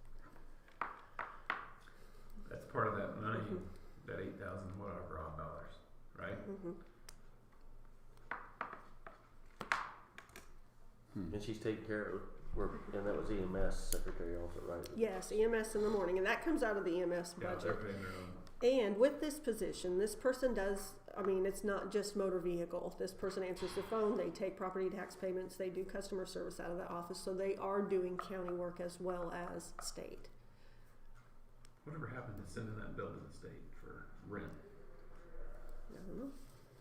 That's part of that money, that 8,000 whatever odd dollars, right? And she's taking care of work, and that was EMS secretary also, right? Yes, EMS in the morning, and that comes out of the EMS budget. They're paying their own. And with this position, this person does, it's not just motor vehicle. This person answers the phone, they take property tax payments, they do customer service out of that office, so they are doing county work as well as state. Whatever happened to sending that bill to the state for rent? I don't know.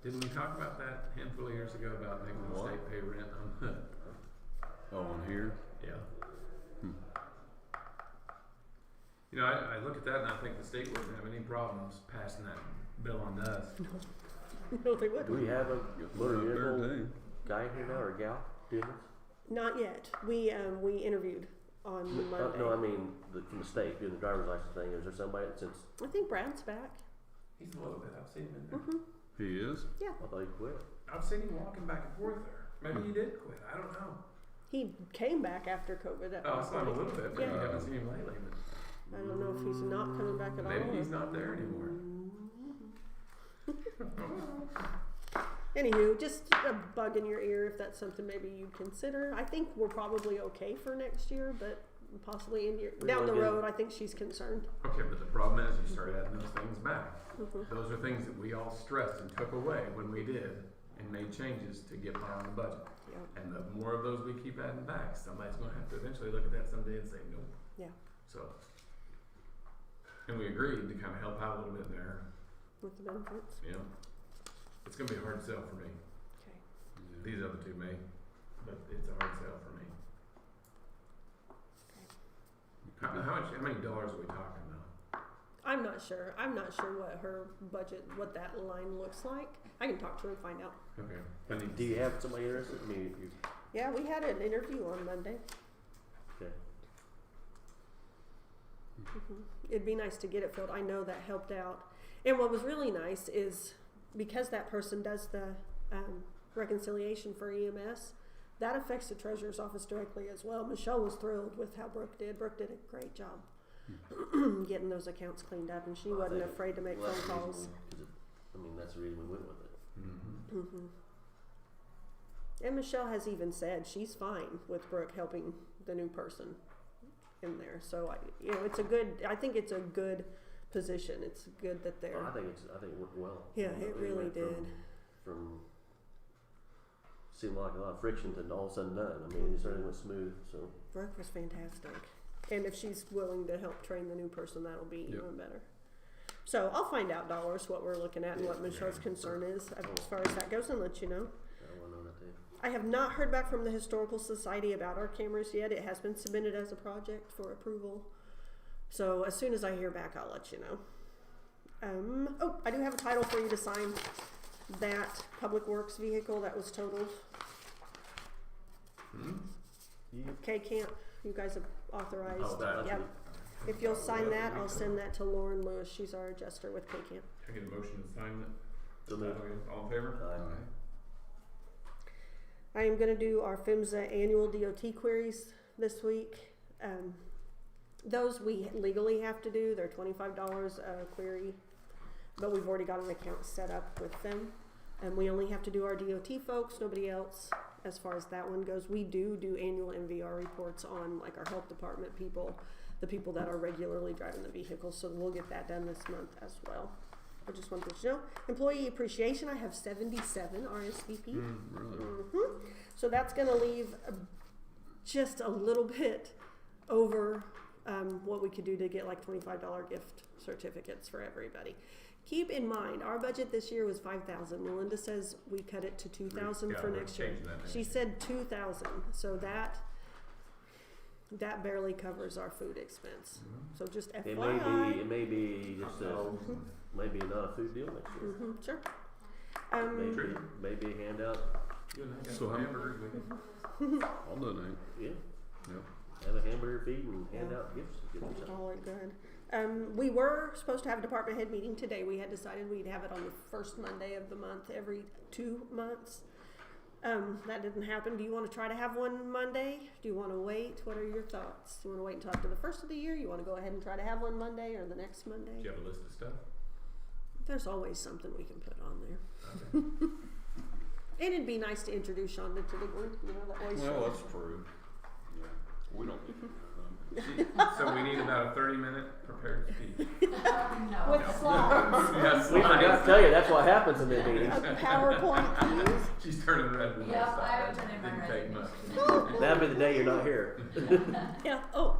Didn't we talk about that a handful of years ago about making the state pay rent on the... Oh, on here? Yeah. I look at that and I think the state wouldn't have any problems passing that bill on to us. No, they wouldn't. Do we have a motor vehicle Thing. guy here now, or gal doing this? Not yet. We interviewed on Monday. No, I mean from the state doing the driver's license thing. Is there somebody that since I think Brad's back. He's a little bit. I've seen him in there. He is? Yeah. I thought he quit? I've seen him walking back and forth there. Maybe he did quit. I don't know. He came back after COVID. At Oh, I one saw him a point. little bit, but Yeah. you haven't seen him lately. I don't know if he's not coming back at all. Maybe he's not there anymore. Anywho, just a bug in your ear if that's something maybe you'd consider. I think we're probably okay for next year, but possibly down the road, I think she's concerned. Okay, but the problem is you start adding those things back. Those are things that we all stressed and took away when we did and made changes to get by on the budget. Yeah. And the more of those we keep adding back, somebody's going to have to eventually look at that someday and say nope. Yeah. So, and we agreed to kind of help out a little bit there. With the benefits. Yeah. It's going to be a hard sell for me. Okay. These other two may, but it's a hard sell for me. How many dollars are we talking about? I'm not sure. I'm not sure what her budget, what that line looks like. I can talk to her and find out. Okay. Do you have somebody interested? I mean, Yeah, we had an interview on Monday. okay. It'd be nice to get it filled. I know that helped out. And what was really nice is because that person does the reconciliation for EMS, that affects the treasurer's office directly as well. Michelle was thrilled with how Brooke did. Brooke did a great job getting those accounts cleaned up, and she wasn't afraid to make phone calls. That's the reason we went with it. And Michelle has even said she's fine with Brooke helping the new person in there. So it's a good. I think it's a good position. It's good that they're. I think it worked well. Yeah, it really did. From seemed like a lot of friction to all of a sudden done. I mean, it certainly went smooth. So Brooke was fantastic, and if she's willing to help train the new person, that'll be even better. So I'll find out dollars what we're looking at and what Michelle's concern is as far as that goes, and let you know. I want to know that too. I have not heard back from the Historical Society about our cameras yet. It has been submitted as a project for approval. So as soon as I hear back, I'll let you know. I do have a title for you to sign. That Public Works vehicle that was totaled. K-Camp, you guys have authorized. Oh, that. Yep. If you'll sign that, I'll send that to Lauren Lewis. She's our adjuster with K-Camp. Can I get a motion to sign that? So moved. All in favor? I am going to do our PHMSA annual DOT queries this week. Those we legally have to do. They're $25 a query, but we've already got an account set up with them. And we only have to do our DOT folks, nobody else. As far as that one goes, we do annual MVR reports on like our health department people, the people that are regularly driving the vehicles. So we'll get that done this month as well. I just wanted to know. Employee appreciation, I have 77 RSVP. Really? So that's going to leave just a little bit over what we could do to get like $25 gift certificates for everybody. Keep in mind, our budget this year was $5,000. Melinda says we cut it to $2,000 for next year. She said $2,000, so that barely covers our food expense. So just FYI. It may be just maybe not a food deal next year. Sure. Maybe a handout. So how- hamburgers, we can. I'll donate. Yeah. Yep. Have a hamburger feed and hand out gifts. Oh, good. We were supposed to have a department head meeting today. We had decided we'd have it on the first Monday of the month, every 2 months. That didn't happen. Do you want to try to have one Monday? Do you want to wait? What are your thoughts? Do you want to wait until after the first of the year? You want to go ahead and try to have one Monday or the next Monday? Do you have a list of stuff? There's always something we can put on there. And it'd be nice to introduce Shonda to the group, you know, that always. Well, that's true. Yeah. We don't need to. So we need about a 30-minute prepared speech. No. With slides. Yes, We forgot to tell you, that's what happens in the meetings. A PowerPoint, please. She's turning red. when I Yep, stopped. I haven't been in my Didn't red. take much. That'll be the day you're not here. Yeah. Oh.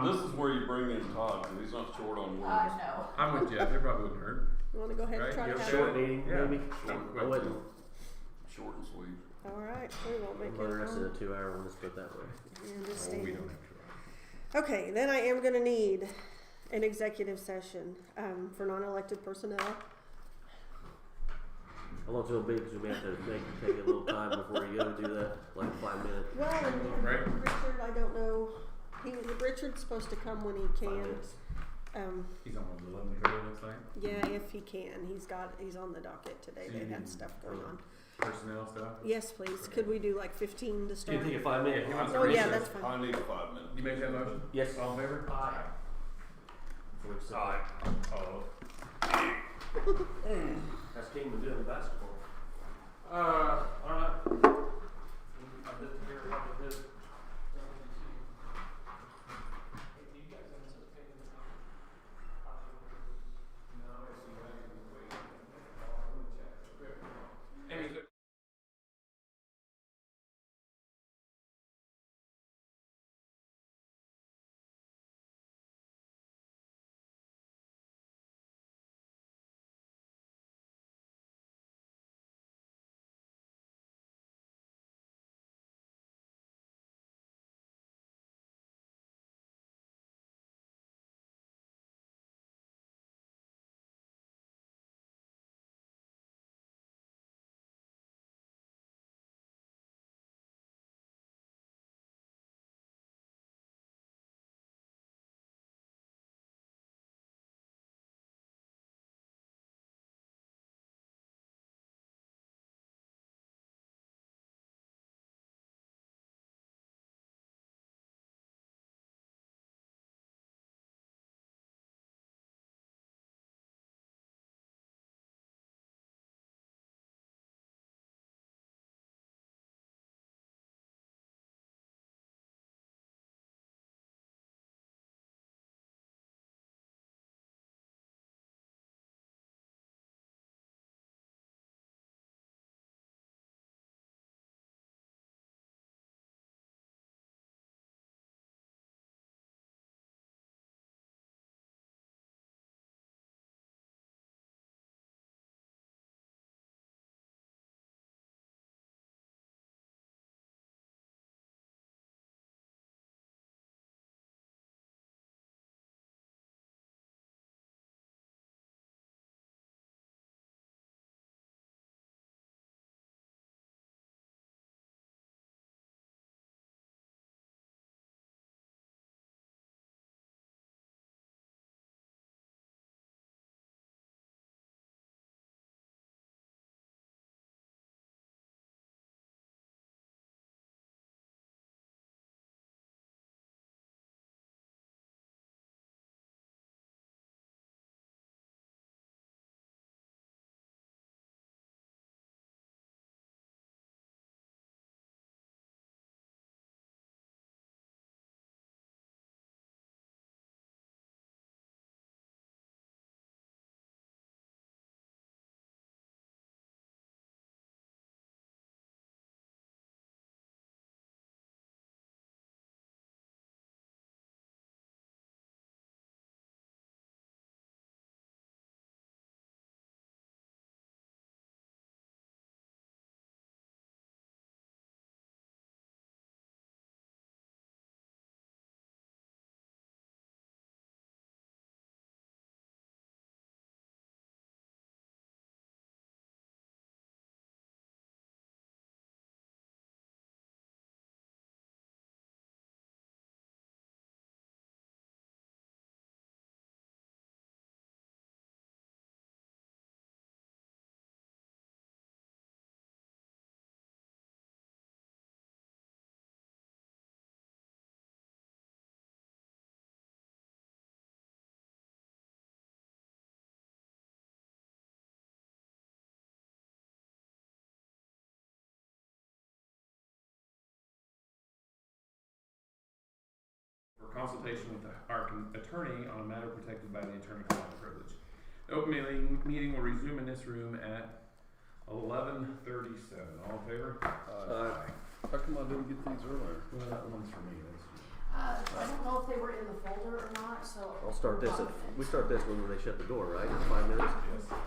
This is where you bring in Todd, because he's not short on words. No. I'm with Jeff. It probably wouldn't hurt. You want to go ahead Right, and try you to have okay? Short it? meeting, Yeah. maybe. Quick. I wouldn't. Short and sweet. All right. We won't make I'm interested in it. a 2-hour one. Let's put it that way. And just Oh, we stand. don't have to. Okay, then I am going to need an executive session for non-elected personnel. How long's it'll be? Because we may have to take a little time before you go do that, like 5 minutes. Well, and Right. Richard, I don't know. Richard's supposed to come when he 5 can. minutes. He's on the 11 trail, looks like. Yeah, if he can. He's on the docket today. They had stuff going on. Personnel stuff. Yes, please. Could we do like 15 to You start? can take a 5 minute. He wants to Oh yeah, research. that's fine. I need 5 minutes. You make that motion? Yes. All in favor? Aye. Oh. How's Kingman doing in basketball? Alright. for consultation with our attorney on a matter protected by the attorney-client privilege. The open meeting will resume in this room at 11:37. All in favor? How come I didn't get these earlier? Well, that one's for me. I don't know if they were in the folder or not, so. I'll start this we start this when they shut the door, right? In 5 minutes? Yes.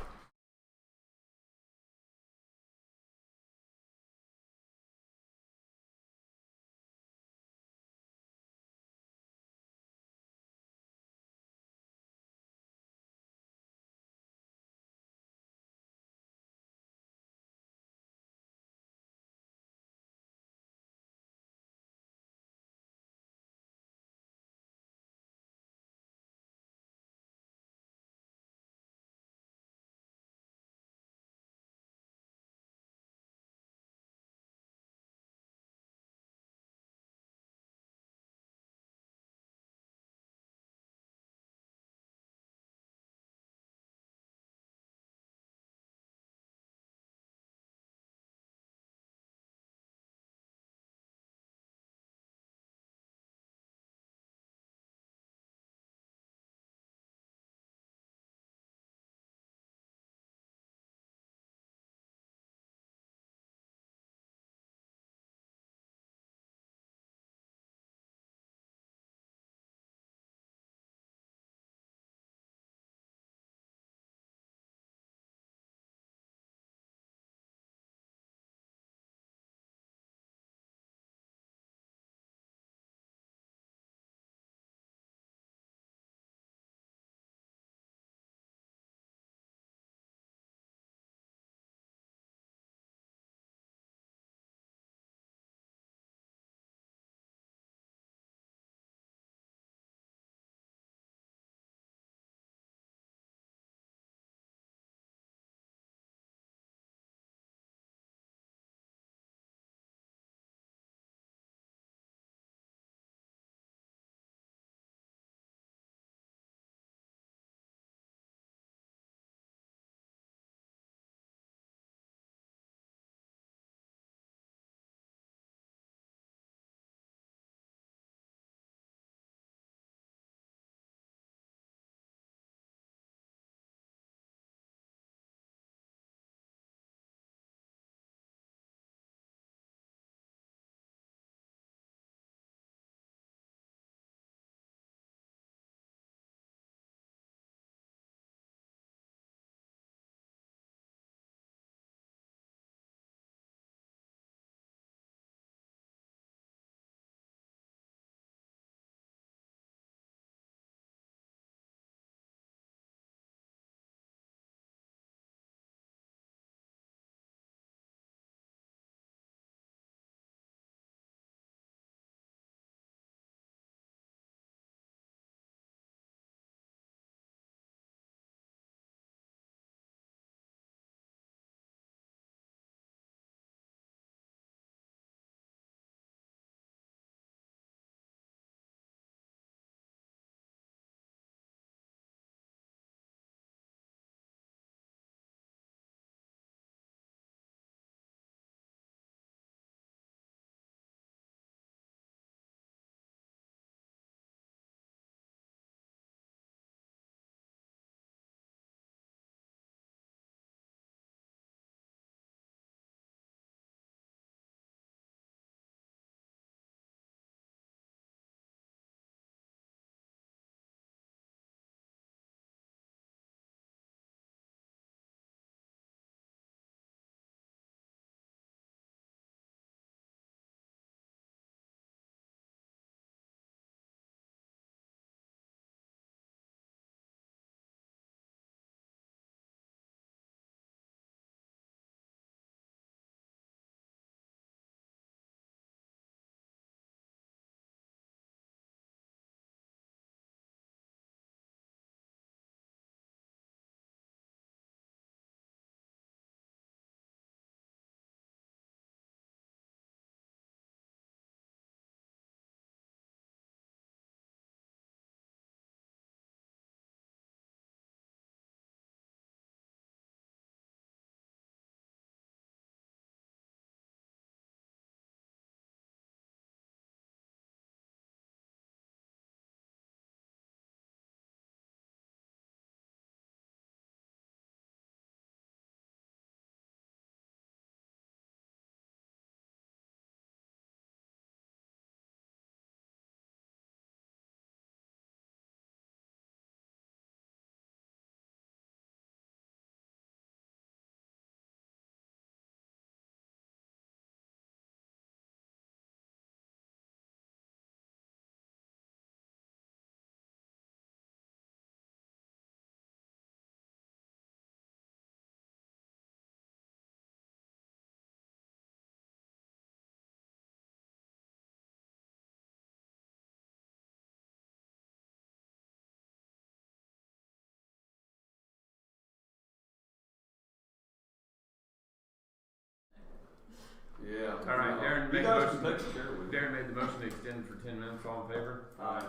share with you. Darren made the motion to extend for 10 minutes. All in favor? Aye.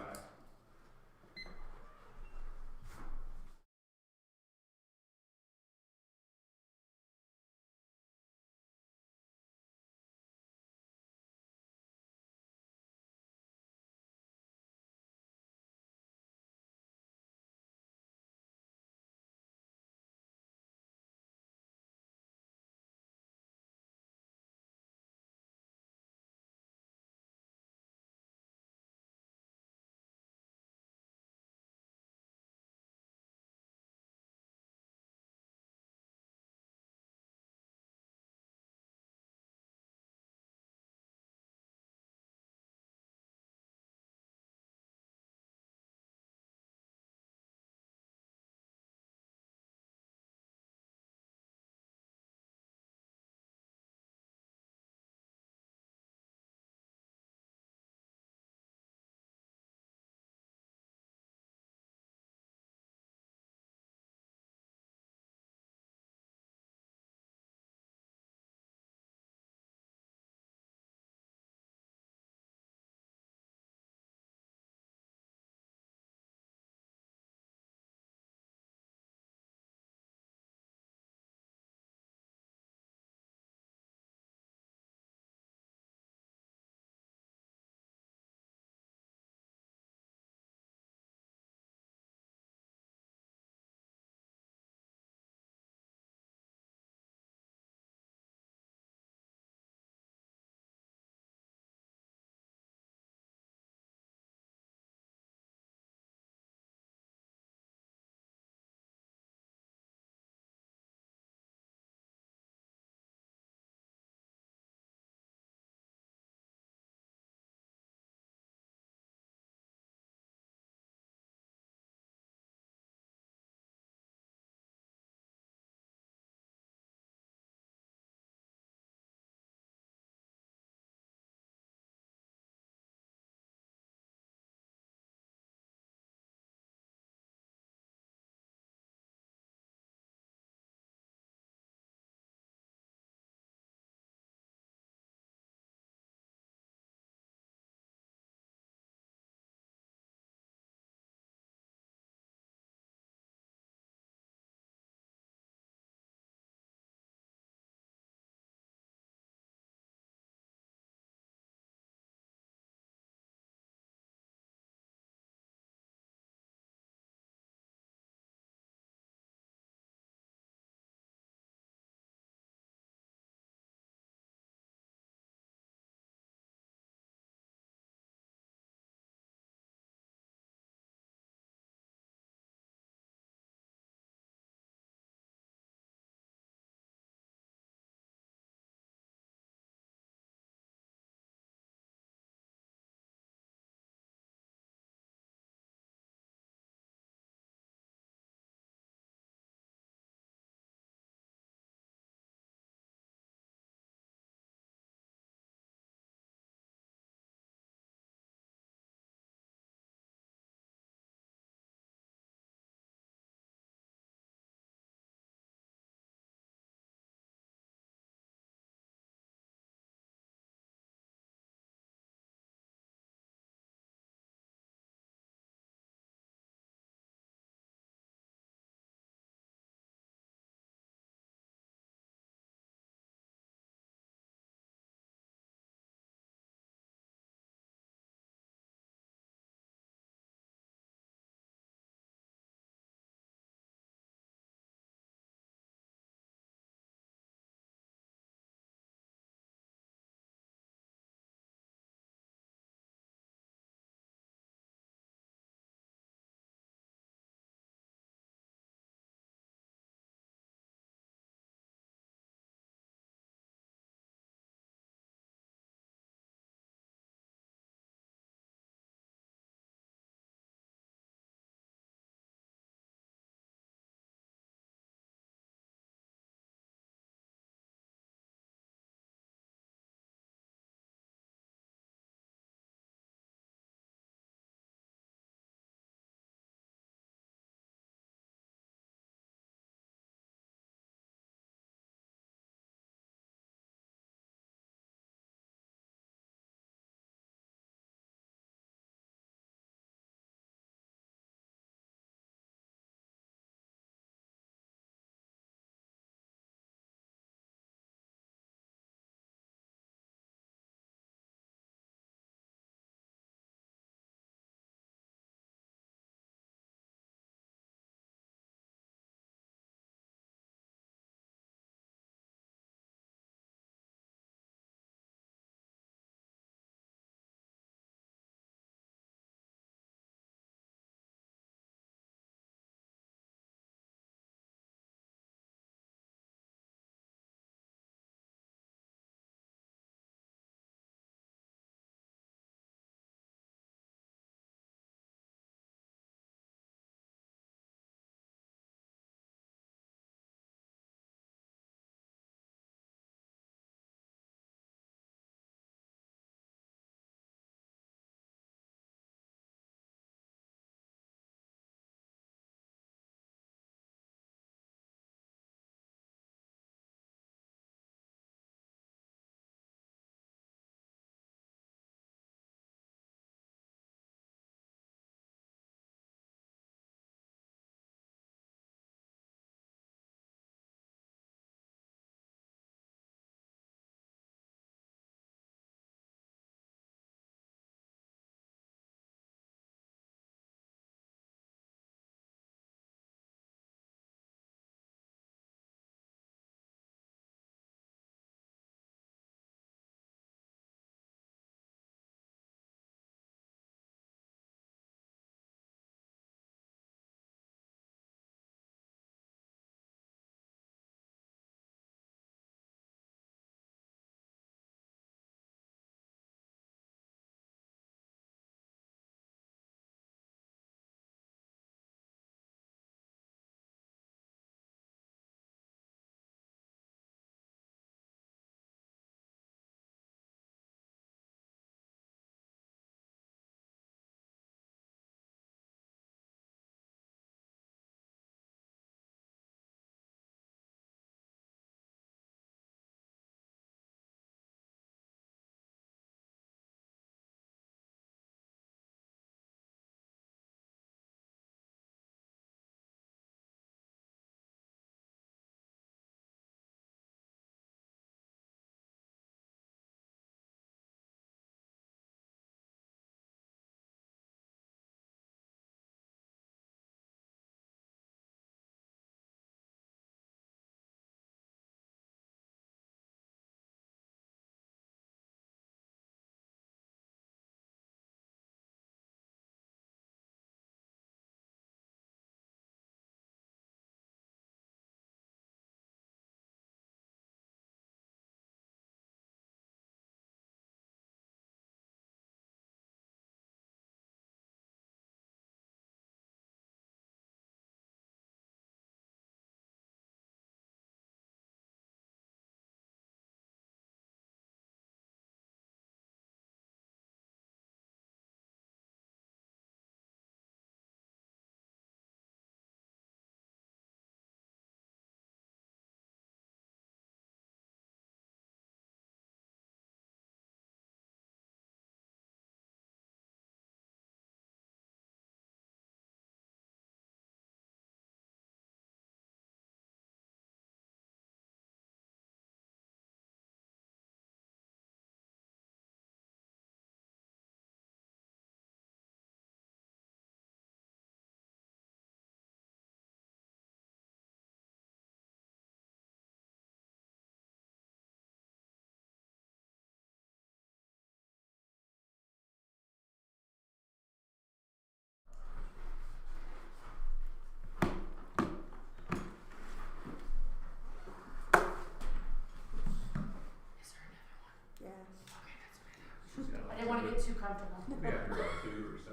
Maybe after about 2 or so.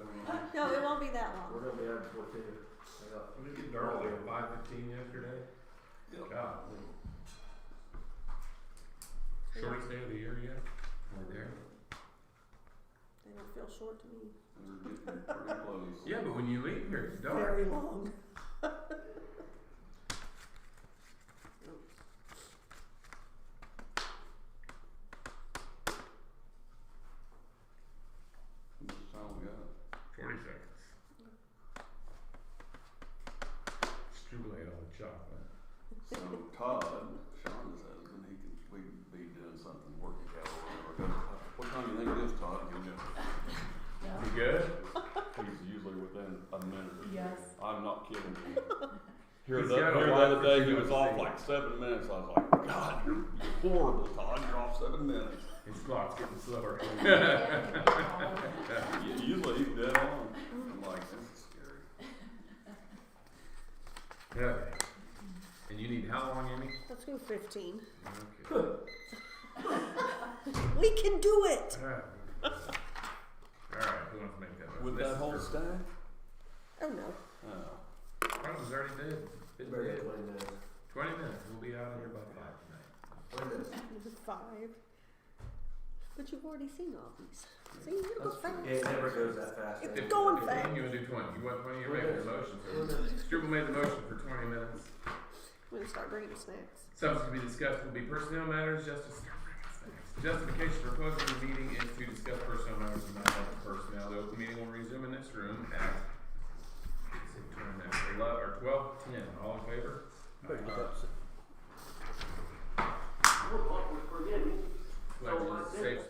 No, it won't be that long. We're gonna be out before two. When did it get dark? Like 5:15 yesterday? God. Shortest day of the year yet? We're there. They don't feel short to me. We're getting pretty close. Yeah, but when you leave here, it's dark. Very long. How much time we got? 40 seconds. Strubilate all the chocolate. So Todd, Shonda's husband, we could be doing something, work together or whatever. What time do you think it is, Todd? He'll go. You good? He's usually within a minute or two. Yes. I'm not kidding you. Here He's the got a lot other for day, you he to was off see. like 7 minutes. I was like, God, you're horrible, Todd. You're off 7 minutes. His clock's getting slower. Usually he's dead on. I'm like, this is scary. Okay. And you need how long, Amy? Let's go 15. Okay. We can do it! Alright, who wants to make that motion? With This that is whole for- stack? Oh no. Oh. Oh, it was already dead. Been Better dead. get 20 minutes. 20 minutes. We'll be out of here by 5 tonight. 20 minutes. 5. But you've already seen all these. See, it'll go fast. It never goes that fast. It's anyway. going 15, fast. you want to do 20. You want 20, you're making your motion. Struble made the motion for 20 minutes. I'm gonna start bringing snacks. Subject to be discussed will be personnel matters, justification for closing the meeting is to discuss personnel matters and not other personnel. The open meeting will resume in this room at 12:10. All in favor? Better get that. Pledge allegiance.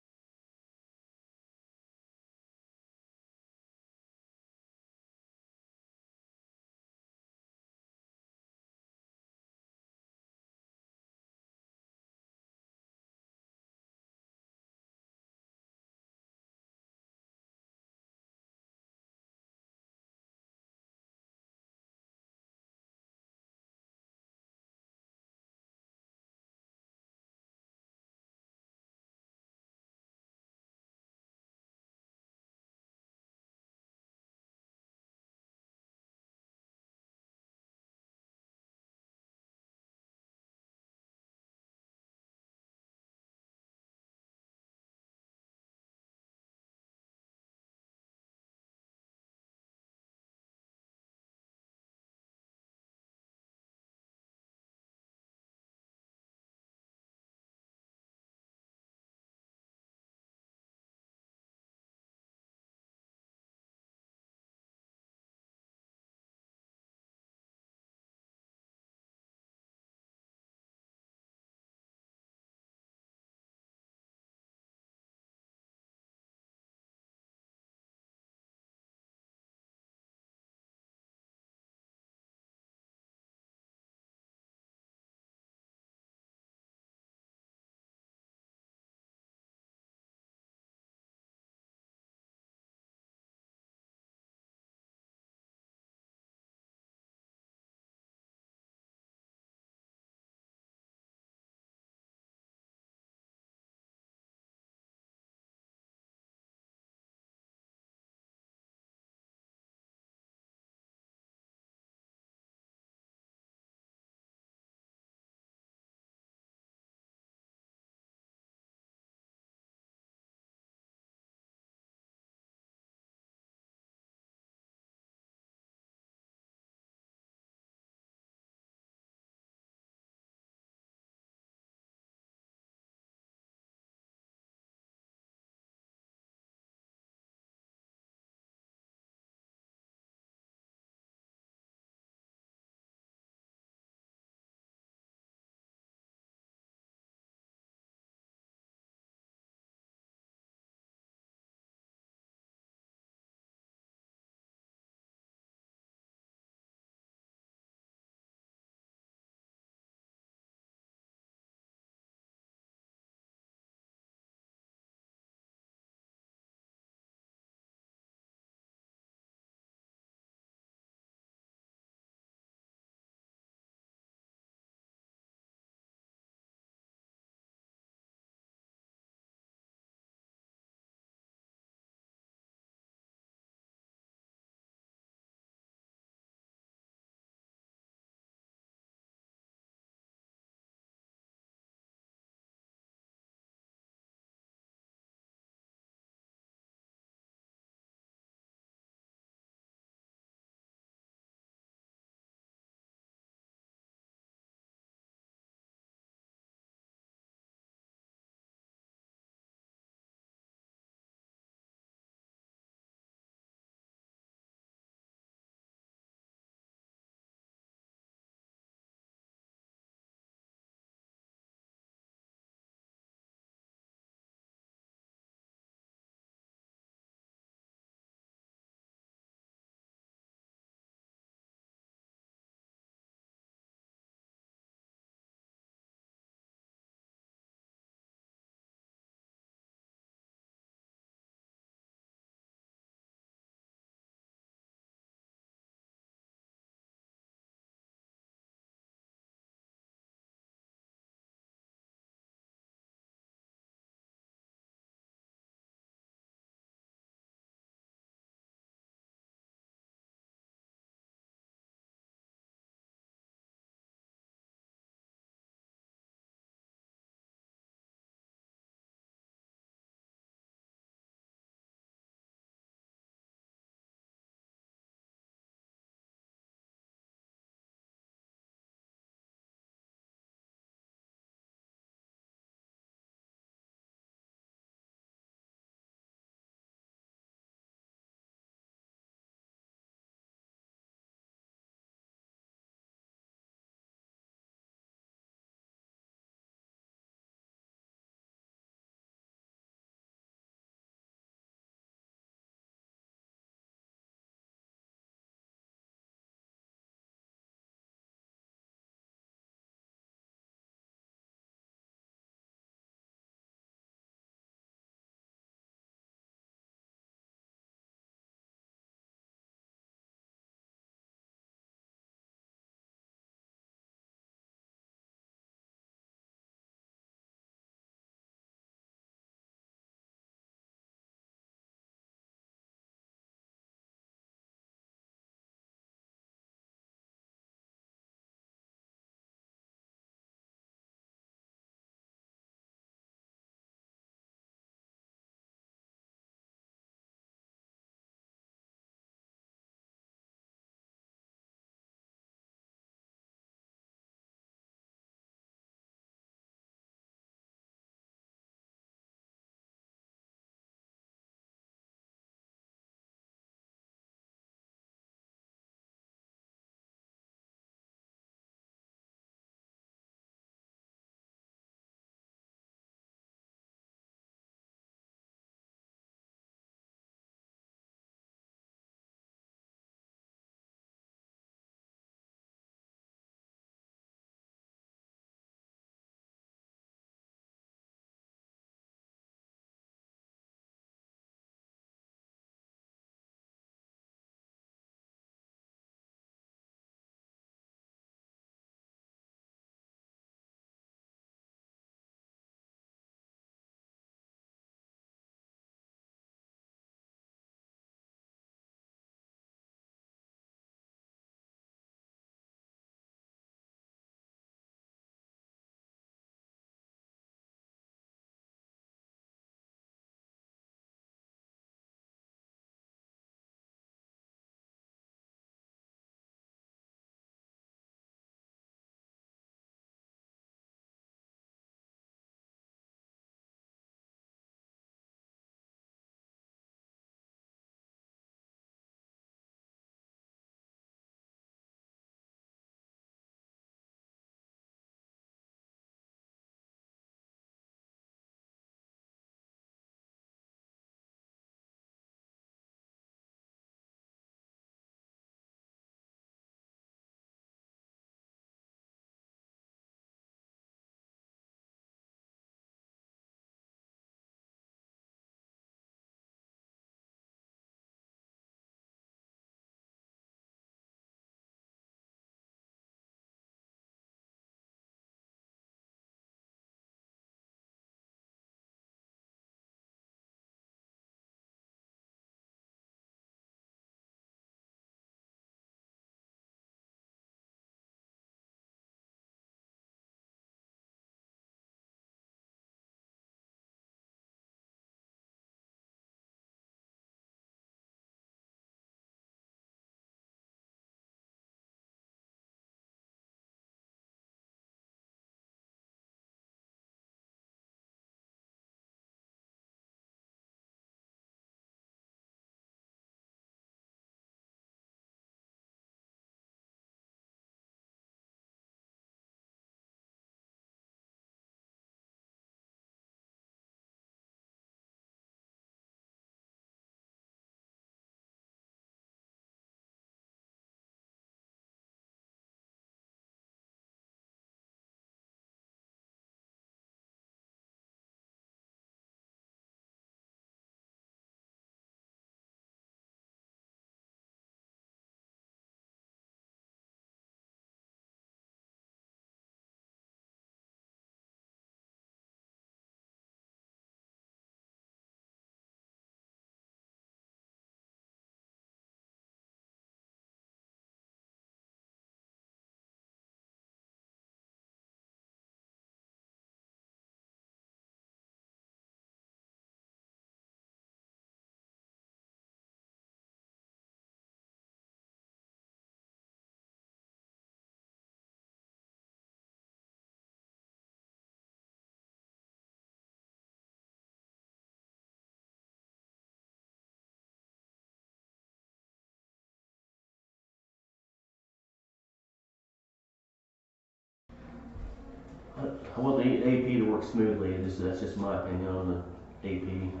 I want the AP to work smoothly, that's just my opinion on the AP. And,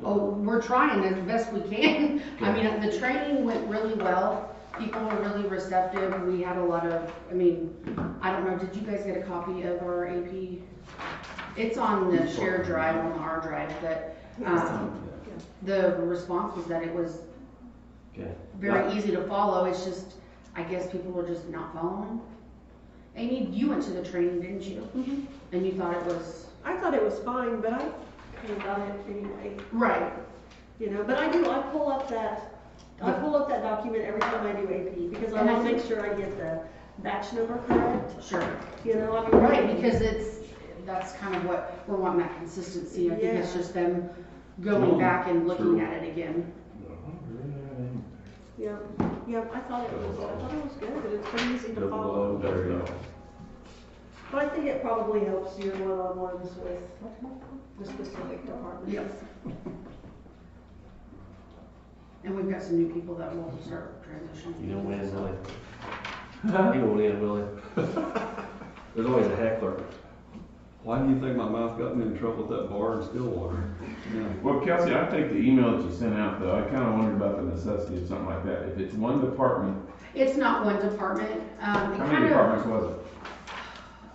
Oh, we're trying as best we can. I mean, the training went really well. People were really receptive. We had a lot of, I mean, I don't know, did you guys get a copy of our AP? It's on the shared drive, on the R drive, but, the response was that it was okay. very easy to follow. It's just, I guess people were just not following. Amy, you went to the training, didn't you? Mhm. And you thought it was, I thought it was fine, but I kind of got it anyway. right, You know, but I pull up that document every time I do AP, because I And I wanna make think- sure I get the batch number correct, sure. you know, I mean. Right, because that's kind of what, we're wanting that consistency. I think it's Yeah. just them going back and looking at it again. Yeah, I thought it was good, it's pretty easy to follow. But I think it probably helps your one-on-ones with the specific department. Yes. And we've got some new people that will start transitioning. You don't win, Willie. You don't win, Willie. There's always a heckler. Why do you think my mouth got me in trouble with that bar in Stillwater? Yeah. Well, Kelsey, I think the email that you sent out, though, I kinda wondered about the necessity of something like that. If it's one department, It's not one department, how many departments was it?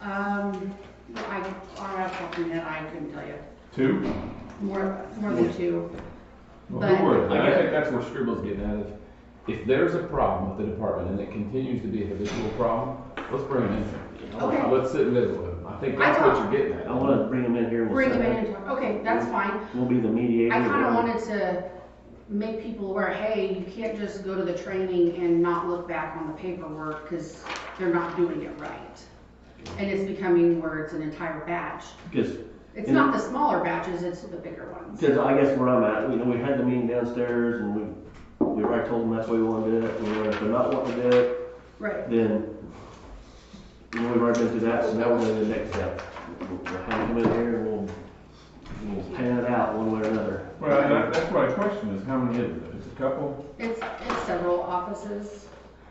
I have something that I couldn't tell you, 2? more than 2. Well, But- who were they? I think that's where Scribble's getting at. If there's a problem with the department and it continues to be a habitual problem, let's bring them in here. Okay. Let's sit and visit with them. I think that's what you're getting at. I wanna bring them in here and we'll Bring set them up. in and talk, okay, that's fine. We'll be the mediator. I kinda or- wanted to make people aware, hey, you can't just go to the training and not look back on the paperwork, cause they're not doing it right. And it's becoming where it's an entire batch. Because, It's not the smaller batches, it's the bigger ones. because I guess where I'm at, we had the meeting downstairs and we already told them that's the way we wanna do it. If they're not wanting to do it, Right, then, we've already been through that, so now we're gonna do the next step. We'll have them come in here and we'll pan it out one way or another. Well, and that's my question is, how many is it? It's a couple? it's several offices.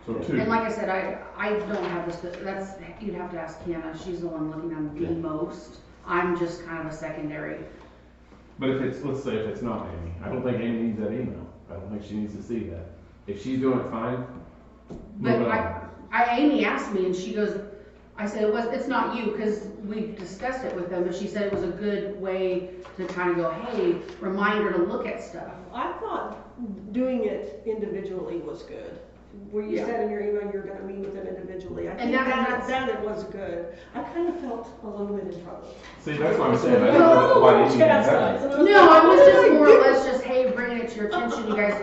So 2. And like I said, I don't have this, that's, you'd have to ask Hannah, she's the one looking at the most. I'm just kind of a secondary. But if it's, let's say if it's not Amy, I don't think Amy needs that email. I don't think she needs to see that. If she's doing it fine, But move on. Amy asked me and she goes, I said, it's not you, cause we discussed it with them, but she said it was a good way to kind of go, hey, reminder to look at stuff. I thought doing it individually was good. Where you Yeah. said in your email you're gonna meet with them individually. I And think that's- that it was good. I kind of felt a little bit in trouble. See, that's what I'm saying. I don't know why Amy needs that. No, I was just more or less just, hey, bringing it to your attention, you guys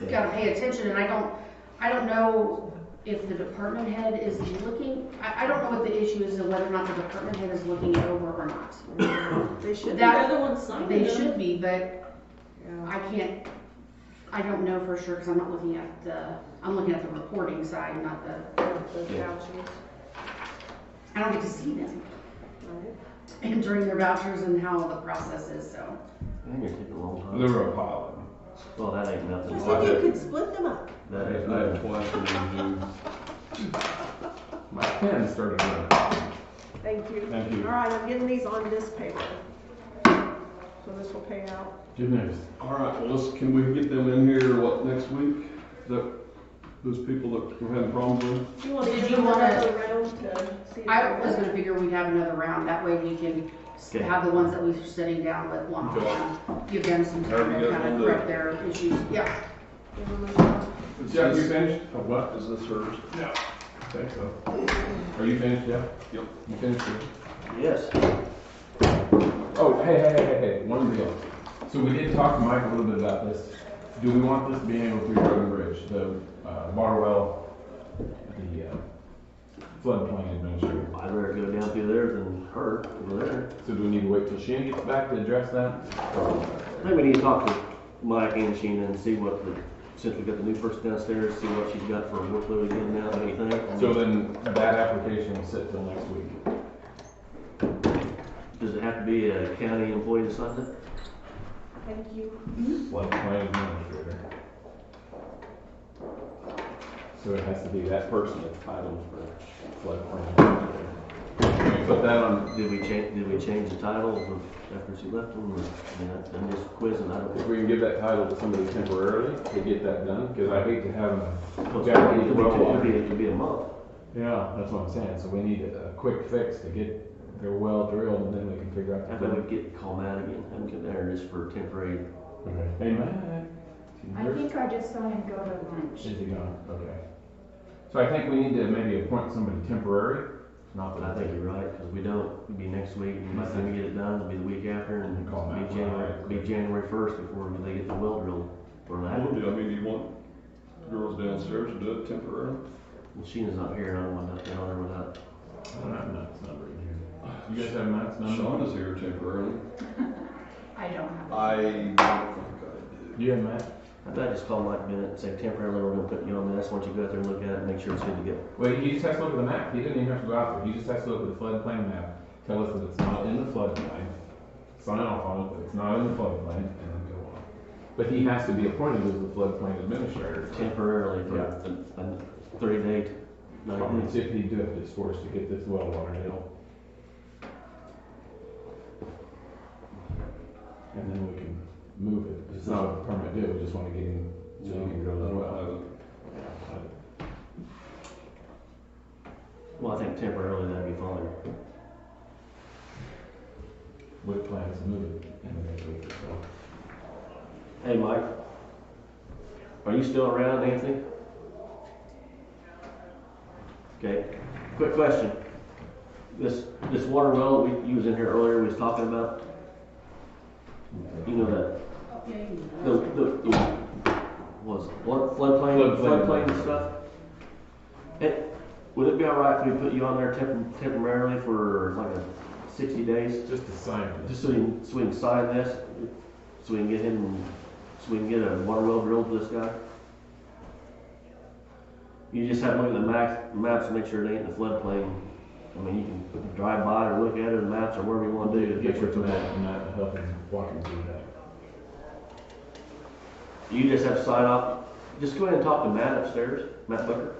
gotta pay attention, and I don't know if the department head is looking, I don't know what the issue is, and whether or not the department head is looking it over or not. They should be, That- they're the ones signing They them. should be, but Yeah. I don't know for sure, cause I'm looking at the reporting side, not the, The vouchers, I don't get to see them right? entering their vouchers and how the process is, so. I think it'd take a long There time. were a pile of them. Well, that ain't I nothing. said you could split them up. That is I have nothing. twice in My pen started running. Thank you. Thank you. All right, I'm getting these on this paper. So this will pay out. Good news. All right, well, can we get them in here, next week? Those people that we're having problems with? Do you want to Did give you them wanna- another round to see if I they're was good? gonna figure we'd have another round, that way we can Okay. have the ones that we're sitting down with one-on-one, give them some time However to you guys kind of wanna do it. correct their issues, yeah. Give them a shot. Jeff, you finished? Oh, what? Is this hers? No. I think so. Are you finished, Jeff? Yep. You finished it? Yes. Oh, hey, one deal. So we did talk to Mike a little bit about this. Do we want this being able to be road and bridge, the water well, the floodplain administrator? I'd rather go down through there than her over there. So do we need to wait till Shane gets back to address that? I think we need to talk to Mike and Sheena and see what since we got the new person downstairs, see what she's got for a workload again now, what do you think? So then that application will sit till next week. Does it have to be a county employee to sign it? Thank you. Floodplain administrator. So it has to be that person that's titled for floodplain administrator. Can we put that on, Did we change the title of, after she left them, or, I mean, I'm just quizzing, I don't. if we can give that title to somebody temporarily to get that done, cause I hate to have them. It'd be a month. Yeah, that's what I'm saying, so we need a quick fix to get their well drilled and then we can figure out I the. thought we'd call Matt again, have him get there just for temporary. Okay. Hey, Matt. I think I just saw him go to lunch. Is he gone? Okay. So I think we need to maybe appoint somebody temporary, not But that I think you're right, because we don't, it'd be next week, and by the time we get it done, it'll be the week after, and Call Matt. be January 1st before they get the well drilled. Or that. I mean, you want girls downstairs to do it temporarily? Well, Sheena's not here, and I don't want nothing on her without. I don't have Matt's number in here. You guys have Matt's number? Sean is here temporarily. I don't have. I don't think I do. You have Matt? I thought I just call Mike Bennett and say temporarily we're gonna put you on this, once you go out there and look at it, make sure it's good to go. Well, he just has to look at the map. He didn't even have to go out there. He just has to look at the floodplain map, tell us that it's not in the floodplain, sign off on it, but it's not in the floodplain, and then go on. But he has to be appointed as the floodplain administrator. Temporarily for Yeah. a 30-day, 90 Probably days. if he do it just for us to get this well water hill. And then we can move it. It's not a permanent deal, we just wanna get him so he can drill the well. Well, I think temporarily that'd be fine. With plans to move it in the next week or so. Hey, Mike, are you still around, Anthony? Okay, quick question. This water well that you was in here earlier, we was talking about, you know that, floodplain and stuff? Would it be alright if we put you on there temporarily for like 60 days? Just to sign it. Just so we can sign this, so we can get a water well drilled for this guy? You just have to look at the maps and make sure it ain't in the floodplain. I mean, you can drive by or look at it in the maps or whatever you wanna do to Get get where to it's Matt, at. and Matt will help him walk him through that. You just have to sign off, just go ahead and talk to Matt upstairs, Matt Booker.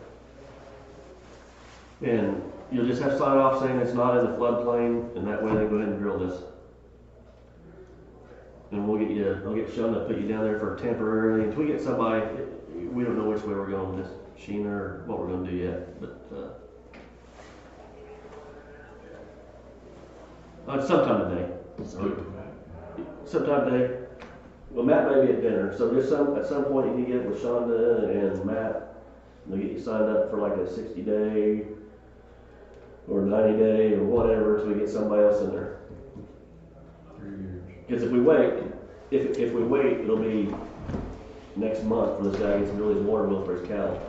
And you'll just have to sign off saying it's not in the floodplain, and that way they go ahead and drill this. And I'll get Sean to put you down there for temporarily, until we get somebody, we don't know which way we're going with this, Sheena, or what we're gonna do yet, but, sometime today. Sometime today. Well, Matt may be at dinner, so just at some point you can get with Shonda and Matt, and they'll get you signed up for like a 60-day or 90-day or whatever, so we get somebody else in there. 3 years. Because if we wait, it'll be next month for this guy gets really his water bill for his cattle.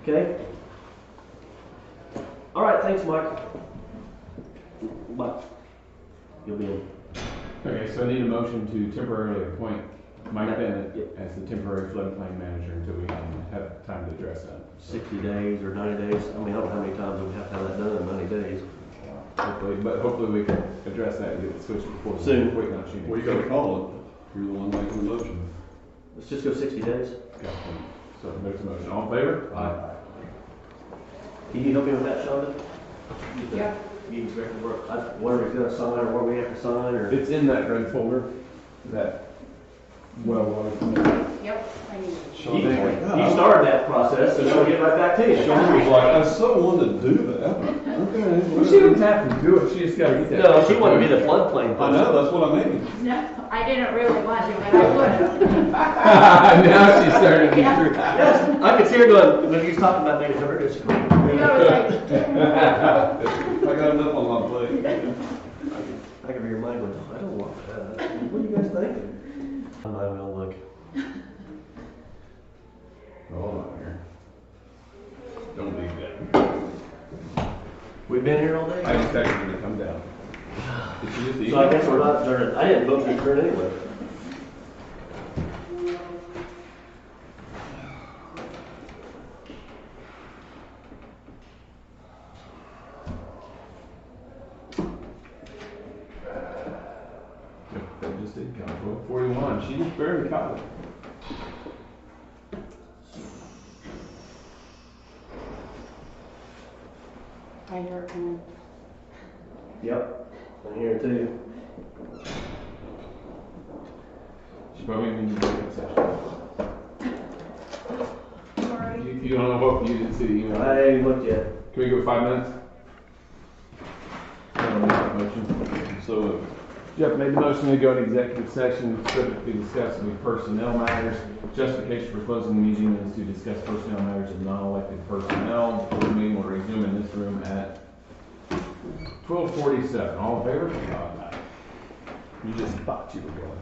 Okay? All right, thanks, Mike. Bye. You'll be in. Okay, so I need a motion to temporarily appoint Mike Matt, Bennett yeah. as the temporary floodplain manager until we can have time to address that. 60 days or 90 days. I mean, I don't know how many times we have to have that done in 90 days. Hopefully we can address that and get it switched before. Soon. Wait, not shooting. Well, you gotta call it. You're the one making the motion. Let's just go 60 days. Okay. So there's a motion. All in favor? Aye. Can you help me with that, Shonda? Yeah. You expect to work, whatever he's gonna sign or what we have to sign, or? It's in that red folder, that well water committee. Yep, I need it. Sean was like, You started that process, so she'll get right back to you. Sean was like, I so wanted to do that. Okay. Well, she doesn't have to do it, she just gotta get that. No, she wanted to be the floodplain I person. know, that's what I mean. No, I didn't really want to, but I would. Now she's starting to get through. Yes, I could see her going, when he was talking about making her, it's great. I got enough on my plate. I can hear your mind going, I don't want that. What are you guys thinking? I'm not gonna look. Hold on here. Don't do that. We've been here all day? I just texted her to come down. Did she just So I guess we're not adjourned. I didn't vote to adjourn anyway. That just did come. 41. She just barely caught it. Yep, I'm here too. She probably means executive session. You don't know what, you didn't see the email? I ain't looked yet. Can we go 5 minutes? I'll make that motion. So Jeff made the motion to go into executive session, specifically discussing personnel matters. Justification for closing the meeting is to discuss personnel matters of non-elected personnel. The meeting will resume in this room at 12:47. All in favor? Aye. You just thought you were going.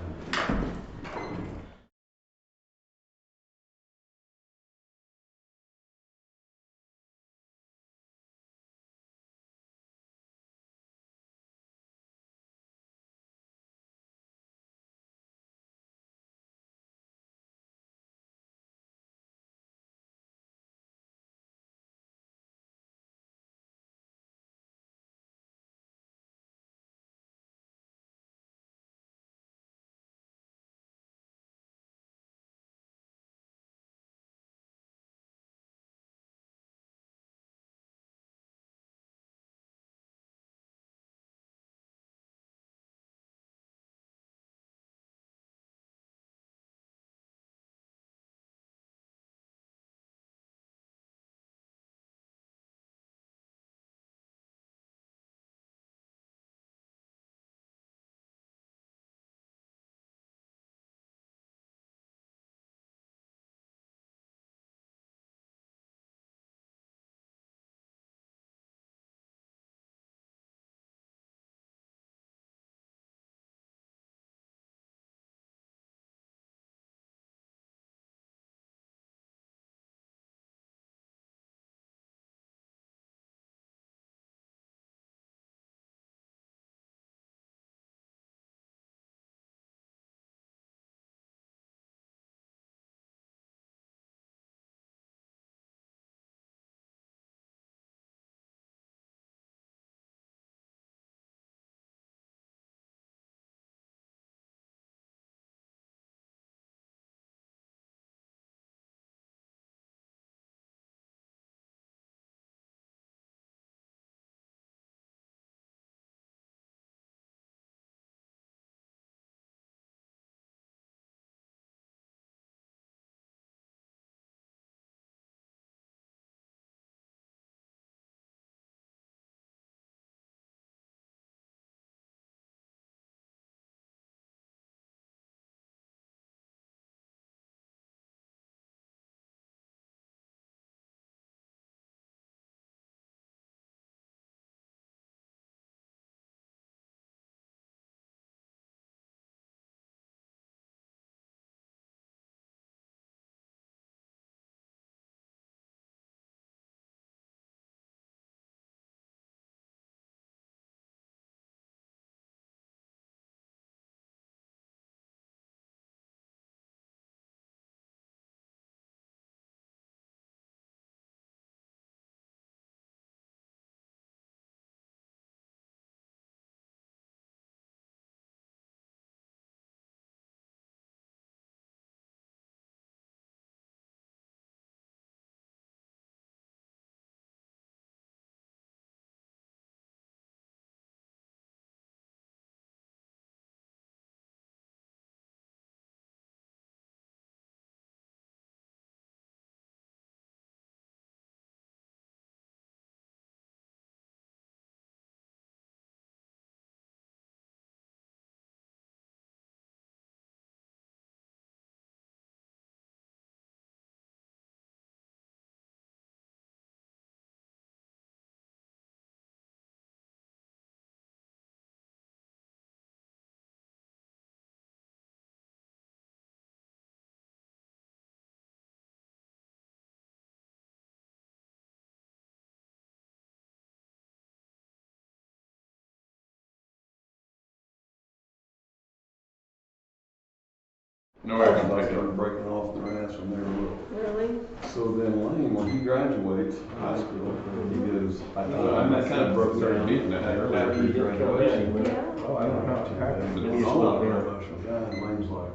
No I action taken. started breaking off their ass when they were little. Really? So then Lane, when he graduates high school, he goes, that kind of broke their beating that after he graduation. Yeah. Oh, I don't know how it happened. Maybe it's I'm not not an there. emotional guy, and Lane's like,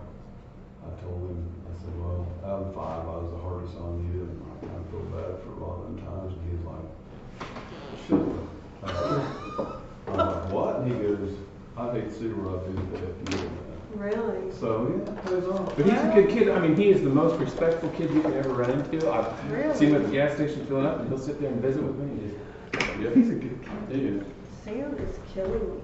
I told him, I said, well, out of the 5, I was the hardest on you, and I kind of feel bad for a lot of them times, and he's like, shut the I'm like, what? And he goes, I hate to see where I do that if you do that. Really? So, yeah, it plays on. But he's a good kid. I mean, he is the most respectful kid you can ever run into. I've seen him at the gas station filling up, and he'll sit there and visit with me. Yeah. He's a good kid. He is. Sam is killing me.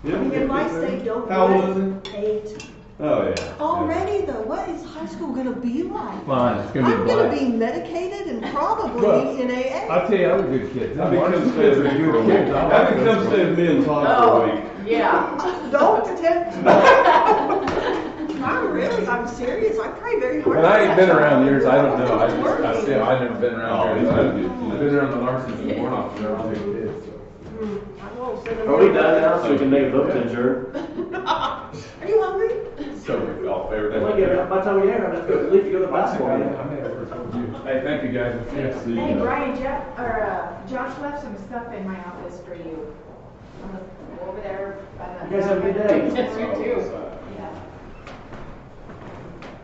Yeah, I mean, in my state, don't. How old is he? 8. Oh, yeah. Already though, what is high school gonna be like? Fine. It's gonna be a I'm gonna blast. be medicated and probably Well, in AA. I'll tell you other good kids. I think come stay with me for a week. kids. I I like think those come stay with me and Todd for a week. Yeah. Don't tempt me. I'm serious. I pray very hard. But I ain't for been that around child. years. I don't know. It's working. I've never been around Oh, here. he's I've a good kid. been around the Larsons and Warren officers. They're all good kids. So. I won't send them. Are we done now, so we can make a vote to adjourn? Are you hungry? So we're all favorite. By the time we have, let's go, leave to go to the basketball game. I may have ever told you. Hey, thank you guys. See Hey, you. Brian, Josh left some stuff in my office for you. I'm gonna go over there. You guys have a good day. Yes, you too.